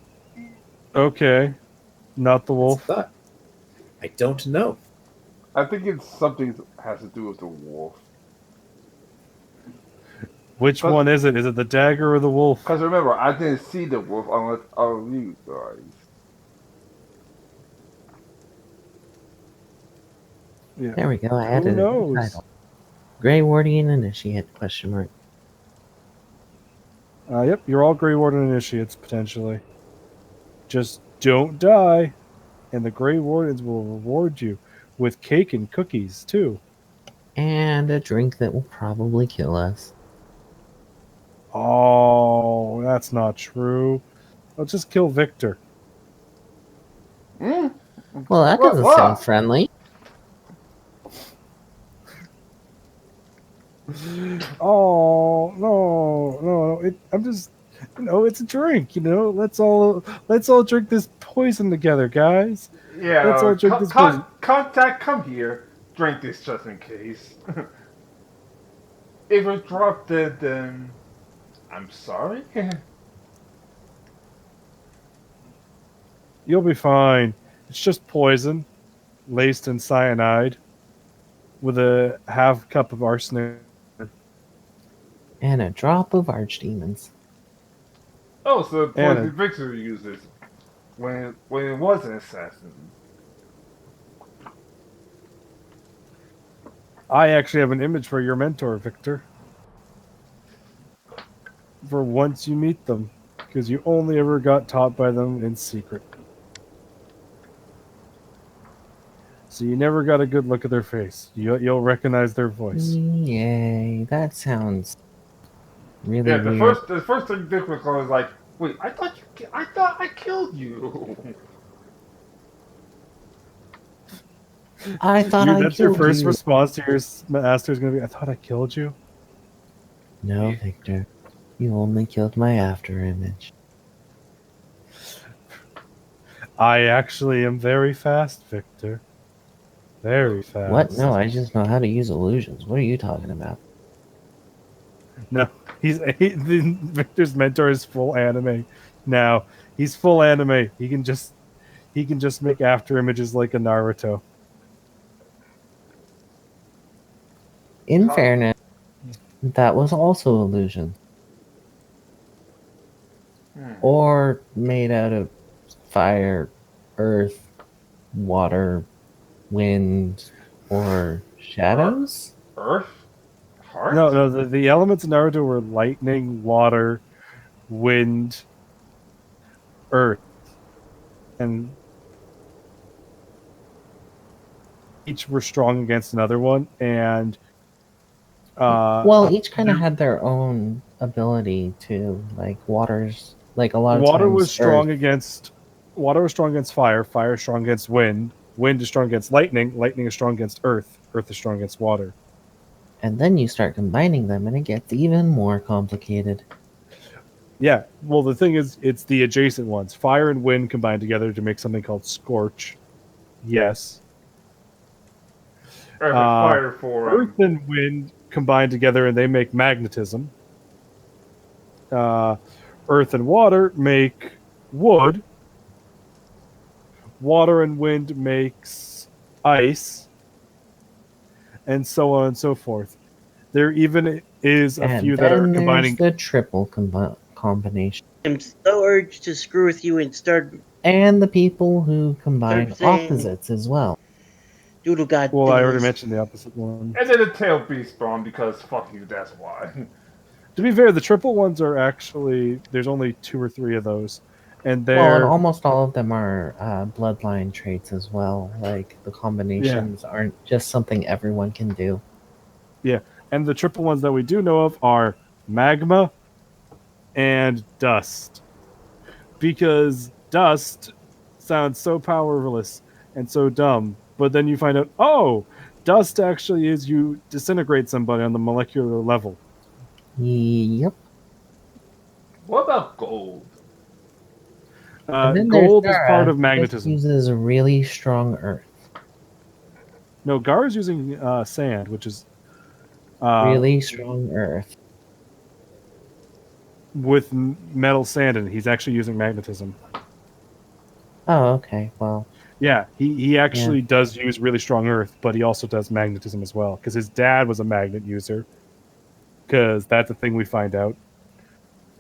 okay. Not the That's a wolf. thought. I don't know. I think it's something that has to do with the wolf. Which But- one is it? Is it the dagger or the wolf? Because remember, I didn't see the wolf unless I you guys. Yeah. There we go, I Who added a new knows? title. Grey Wardian Initiate, question mark. Yep, you're all Grey Warden initiates, potentially. Just don't die, and the Grey Wardens will reward you with cake and cookies, too. And a drink that will probably kill us. Oh, that's not true. I'll just kill Victor. Hmm? Well, that What- doesn't what? sound friendly. Oh no! I'm just, it's a drink. Let's all drink this poison together, guys. Yeah, Let's all drink this poison. contact, come here. Drink this just in case. If it dropped it, then I'm sorry. You'll be fine. It's just poison, laced in cyanide, with a half cup of arsenic. And a drop of archdemons. Oh, so Anna. Poison Victor used this when it was an assassin. I actually have an image for your mentor, Victor. for once you meet them, because you only ever got taught by them in secret. So you never got a good look at their face. You'll recognize their voice. Yay, that sounds really Yeah, weird. the first thing Dick was going was like, wait, I thought I killed you. I thought I That's your killed first you. response to your master is going to be, I thought I killed you? No, Victor. You only killed my after image. I actually am very fast, Victor. Very fast. What? No, I just know how to use illusions. What are you talking about? No, Victor's mentor is full anime. Now he's full anime. He can just make after images like a Naruto. In fairness, that was also illusion. Or made out of fire, earth, water, wind, or shadows? Earth? Heart? No, the elements in Naruto were lightning, water, wind, earth, and each were strong against another one. And Well, each kind of had their own ability to, like, water's like a lot of water times was strong earth. against fire. Fire is strong against wind. Wind is strong against lightning. Lightning is strong against earth. Earth is strong against water. And then you start combining them and it gets even more complicated. Yeah, well, the thing is, it's the adjacent ones. Fire and wind combine together to make something called scorch. Yes. Earth and fire for Earth and wind combine together and they make magnetism. Earth and water make wood. Water and wind makes ice. And so on and so forth. There even is a few that are combining. The triple combination. I'm so urged to screw with you and start And the people who combine saying opposites as well. doodle god Well, I already things. mentioned the opposite one. And then the tail beast spawn because fuck you, that's why. To be fair, the triple ones are actually there's only 2 or 3 of those, and they're Well, and almost all of them are bloodline traits as well. Like the combinations aren't just something everyone can do. Yeah, and the triple ones that we do know of are magma and dust, because dust sounds so powerless and so dumb, but then you find out, oh, dust actually is you disintegrate somebody on the molecular level. Yep. What about gold? And then Gold there's is part Gara, of who just magnetism. uses really strong earth. No, Gar is using sand, which is Really strong earth. with metal sand, and he's actually using magnetism. Oh, okay. Well, Yeah, he actually does use really strong earth, but he also does magnetism as well, because his dad was a magnet user. Because that's a thing we find out.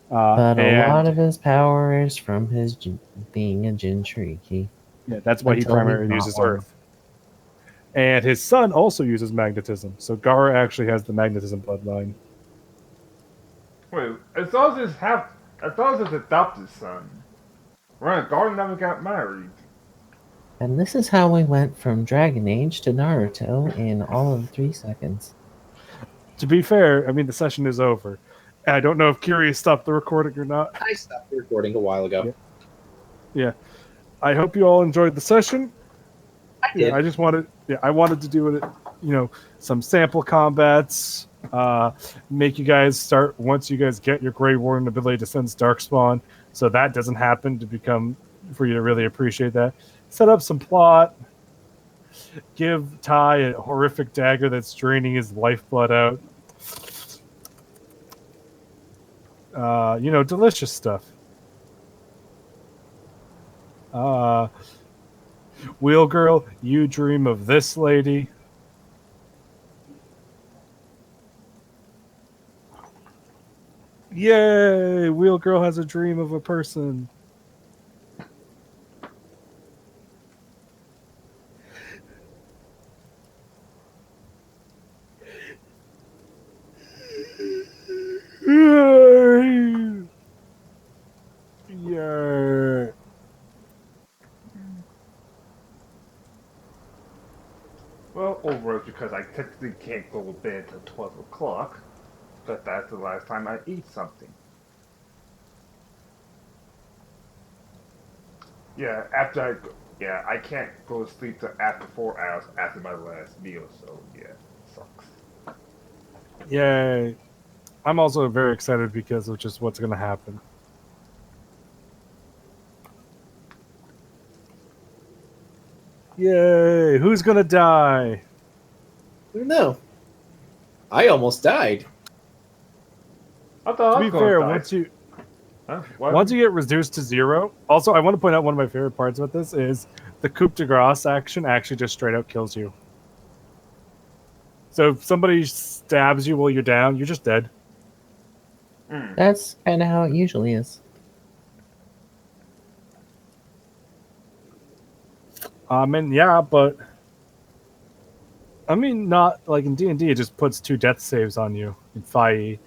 but a and lot of his power is from his being a Jinchuriki. yeah, that's why he Until he's primarily not uses one. earth. And his son also uses magnetism, so Gara actually has the magnetism bloodline. Wait, as long as his adopted son. Right, Garden never got married. And this is how we went from Dragon Age to Naruto in all of 3 seconds. To be fair, I mean, the session is over. I don't know if Curious stopped the recording or not. I stopped the recording a while ago. Yeah. I hope you all enjoyed the session. I did. I just wanted, I wanted to do it, some sample combats, make you guys start once you guys get your Grey Warden ability to sense Darkspawn, so that doesn't happen for you to really appreciate that. Set up some plot, give Ty a horrific dagger that's draining his lifeblood out. Delicious stuff. Wheel Girl, you dream of this lady. Yay! Wheel Girl has a dream of a person. Yay! over it because I technically can't go to bed till 12 o'clock. But that's the last time I eat something. Yeah, I can't go to sleep till after 4 hours after my last meal, so yeah, it sucks. Yay. I'm also very excited because of just what's going to happen. Yay! Who's going to die? No. I almost died. I thought To I be was going fair, to die. once you get reduced to 0, also I want to point out one of my favorite parts about this is the coup de grace action actually just straight out kills you. So if somebody stabs you while you're down, you're just dead. That's kind of how it usually is. And yeah, but I mean, not like in D&D, it just puts 2 death saves on you in 5e,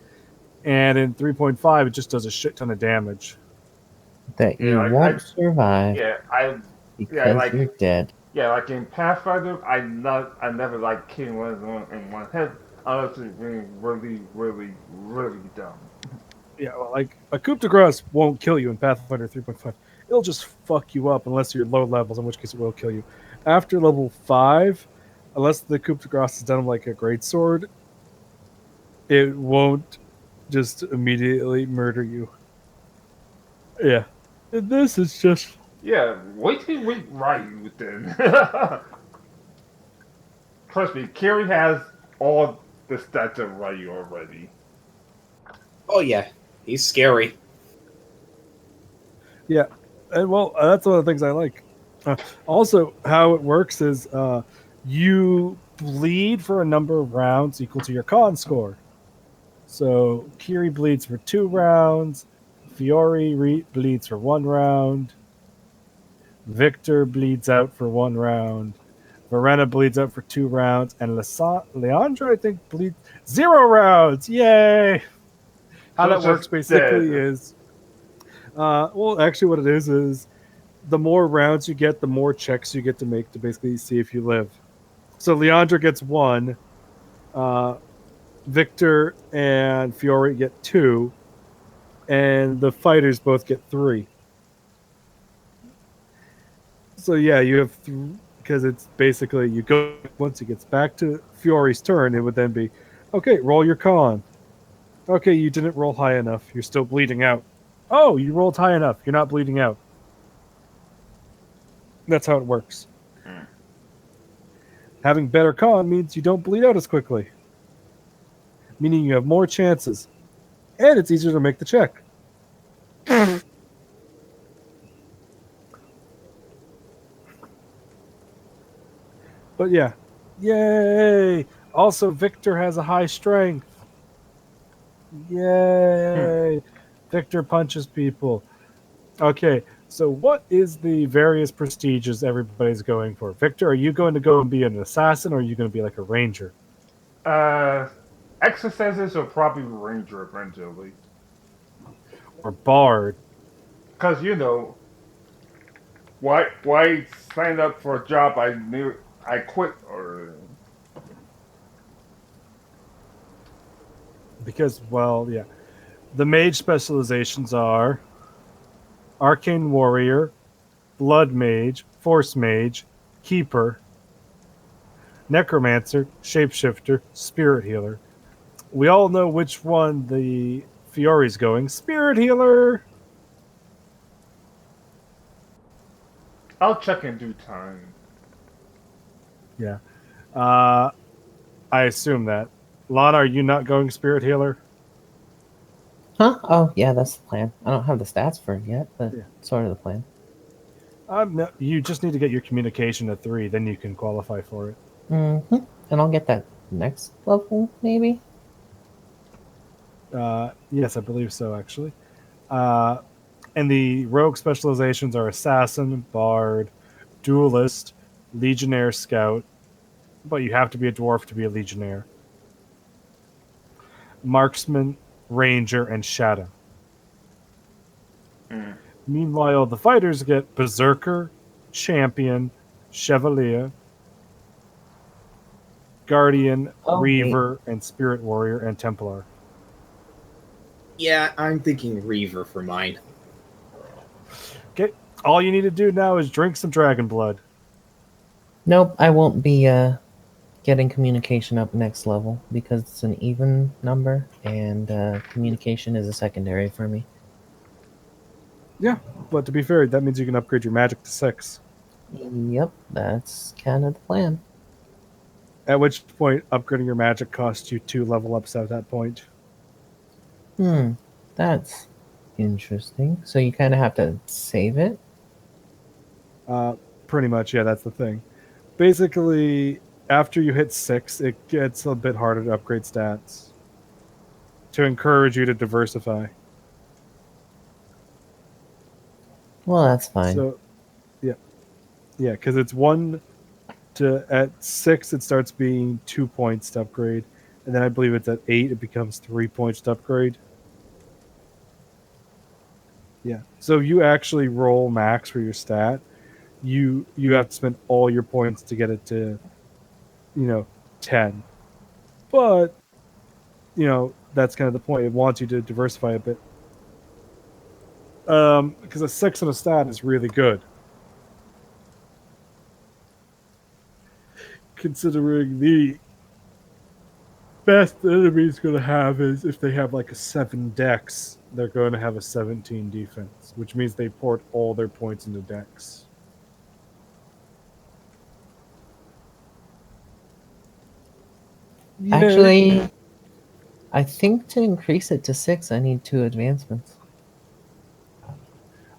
and in 3.5, it just does a shit ton of damage. That Yeah, you like, won't survive because like you're dead. like in Pathfinder, I never like killing one in one head unless it's really, really, really dumb. Yeah, well, like a coup de grace won't kill you in Pathfinder 3.5. It'll just fuck you up unless you're low levels, in which case it will kill you. After level 5, unless the coup de grace is done like a greatsword, it won't just immediately murder you. Yeah. And this is just... Yeah, wait till we Ryu then. Trust me, Kiri has all the stats of Ryu already. Oh yeah, he's scary. Yeah. And well, that's one of the things I like. Also, how it works is you bleed for a number of rounds equal to your con score. So Kiri bleeds for 2 rounds, Fiore bleeds for 1 round, Victor bleeds out for 1 round, Verena bleeds out for 2 rounds, and Leandra, I think, bleeds 0 rounds. Yay! How So that it's works just basically dead. is, well, actually, what it is the more rounds you get, the more checks you get to make to basically see if you live. So Leandra gets 1, Victor and Fiore get 2, and the fighters both get 3. So yeah, you have because it's basically you go once it gets back to Fiore's turn, it would then be, okay, roll your con. Okay, you didn't roll high enough. You're still bleeding out. Oh, you rolled high enough. You're not bleeding out. That's how it works. Having better con means you don't bleed out as quickly, meaning you have more chances, and it's easier to make the check. But yeah, yay! Also, Victor has a high strength. Yay! Victor punches people. Okay, so what is the various prestiges everybody's going for? Victor, are you going to go and be an assassin, or are you going to be like a ranger? Exercises are probably Ranger eventually. Or bard? Because, why sign up for a job I knew I quit or... Because, well, yeah. The mage specializations are Arcane Warrior, Blood Mage, Force Mage, Keeper, Necromancer, Shapeshifter, Spirit Healer. We all know which one the Fiore's going. Spirit Healer! I'll check in due time. Yeah. I assume that. Lana, are you not going Spirit Healer? Huh? Oh, yeah, that's the plan. I don't have the stats for it yet, but Yeah. sort of the plan. No, you just need to get your communication to 3, then you can qualify for it. Mm-hmm. And I'll get that next level, maybe? Yes, I believe so, actually. And the rogue specializations are Assassin, Bard, Duelist, Legionnaire Scout, but you have to be a dwarf to be a Legionnaire, Marksman, Ranger, and Shadow. Meanwhile, the fighters get Berserker, Champion, Chevalier, Guardian, Oh, wait. Reaver, and Spirit Warrior, and Templar. Yeah, I'm thinking Reaver for mine. Okay, all you need to do now is drink some dragon blood. Nope, I won't be getting communication up next level because it's an even number, and communication is a secondary for me. Yeah, but to be fair, that means you can upgrade your magic to 6. Yep, that's kind of the plan. At which point, upgrading your magic costs you 2 level ups at that point. That's interesting. So you kind of have to save it? Pretty much, yeah, that's the thing. Basically, after you hit 6, it gets a bit harder to upgrade stats to encourage you to diversify. Well, that's fine. So, yeah, because it's 1 to at 6, it starts being 2 points to upgrade, and then I believe it's at 8, it becomes 3 points to upgrade. Yeah, so you actually roll max for your stat. You have to spend all your points to get it to, 10. But that's kind of the point. It wants you to diversify a bit. Because a 6 on a stat is really good. Considering the best the enemy's going to have is if they have like a 7 dex, they're going to have a 17 defense, which means they port all their points into dex. Actually, I think to increase it to 6, I need 2 advancements.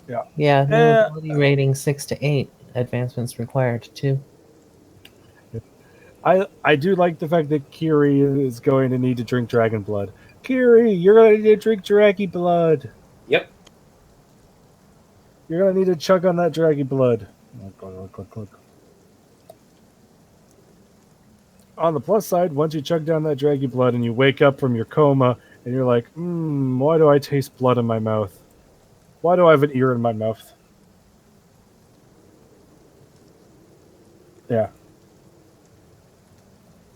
Yeah. Yeah, no ability rating 6 to 8. Advancements required too. I do like the fact that Kiri is going to need to drink dragon blood. Kiri, you're going to need to drink dragon blood. Yep. You're going to need to chug on that dragon blood. Look. On the plus side, once you chug down that dragon blood and you wake up from your coma and you're like, why do I taste blood in my mouth? Why do I have an ear in my mouth? Yeah.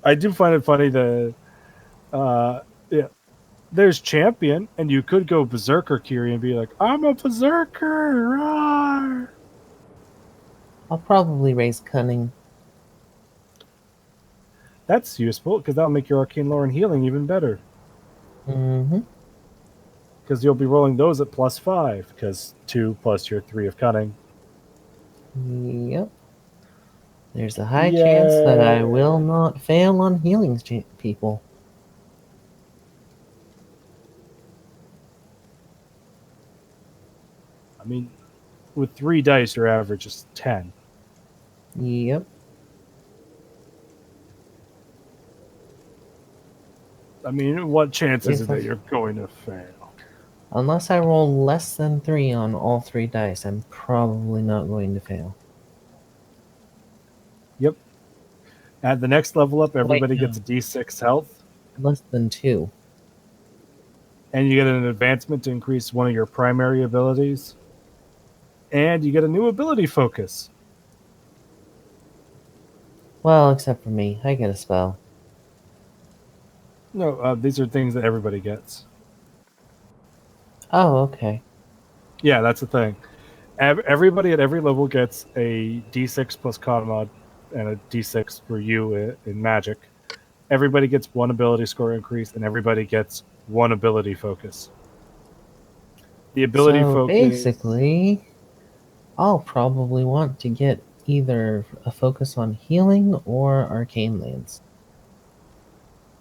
I do find it funny that, there's champion, and you could go berserker Kiri and be like, I'm a berserker. Rawr. I'll probably raise cunning. That's useful because that'll make your arcane lore and healing even better. Because you'll be rolling those at +5 because 2 plus your 3 of cunning. Yep. There's a high chance that I will not fail on healing people. I mean, with 3 dice, your average is 10. Yep. I mean, what chance is it that you're going to fail? Unless I roll less than 3 on all 3 dice, I'm probably not going to fail. Yep. At the next level up, everybody gets a D6 health. Less than 2. And you get an advancement to increase one of your primary abilities. And you get a new ability focus. Well, except for me. I get a spell. No, these are things that everybody gets. Oh, okay. Yeah, that's the thing. Everybody at every level gets a D6 plus con mod and a D6 for you in magic. Everybody gets 1 ability score increase, and everybody gets 1 ability focus. The ability focus... basically, I'll probably want to get either a focus on healing or arcane lands.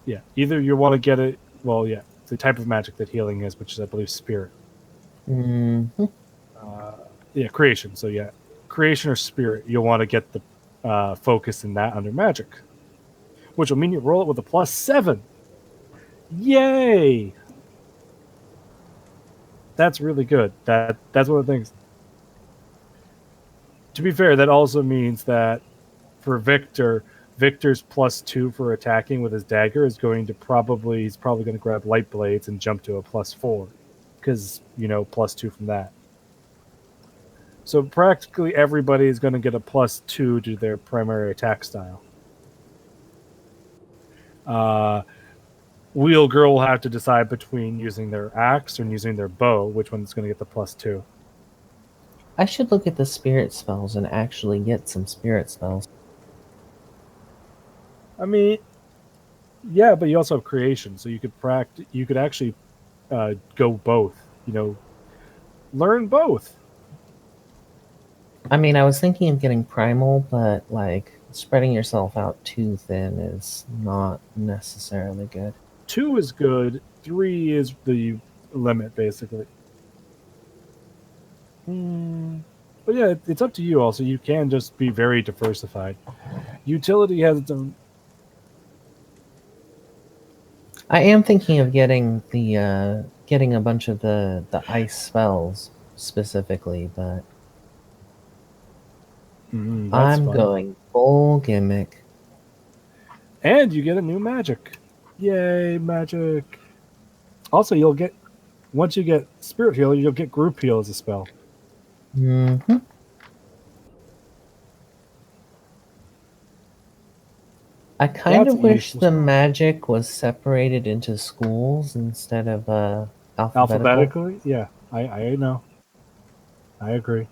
Yeah, either you want to get it... Well, yeah, the type of magic that healing is, which is, I believe, spirit. Yeah, creation. So, yeah, creation or spirit, you'll want to get the focus in that under magic. Which will mean you roll it with a +7. Yay! That's really good. That's one of the things. To be fair, that also means that for Victor's +2 for attacking with his dagger is going to he's probably going to grab light blades and jump to a +4 because +2 from that. So practically everybody is going to get a +2 to their primary attack style. Wheel Girl will have to decide between using their axe and using their bow, which one's going to get the +2. I should look at the spirit spells and actually get some spirit spells. I mean, yeah, but you also have creation, so you could practice. You could actually go both. Learn both. I mean, I was thinking of getting primal, but like spreading yourself out too thin is not necessarily good. 2 is good. 3 is the limit, basically. But yeah, it's up to you. Also, you can just be very diversified. Utility has its own. I am thinking of getting the getting a bunch of the ice spells specifically, but That's I'm fun. going full gimmick. And you get a new magic. Yay, magic. Also, you'll get, once you get Spirit Heal, you'll get Group Heal as a spell. Mm-hmm. I kind That's of wish useful the stuff. magic was separated into schools instead of alphabetical. Alphabetically? Yeah, I know. I agree.